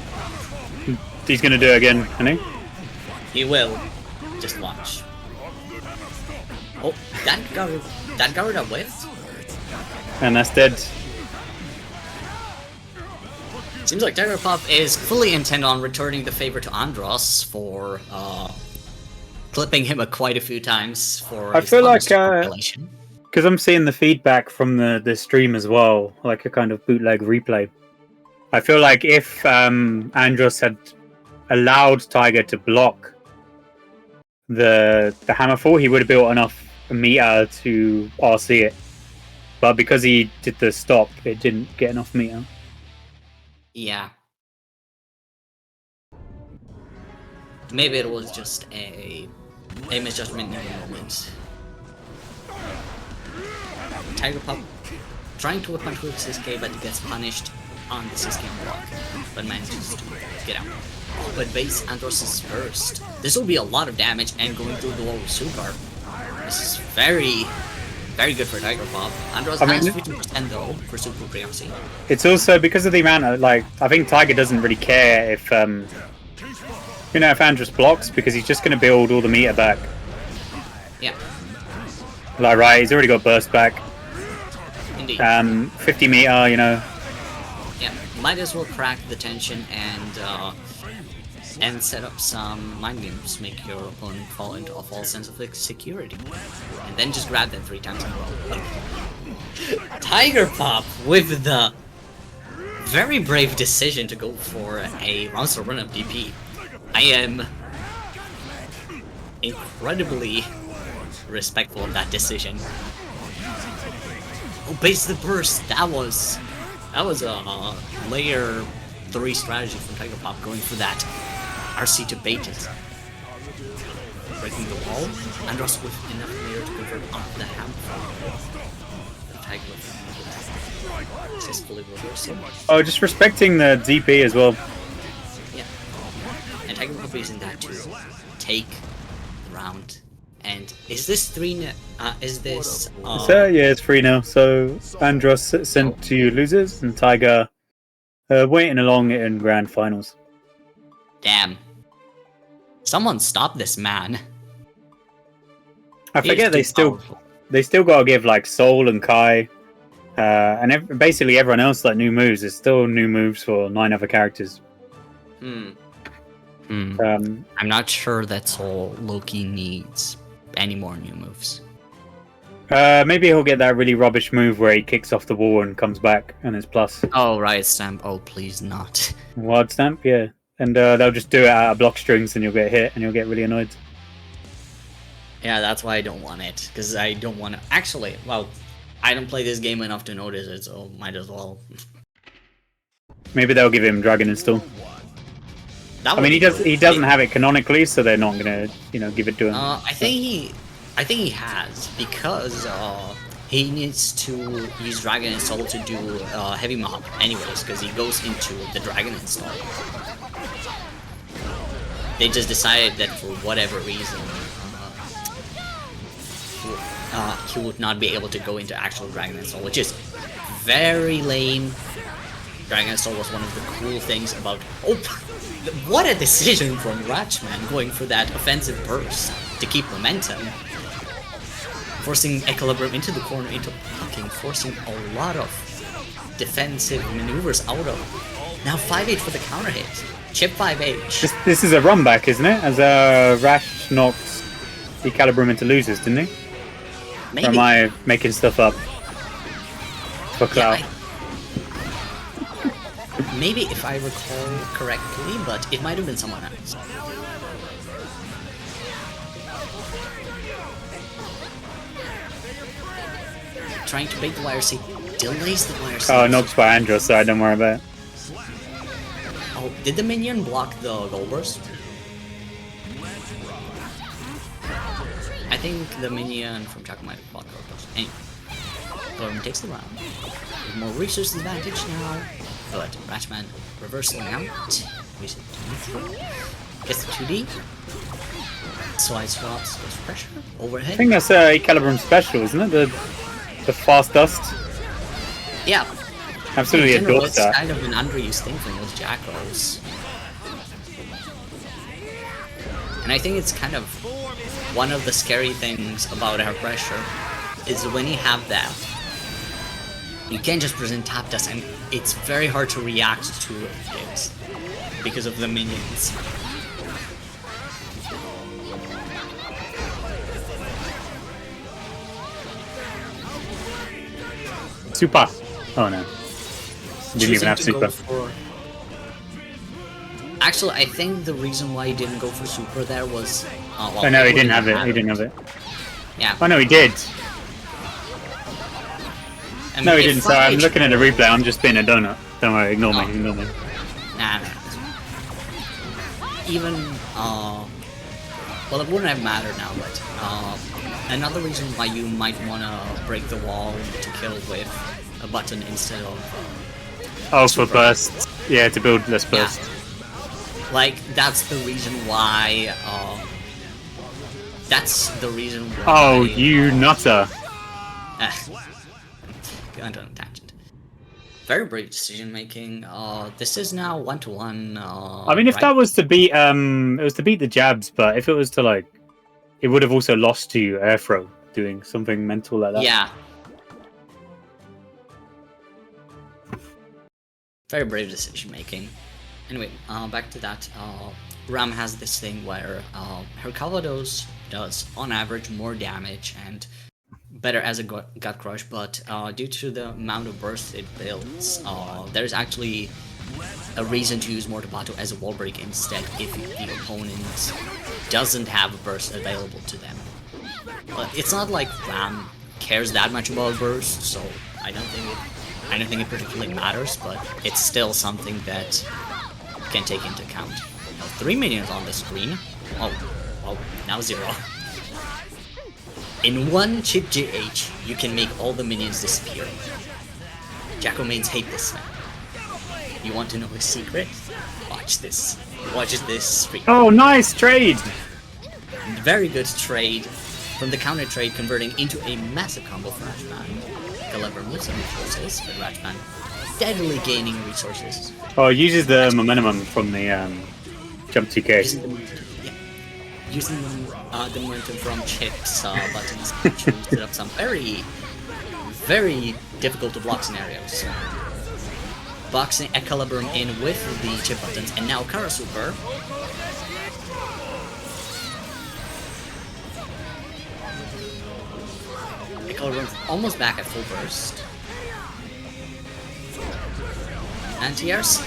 He's gonna do it again, isn't he? He will. Just watch. Oh, that Garuda whiffed. And that's dead. Seems like Tiger Pop is fully intent on returning the favor to Andros for clipping him quite a few times for I his feel like population. because I'm seeing the feedback from the stream as well, like a kind of bootleg replay. I feel like if Andros had allowed Tiger to block the Hammerfall, he would have built enough meter to RC it. But because he did the stop, it didn't get enough meter. Yeah. Maybe it was just a misjudgment in the moment. Tiger Pop trying to whip onto his escape, but gets punished on the 6 game block, but manages to get out. But base Andros is first. This will be a lot of damage and going through the wall with Sugar. This is very, very good for Tiger Pop. Andros has 50% though for Super Priority. It's also because of the amount of, like, I think Tiger doesn't really care if, if Andros blocks, because he's just going to build all the meter back. Yeah. Like, right, he's already got burst back. Indeed. 50 meter, Yeah, might as well crack the tension and and set up some mind games, make your opponent fall into a false sense of security. And then just grab them 3 times in a row. Tiger Pop with the very brave decision to go for a monster run-up DP. I am incredibly respectful of that decision. Oh, base the burst! That was a layer 3 strategy from Tiger Pop, going for that RC to bait it. Breaking the wall, Andros with enough layer to convert off the hammer. Tiger successfully reversing. Oh, just respecting the DP as well. Yeah. And Tiger Pop using that to take the round. And is this 3 is this So yeah, it's 3-0. So Andros sent to losers and Tiger waiting along in grand finals. damn. Someone stop this man. I He is forget too they powerful. still gotta give like Soul and Kai, and basically everyone else like new moves. There's still new moves for 9 other characters. I'm not sure that's all Loki needs. Any more new moves? Maybe he'll get that really rubbish move where he kicks off the wall and comes back and it's plus. Oh, Riot Stamp. Oh, please not. Wild Stamp, yeah. And they'll just do it out of block strings and you'll get hit and you'll get really annoyed. Yeah, that's why I don't want it. Because I don't want to... Actually, well, I don't play this game enough to notice it, so might as well. Maybe they'll give him Dragon Install. That I would mean, be he good. doesn't have it canonically, so they're not gonna, give it to him. I think he has, because he needs to use Dragon Install to do Heavy Mob anyways, because he goes into the Dragon Install. They just decided that for whatever reason, he would not be able to go into actual Dragon Install, which is very lame. Dragon Install was one of the cool things about... Oh, what a decision from Ratchman, going for that offensive burst to keep momentum. Forcing Equilibrium into the corner, into blocking, forcing a lot of defensive maneuvers out of. Now 5-8 for the counter hit. Chip 5H. This is a run back, isn't it? As Rash knocked Equilibrium into losers, didn't he? Maybe. Or am I making stuff up? For Cloud. Yeah, maybe if I recall correctly, but it might have been someone else. Trying to bait the YRC, delays the YRC. Oh, knocks by Andros, so don't worry about it. Oh, did the minion block the goal burst? I think the minion from Chuck might have blocked the goal burst. Anyway, Thorman takes the round. With more resource advantage now, but Ratchman reversing out. Reset to neutral. Gets the 2D. Slide swaps, goes pressure. Overhead. I think that's Equilibrium special, isn't it? The fast dust. Yeah. Absolutely In general, adore it's that. kind of an underused thing from those Jackals. And I think it's kind of one of the scary things about our pressure is when you have that, you can't just present tap dust, and it's very hard to react to it because of the minions. Super. Oh no. Didn't even have Choosing to super. go for... Actually, I think the reason why he didn't go for super there was... well, Oh no, he wouldn't didn't have it. He didn't have it. Yeah. Oh no, he did. I mean, No, he if didn't. So I'm 5H looking at the replay. I'm just being a donut. Don't worry. Ignore Oh. me. Ignore me. Nah. Even, well, it wouldn't have mattered now, but, another reason why you might want to break the wall to kill with a button instead of... Oh, for burst. Yeah, to build less burst. Yeah. Like, that's the reason why, that's the reason why... Oh, you nutter. Going on a tangent. Very brave decision making. This is now 1-1. I mean, if right? that was to beat, it was to beat the jabs, but if it was to like, it would have also lost to Airthrow doing something mental like that. Yeah. Very brave decision making. Anyway, back to that. Ram has this thing where her Calvados does, on average, more damage and better as a gut crush, but due to the amount of burst it builds, there's actually a reason to use Mortabato as a wall break instead if the opponent doesn't have a burst available to them. But it's not like Ram cares that much about burst, so I don't think it particularly matters, but it's still something that you can take into account. Now 3 minions on the screen. Oh, now 0. In one chip GH, you can make all the minions disappear. Jacko mains hate this man. You want to know his secret? Watch this. Watch this stream. Oh, nice trade! Very good trade from the counter trade, converting into a massive combo for Ratchman. However, moves some resources, but Ratchman steadily gaining resources. Oh, it uses the momentum from the jump 2K. Using the momentum from Chip's buttons to set up some very, very difficult to block scenarios. Boxing Equilibrium in with the chip buttons, and now Kara Super. Equilibrium's almost back at full burst. Anti-airs?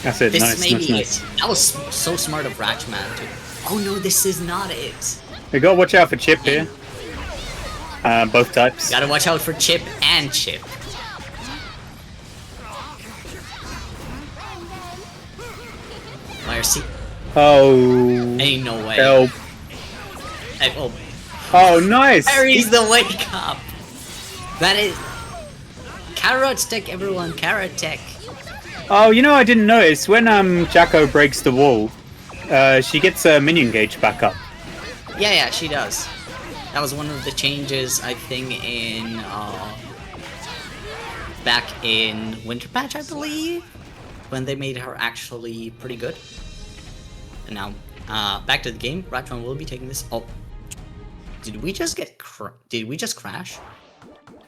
That's it, This nice, may be nice. it. That was so smart of Ratchman to... Oh no, this is not it. We gotta watch out for Chip here. Both types. Gotta watch out for Chip and Chip. Mercy. Oh. Ain't no way. Help. Oh, Oh, nice! Harry's the wake up. That is... Carrot tech, everyone. Carrot tech. Oh, you know, I didn't notice. When Jacko breaks the wall, she gets a minion gauge back up. Yeah, she does. That was one of the changes, I think, in... back in Winter Patch, I believe? When they made her actually pretty good. And now, back to the game. Ratchman will be taking this. Oh. Did we just get did we just crash?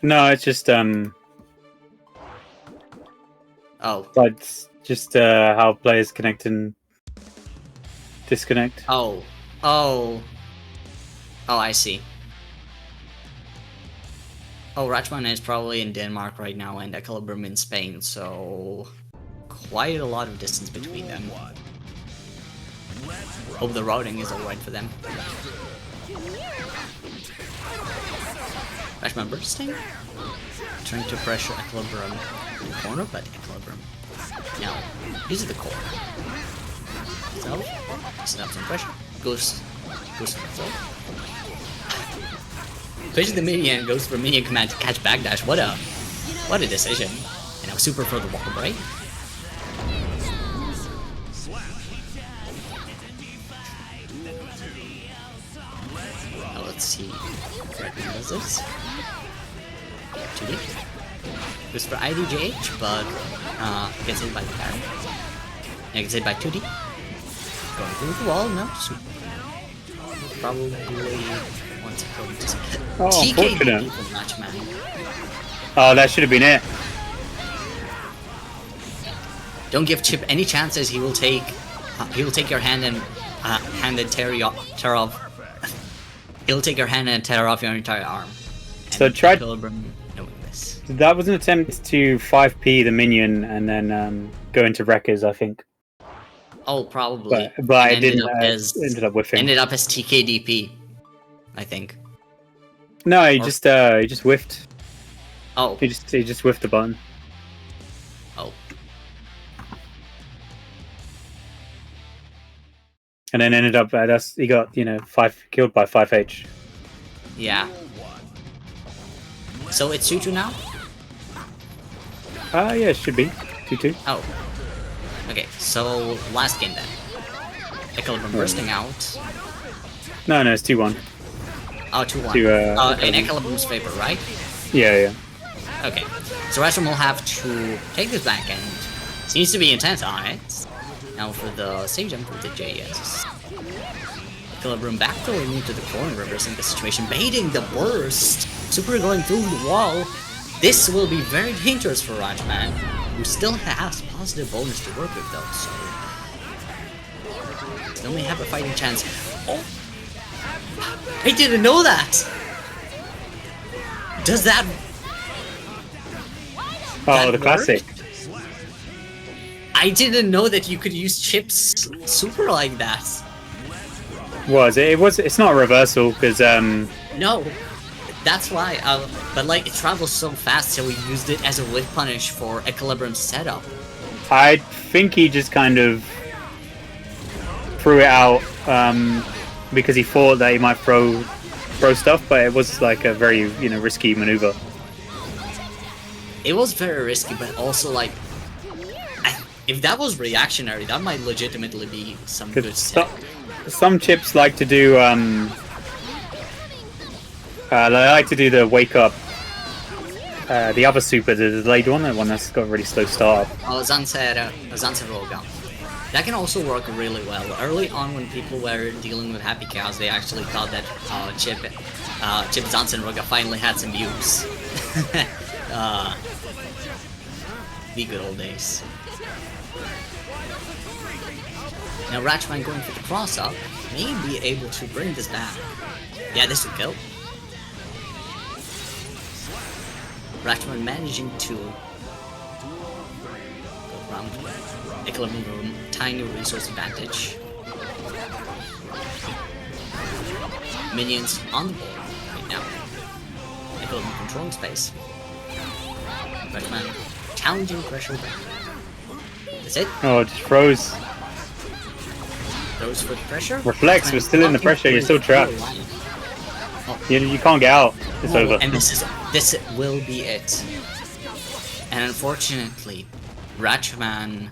No, it's just Oh. But just how players connect and disconnect. Oh, I see. Oh, Ratchman is probably in Denmark right now and Equilibrium in Spain, so quite a lot of distance between them. Hope the routing is alright for them. Ratchman bursting. Trying to pressure Equilibrium in the corner, but Equilibrium. No, uses the core. So, set up some pressure. Goes to the floor. Pushes the minion, goes for minion command to catch backdash. What a decision. And now super for the wall break. Now let's see what does this. 2D. Goes for IDJH, but gets hit by the parry. Yeah, gets hit by 2D. Going through the wall, no. Probably once it goes to TKD from Ratchman. Oh, that should have been it. Don't give Chip any chances. He will take your hand and tear off. He'll take your hand and tear off your entire arm. So try. Equilibrium knowing this. That was an attempt to 5p the minion and then go into wreckers, I think. Oh, probably. But I It didn't. ended up whiffing. Ended up as TKDP, I think. No, he just whiffed. Oh. He just whiffed the button. Oh. And then ended up at us. He got killed by 5H. Yeah. So it's 2-2 now? Yeah, it should be 2-2. Oh. Okay, so last game then. Equilibrium bursting out. No, it's 2-1. Oh, 2-1. In Equilibrium's favor, right? Yeah. Okay. So Ratchman will have to take this back end. Seems to be intent on it. Now for the save jump with the JS. Equilibrium backdooring into the corner, reversing the situation, baiting the burst. Super going through the wall. This will be very dangerous for Ratchman, who still has positive bonus to work with though, so Then we have a fighting chance. Oh! I didn't know that! Does that... Oh, the work? classic. I didn't know that you could use Chip's super like that. It's not a reversal because No, that's why. But like it travels so fast, so we used it as a whip punish for Equilibrium setup. I think he just kind of threw it out because he thought that he might throw stuff, but it was like a very risky maneuver. It was very risky, but also like, if that was reactionary, that might legitimately be some good stuff. Some chips like to do they like to do the wake up. The other super, the delayed one, the one that's got a really slow start. Oh, Zanceroga. That can also work really well. Early on, when people were dealing with Happy Cows, they actually thought that Chip Zanceroga finally had some use. The good old days. Now Ratchman going for the cross-up may be able to bring this back. Yeah, this will kill. Ratchman managing to go around Equilibrium, tiny resource advantage. Minions on the board right now. Equilibrium controlling space. Ratchman challenging pressure back. That's it. Oh, it just froze. Those for the pressure. Reflex was still in the pressure. You're still trapped. You can't get out. It's over. And this will be it. And unfortunately, Ratchman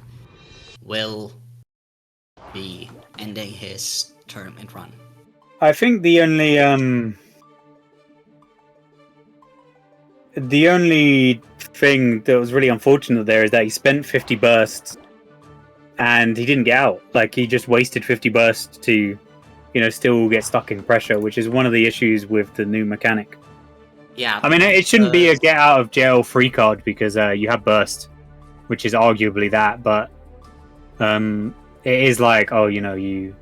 will be ending his tournament run. I think the only thing that was really unfortunate there is that he spent 50 bursts and he didn't get out. Like, he just wasted 50 bursts to, still get stuck in pressure, which is one of the issues with the new mechanic. Yeah. I mean, it shouldn't be a get out of jail free card because you have burst, which is arguably that, but it is like, oh, you're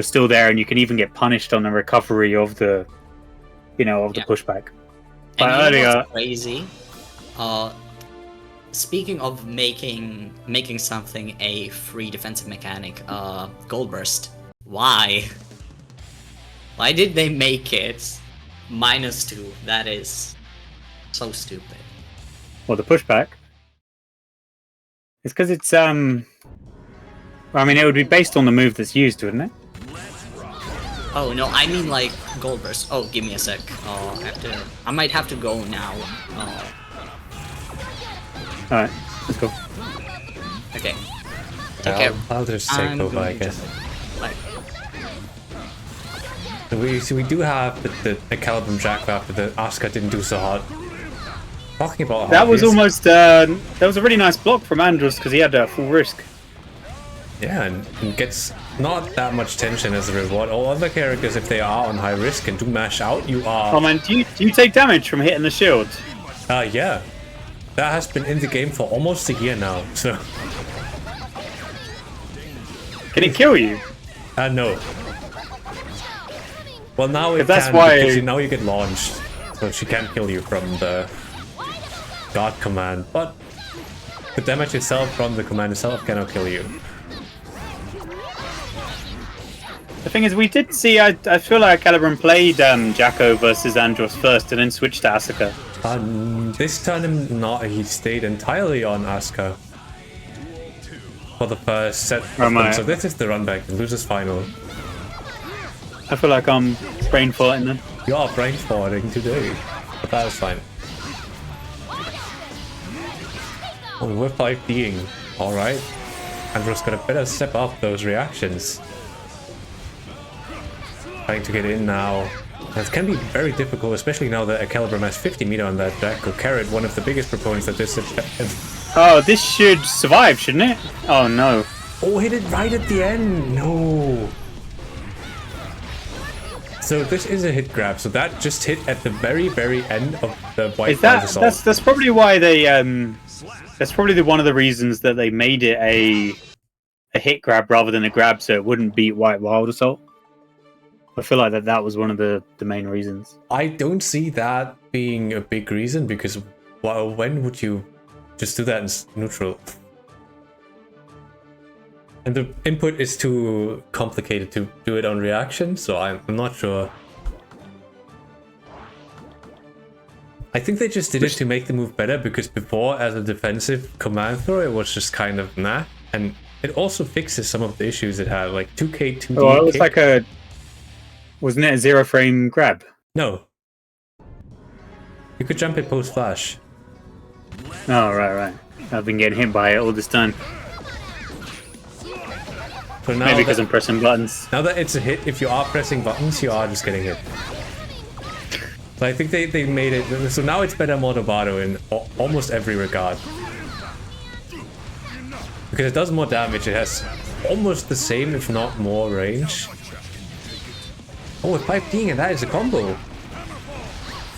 still there, and you can even get punished on the recovery of the pushback. And But earlier, what's crazy? Speaking of making something a free defensive mechanic, Gold Burst. Why? Why did they make it -2? That is so stupid. well, the pushback. It's because it's I mean, it would be based on the move that's used, wouldn't it? Oh no, I mean like Gold Burst. Oh, give me a sec. I might have to go now. Alright, let's go. Okay. Take care. I'll just take over, I guess. Bye. So we do have the Equilibrium Jack after the Asuka didn't do so hot. Talking about That was hobbies, almost that was a really nice block from Andros because he had a full risk. yeah, and gets not that much tension as a reward. All other characters, if they are on high risk and do mash out, you are. Oh man, do you take damage from hitting the shield? Yeah. That has been in the game for almost a year now, so... Can it kill you? No. Well, now it That's can, why- because now you get launched. So she can't kill you from the God command, but the damage itself from the command itself cannot kill you. The thing is, we did see, I feel like Calibran played Jacko versus Andros first and then switched to Asuka. This time not, he stayed entirely on Asuka for the first set of them. So this is the run back, the losers final. I feel like I'm brain farting then. You are brain farting today, but that is fine. Oh, we're 5D'ing, alright. Andros gonna better step up those reactions. Trying to get in now. That can be very difficult, especially now that Equilibrium has 50 meter on that Jacko carried, one of the biggest proponents that this... Oh, this should survive, shouldn't it? Oh no. Oh, hit it right at the end! No! So this is a hit grab, so that just hit at the very, very end of the White Flag Assault. That's probably why they that's probably one of the reasons that they made it a hit grab rather than a grab, so it wouldn't beat White Wild Assault. I feel like that was one of the main reasons. I don't see that being a big reason because, well, when would you just do that in neutral? And the input is too complicated to do it on reaction, so I'm not sure. I think they just did it to make the move better because before, as a defensive command throw, it was just kind of nah. And it also fixes some of the issues it had, like 2K, 2D. Oh, it was kick. like a... Wasn't it a 0 frame grab? No. You could jump it post-flash. Oh, right. I've been getting hit by it all this time. So now Maybe because that, I'm pressing buttons. now that it's a hit, if you are pressing buttons, you are just getting hit. So I think they made it... So now it's better Motobato in almost every regard. Because it does more damage, it has almost the same, if not more, range. Oh, with 5D, and that is a combo.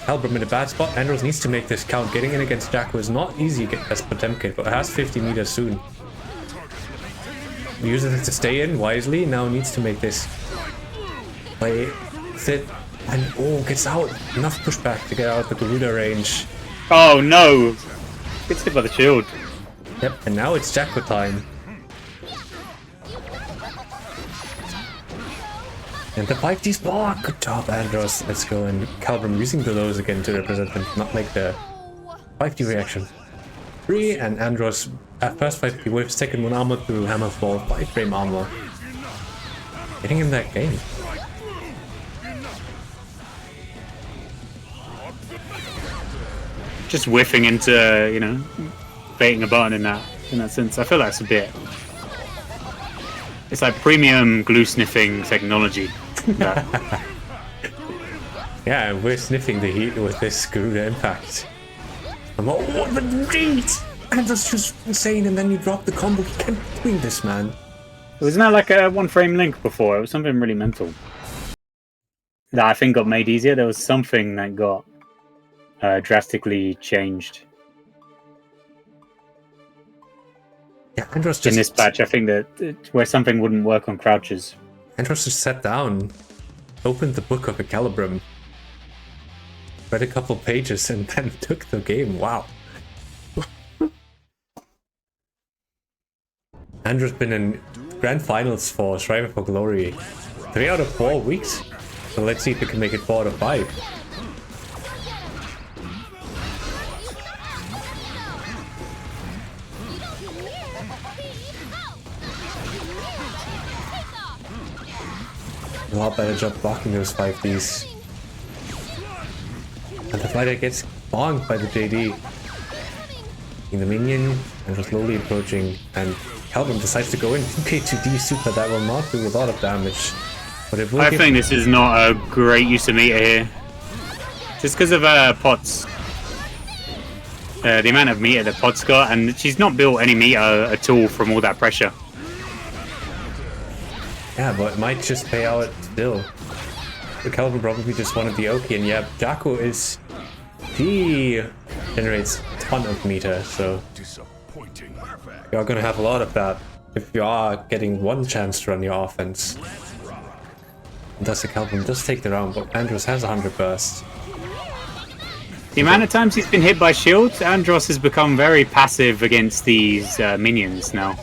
Halberd in a bad spot. Andros needs to make this count. Getting in against Jacko is not easy as Potemkin, but it has 50 meters soon. He uses it to stay in wisely, now needs to make this play, sit, and oh, gets out. Enough pushback to get out of the Garuda range. Oh no! Gets hit by the shield. Yep, and now it's Jacko time. And the 5D's block! Good job, Andros. Let's go. And Calvin using the lows again to represent them, not like the 5D reaction. 3, and Andros at first 5D wave, second one armor through Hammerfall, 5 frame armor. Getting him that game. Just whiffing into, you know, baiting a button in that sense. I feel that's a bit... It's like premium glue sniffing technology. Yeah, we're sniffing the heat with this Garuda impact. I'm like, oh, the heat! And that's just insane, and then you drop the combo. You can't be doing this, man. Wasn't that like a 1 frame link before? It was something really mental. That I think got made easier. There was something that got drastically changed. Yeah, Andros just... In this patch, I think that where something wouldn't work on crouches. Andros just sat down, opened the book of Equilibrum, read a couple pages, and then took the game. Wow. Andros been in grand finals for Strive for Glory 3 out of 4 weeks. So let's see if we can make it 4 out of 5. A lot better job blocking those 5Ds. And the fighter gets bonked by the JD. In the minion, and just slowly approaching, and Calvin decides to go in. 2K2D super, that will not do a lot of damage. But it will I think this is not a great use of meter here. Just because of Potts. The amount of meter that Potts got, and she's not built any meter at all from all that pressure. Yeah, but it might just pay out still. But Calvin probably just wanted the Oki, and yeah, Jacko is... He generates a ton of meter, so... You're gonna have a lot of that if you are getting one chance to run your offense. And thus the Calvin does take the round, but Andros has 100 burst. The amount of times he's been hit by shields, Andros has become very passive against these minions now.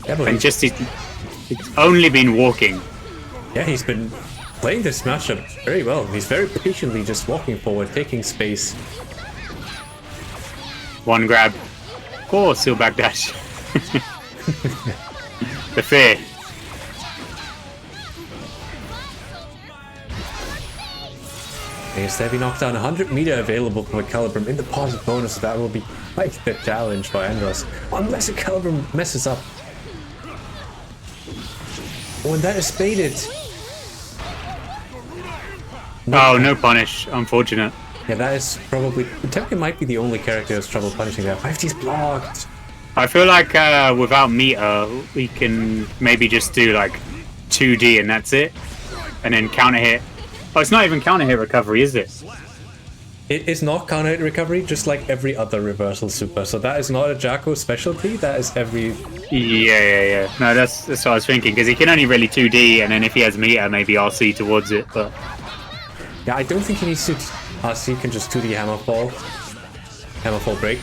Yeah, but And just it's only been walking. yeah, he's been playing this matchup very well. He's very patiently just walking forward, taking space. One grab. Or seal backdash. The fear. He's heavy knockdown, 100 meter available for Equilibrum in the positive bonus, so that will be quite the challenge for Andros. Unless Equilibrum messes up. Oh, and that is baited. Oh, no punish. Unfortunate. Yeah, that is probably... Potemkin might be the only character who's trouble punishing that. 5D's blocked! I feel like without meter, we can maybe just do like 2D and that's it. And then counter hit. Oh, it's not even counter hit recovery, is it? It is not counter hit recovery, just like every other reversal super. So that is not a Jacko specialty. That is every. Yeah. No, that's what I was thinking, because he can only really 2D, and then if he has meter, maybe RC towards it. But Yeah, I don't think he needs to. RC can just 2D hammerfall break.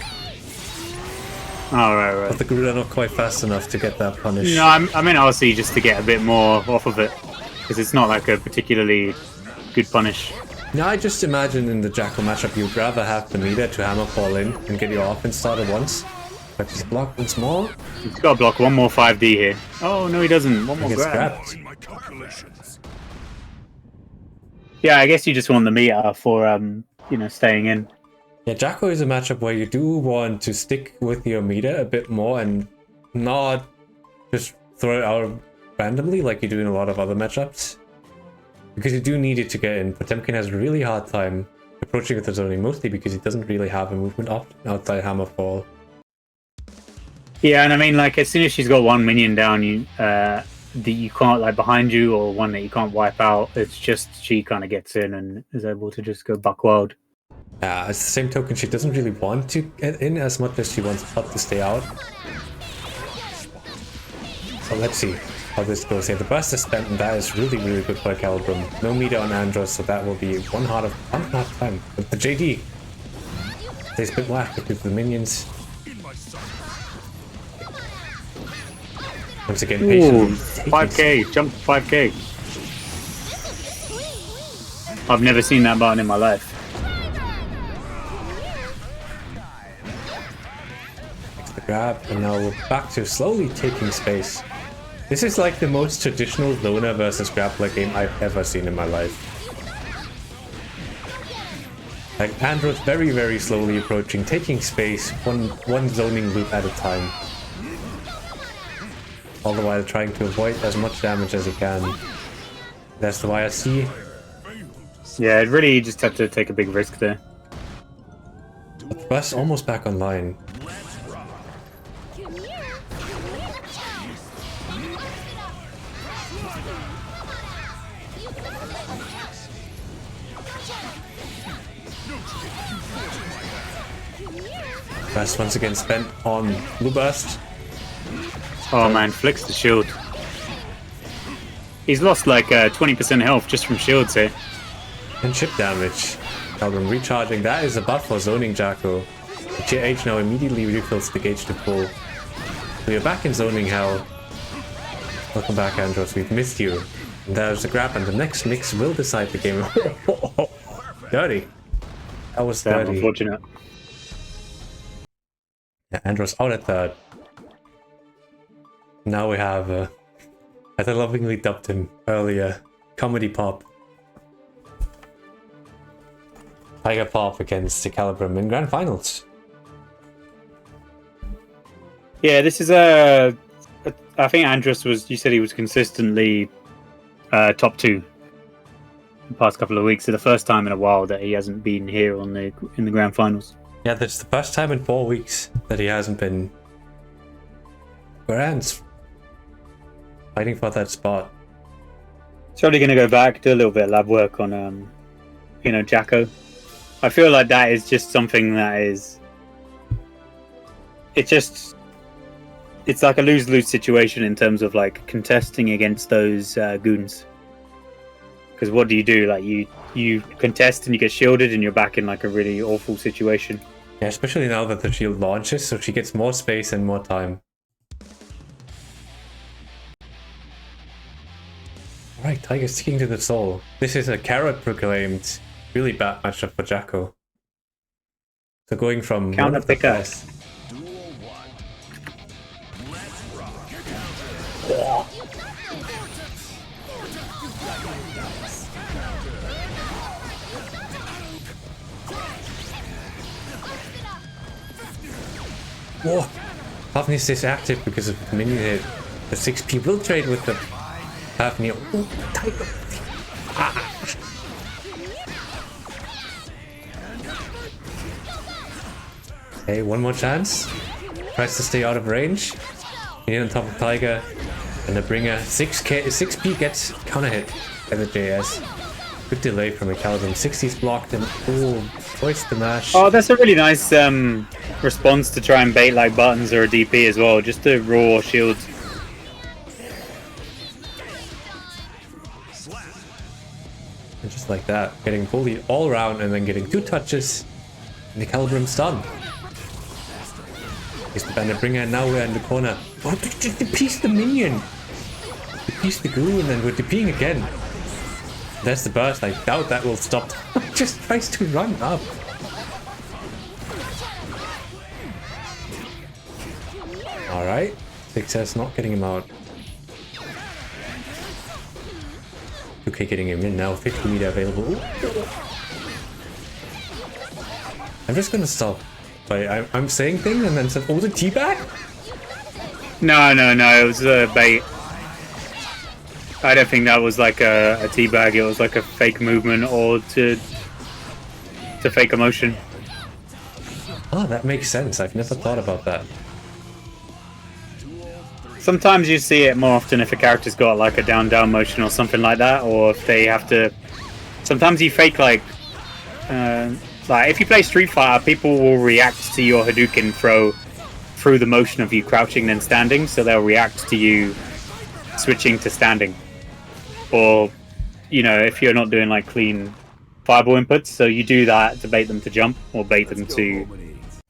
oh right. But the Grid are not quite fast enough to get that punish. No, I meant RC just to get a bit more off of it, because it's not like a particularly good punish. Now I just imagine in the Jacko matchup you'd rather have the meter to hammerfall in and get your offense started once. But just block once more. He's got to block one more 5D here. Oh no, he doesn't. One more Gets grab. grabbed. My calculations. Yeah, I guess you just want the meter for staying in. Yeah, Jacko is a matchup where you do want to stick with your meter a bit more and not just throw it out randomly like you do in a lot of other matchups. Because you do need it to get in. Potemkin has a really hard time approaching with the zoning, mostly because he doesn't really have a movement option outside Hammerfall. Yeah, and I mean, like, as soon as she's got one minion down, that you can't, like, behind you, or one that you can't wipe out, it's just she kind of gets in and is able to just go buck wild. As the same token, she doesn't really want to get in as much as she wants Pup to stay out. So let's see how this goes here. The burst is spent, and that is really, really good for Calibrum. No meter on Andros, so that will be one hard time. But the JD stays a bit more active with the minions. Once again, Ooh, patiently. 5k, jump 5k. I've never seen that button in my life. The grab, and now we're back to slowly taking space. This is like the most traditional loner versus grappler game I've ever seen in my life. Like Andros very, very slowly approaching, taking space, one zoning loop at a time. All the while trying to avoid as much damage as he can. That's the YSC. Yeah, it really just had to take a big risk there. But the bus almost back online. Burst once again spent on Blue Burst. Oh man, flicks the shield. He's lost like 20% health just from shields here. And chip damage. Calvin recharging. That is a buff for zoning Jacko. GH now immediately refills the gauge to full. We are back in zoning hell. Welcome back, Andros. We've missed you. And there's a grab, and the next mix will decide the game. Dirty. That was Damn, dirty. unfortunate. Yeah, Andros out at third. Now we have, as I lovingly dubbed him earlier, Comedy Pop. Tiger Pop against the Calibrum in Grand Finals. Yeah, this is I think Andros was, you said he was consistently top 2 the past couple of weeks. So the first time in a while that he hasn't been here in the Grand Finals. Yeah, that's the first time in 4 weeks that he hasn't been Grands fighting for that spot. He's probably going to go back, do a little bit of lab work on, Jacko. I feel like that is just something that is... It's like a lose-lose situation in terms of, like, contesting against those goons. Because what do? Like, you contest and you get shielded and you're back in, like, a really awful situation. Yeah, especially now that the shield launches, so she gets more space and more time. Alright, Tiger sticking to the soul. This is a carrot proclaimed really bad matchup for Jacko. So going from Counter one of the picker. best. Duel 1. Let's rock. Whoa! Hafni stays active because of the minion hit. The 6P will trade with the Hafni. Oh, Tiger! Okay, one more chance. Tries to stay out of range. In on top of Tiger. And the bringer 6P gets counter hit by the JS. Good delay from Calibrum. 60's blocked and oh, voice the mash. Oh, that's a really nice response to try and bait like buttons or a DP as well. Just to raw shield. And just like that, getting bullied all around and then getting 2 touches. And the Calibrum's done. Here's the Bandit Bringer, now we're in the corner. Oh, just piece the minion! Piece the goo and then we're DPing again. There's the burst, I doubt that will stop. Just tries to run up. Alright, success not getting him out. 2k getting him in now, 50 meter available. Ooh. I'm just gonna stop. I'm saying things and then said, oh, the teabag? No, it was a bait. I don't think that was like a teabag. It was like a fake movement or to fake emotion. Oh, that makes sense. I've never thought about that. Sometimes you see it more often if a character's got like a down motion or something like that, or if they have to. Sometimes you fake like if you play Street Fighter, people will react to your Hadouken throw through the motion of you crouching then standing, so they'll react to you switching to standing. Or, you know, if you're not doing like clean fireball inputs, so you do that to bait them to jump or bait them to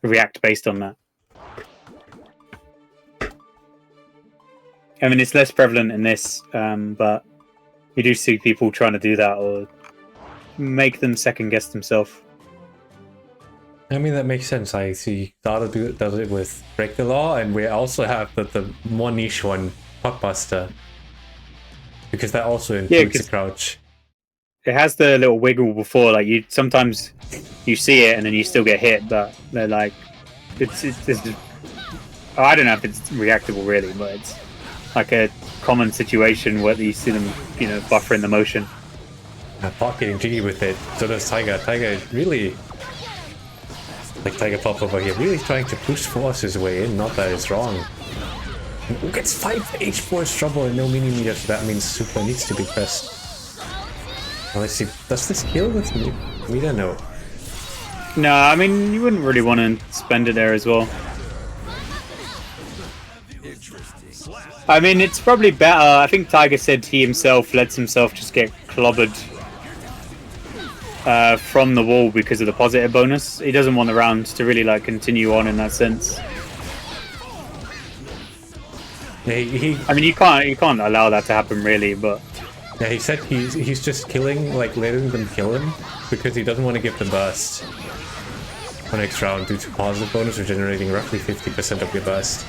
react based on that. I mean, it's less prevalent in this, but you do see people trying to do that or make them second guess themselves. I mean, that makes sense. I see Dada does it with Break the Law, and we also have the more niche one, Puckbuster. Because that also includes the crouch. It has the little wiggle before, like you sometimes you see it and then you still get hit, but they're like it's I don't know if it's reactable really, but it's like a common situation where you see them, you know, buffering the motion. Pop getting jiggy with it. So does Tiger. Tiger is really, like Tiger Pop over here, really trying to push force his way in. Not that it's wrong. Who gets 5 H4's trouble and no mini meter, so that means super needs to be pressed. Well, let's see, does this kill with me? We don't know. No, I mean, you wouldn't really want to spend it there as well. I mean, it's probably better. I think Tiger said he himself lets himself just get clobbered from the wall because of the positive bonus. He doesn't want the round to really like continue on in that sense. Yeah, I mean, you can't allow that to happen really, but yeah, he said he's just killing, like letting them kill him because he doesn't want to give them burst for next round due to positive bonus, regenerating roughly 50% of your burst.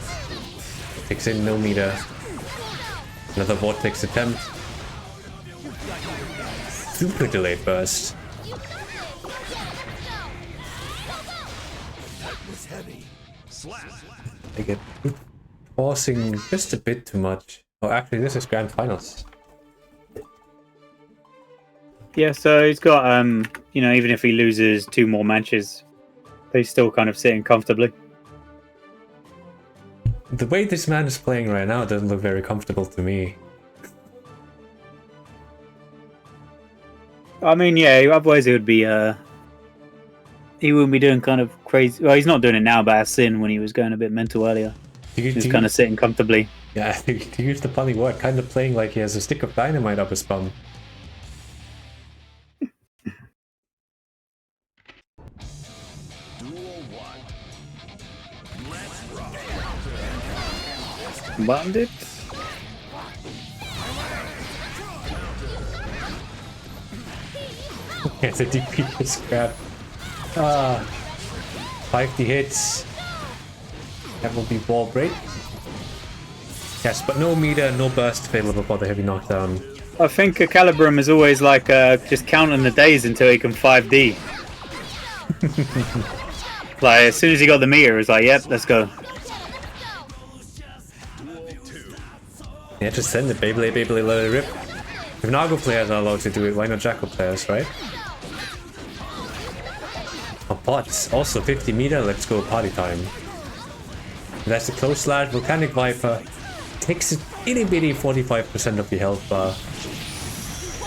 Takes in no meter. Another vortex attempt. Super delayed burst. I get pausing just a bit too much. Oh, actually, this is Grand Finals. yeah. So he's got you know, even if he loses 2 more matches, he's still kind of sitting comfortably. The way this man is playing right now doesn't look very comfortable to me. I mean, yeah, otherwise it would be he wouldn't be doing kind of crazy. Well, he's not doing it now, but as Sin when he was going a bit mental earlier. He's kind of sitting comfortably. Yeah, to use the funny word, kind of playing like he has a stick of dynamite up his bum. Bandit. Yeah, the DP is crap. 50 hits. That will be wall break. Yes, but no meter, no burst available for the heavy knockdown. I think a Calibrum is always like just counting the days until he can 5D. Like as soon as he got the meter, it was like, yep, let's go. Yeah, just send it, Beyblade, let it rip. If Nago players are allowed to do it, why not Jackal players, right? Oh, bots. Also 50 meter, let's go party time. That's the close slash, Volcanic Viper. Takes a itty bitty 45% of the health bar.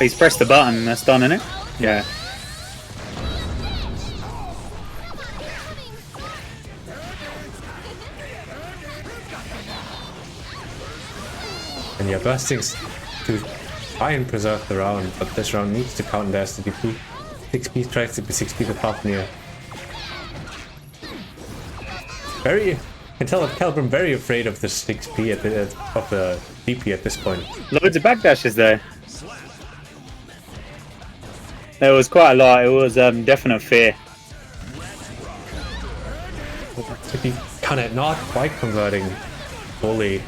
He's pressed the button. That's done, isn't it? Yeah. And yeah, bursting to try and preserve the round, but this round needs to count as the DP. 6P tries to be 6P with half near. Very, I can tell that Calibrum very afraid of the 6P of the DP at this point. Loads of backdashes there. There was quite a lot. It was definite fear. To be kind of not quite converting fully.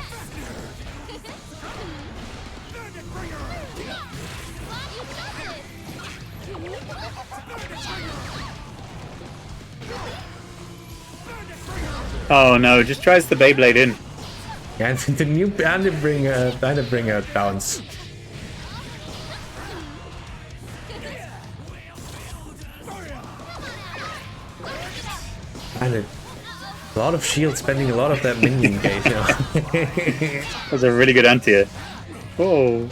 Oh no, just tries the Beyblade in. And the new bandit bringer bounce. And a lot of shield, spending a lot of that minion gauge now. That was a really good anti-air. Whoa.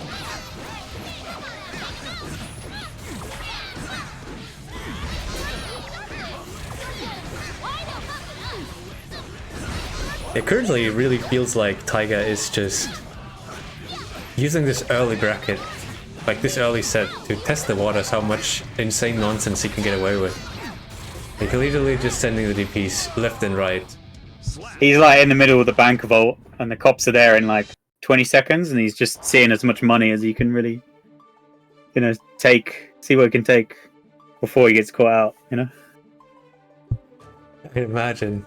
It currently really feels like Taiga is just using this early bracket, like this early set, to test the waters, how much insane nonsense he can get away with. Like literally just sending the DPs left and right. He's like in the middle of the bank vault, and the cops are there in like 20 seconds, and he's just seeing as much money as he can really, you know, see what he can take before he gets caught out, you know? I can imagine.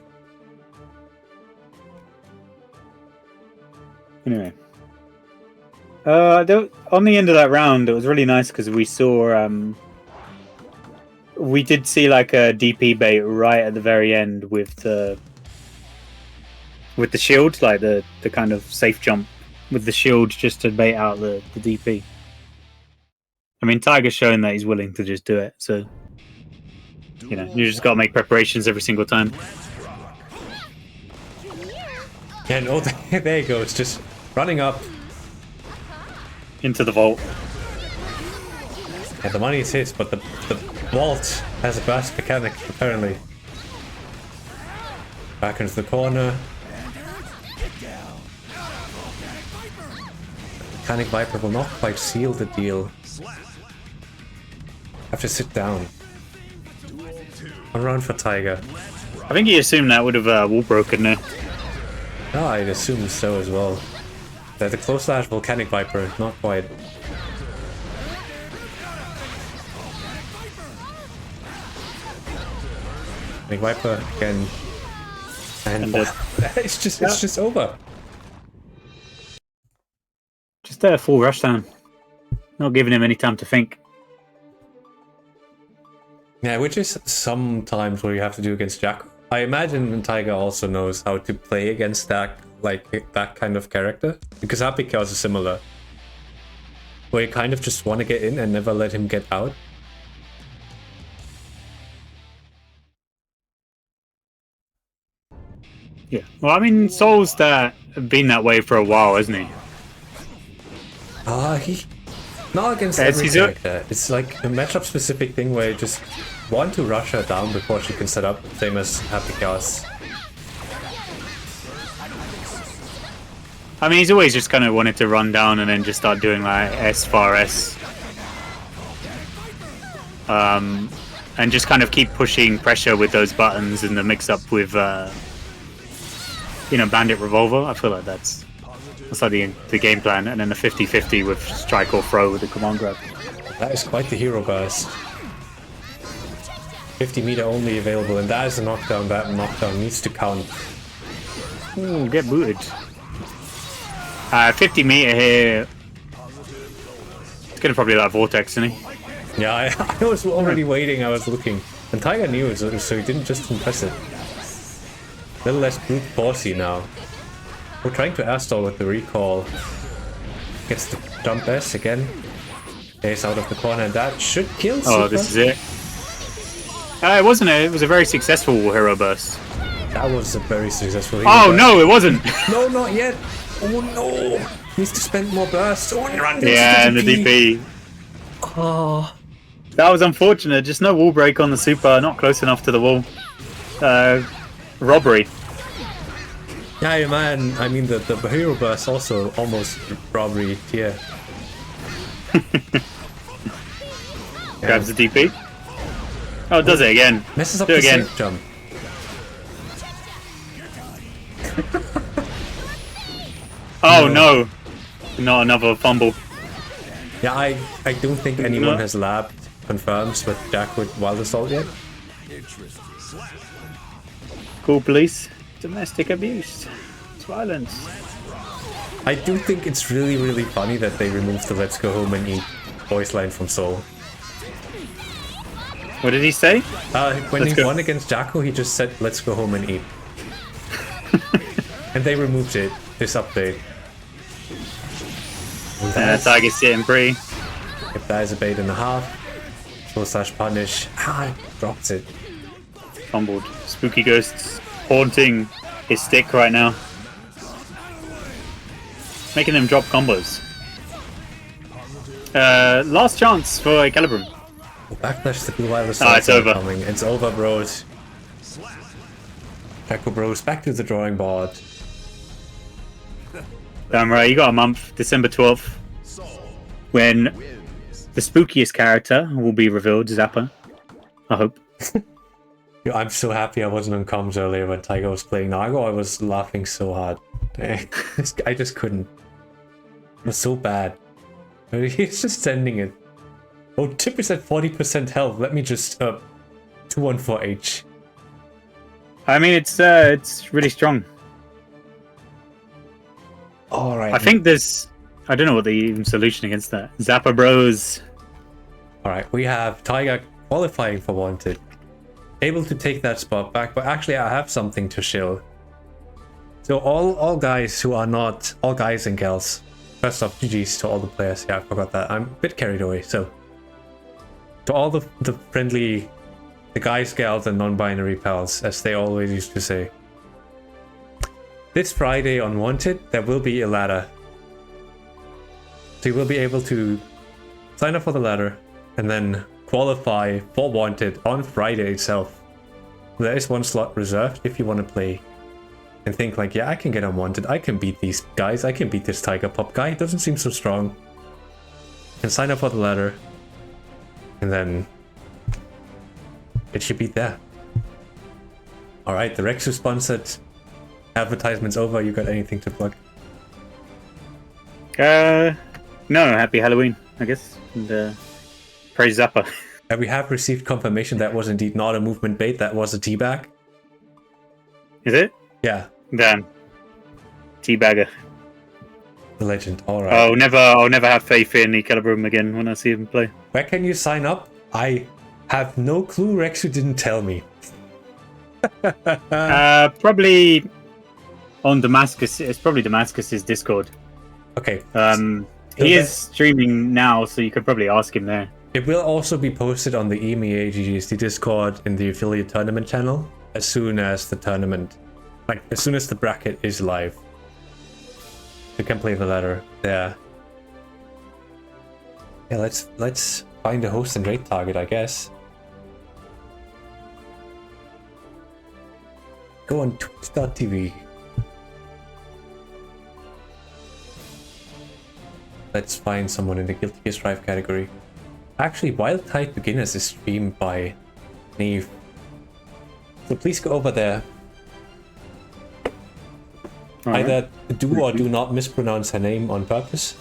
Anyway. On the end of that round, it was really nice because we saw, we did see like a DP bait right at the very end with the shield, like the kind of safe jump with the shield just to bait out the DP. I mean, Tiger's showing that he's willing to just do it, so you know, you just got to make preparations every single time. Yeah, no, there you go. It's just running up Into the vault. and the money is his, but the vault has a burst mechanic apparently. Back into the corner. Mechanic Viper will not quite seal the deal. Have to sit down. One round for Tiger. I think he assumed that would have wall broken there. No, I'd assume so as well. That the close slash Volcanic Viper, not quite. Volcanic Viper again. And it's just over. Just a full rushdown. Not giving him any time to think. Yeah, which is sometimes what you have to do against Jack. I imagine Tiger also knows how to play against that, like that kind of character, because Happy Chaos is similar, where you kind of just want to get in and never let him get out. Yeah. Well, I mean, Soul's been that way for a while, hasn't he? He not against Yeah, every he's character. It's like a matchup specific thing where you just want to rush her down before she can set up, same as Happy Chaos. I mean, he's always just kind of wanted to run down and then just start doing like S far S. And just kind of keep pushing pressure with those buttons and the mix up with, you know, Bandit Revolver. I feel like that's like the game plan. And then the 50-50 with strike or throw with the command grab. That is quite the hero burst. 50 meter only available, and that is a knockdown. That knockdown needs to count. Ooh, get booted. 50 meter here. It's gonna probably like Vortex, isn't he? Yeah, I was already waiting, I was looking. And Tiger knew it, so he didn't just impress it. A little less brute forcey now. We're trying to air stall with the recall. Gets the jump S again. Stays out of the corner, and that should kill Super. Oh, this is it. It wasn't. It was a very successful hero burst. That was a very successful hero Oh burst. no, it wasn't. No, not yet. Oh no! Needs to spend more bursts. Oh, and run into Yeah, and the DP. Oh. That was unfortunate. Just no wall break on the super. Not close enough to the wall. Robbery. Yeah, man. I mean, the hero burst also almost robbery tier. Grabs the DP. Oh, it does it again. Messes up Do the it again. safe jump. Oh no. Not another fumble. Yeah, I don't think anyone has labbed confirms with Jack with Wild Assault yet. Cool police. Domestic abuse. It's violence. I do think it's really, really funny that they removed the "Let's go home and eat" voice line from Soul. What did he say? When Let's he go. won against Jacko, he just said "Let's go home and eat," and they removed it this update. Tiger's sitting pretty. If that is a bait and a half, / punish. Ah, drops it. Fumbled. Spooky ghosts haunting his stick right now. Making him drop combos. Last chance for Calibrum. Backlash the Wild Assault. It's over. Coming. It's over, bros. Jacko bros, back to the drawing board. Damn right, you got a month, December 12th, when the spookiest character will be revealed, Zappa. I hope. Yo, I'm so happy I wasn't on comms earlier when Tiger was playing Nago. I was laughing so hard. I just couldn't. It was so bad. He's just sending it. Oh, Tip is at 40% health. Let me just 214H. I mean, it's really strong. All right. I think there's, I don't know what the even solution against that. Zappa Bros. All right, we have Tiger qualifying for Wanted. Able to take that spot back, but actually I have something to show. So all guys who are not, all guys and gals, first off, GG's to all the players. Yeah, I forgot that. I'm a bit carried away. So to all the friendly, the guys, gals, and non-binary pals, as they always used to say. This Friday on Wanted, there will be a ladder. So you will be able to sign up for the ladder and then qualify for Wanted on Friday itself. There is one slot reserved if you want to play and think like, yeah, I can get on Wanted, I can beat these guys, I can beat this Tiger Pop guy, he doesn't seem so strong. And sign up for the ladder and then it should be there. Alright, the Rexu sponsored advertisement's over. You got anything to plug? No, happy Halloween, I guess. And praise Zappa. And we have received confirmation that was indeed not a movement bait, that was a teabag. Is it? Yeah, Damn. Teabagger. the legend. Alright. I'll never have faith in the Calibrum again when I see him play. Where can you sign up? I have no clue. Rexu didn't tell me. Probably on Damascus. It's probably Damascus's Discord. Okay. He is streaming now, so you could probably ask him there. It will also be posted on the EMEA GGST Discord in the affiliate tournament channel as soon as the tournament, like as soon as the bracket is live. You can play the ladder there. Yeah, let's find a host and raid target, I guess. Go on Twitch.tv. Let's find someone in the Guilty Gear Strive category. Actually, Wild Tide Beginners is streamed by Neve. So please go over there. Either do or do not mispronounce her name on purpose.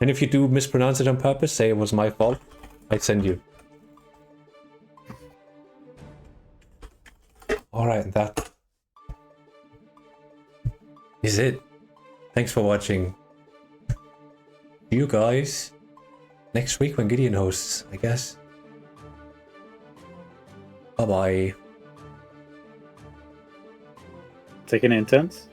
And if you do mispronounce it on purpose, say it was my fault. I'd send you. Alright, that is it. Thanks for watching. See you guys next week when Gideon hosts, I guess. Bye bye. Taking it in turns.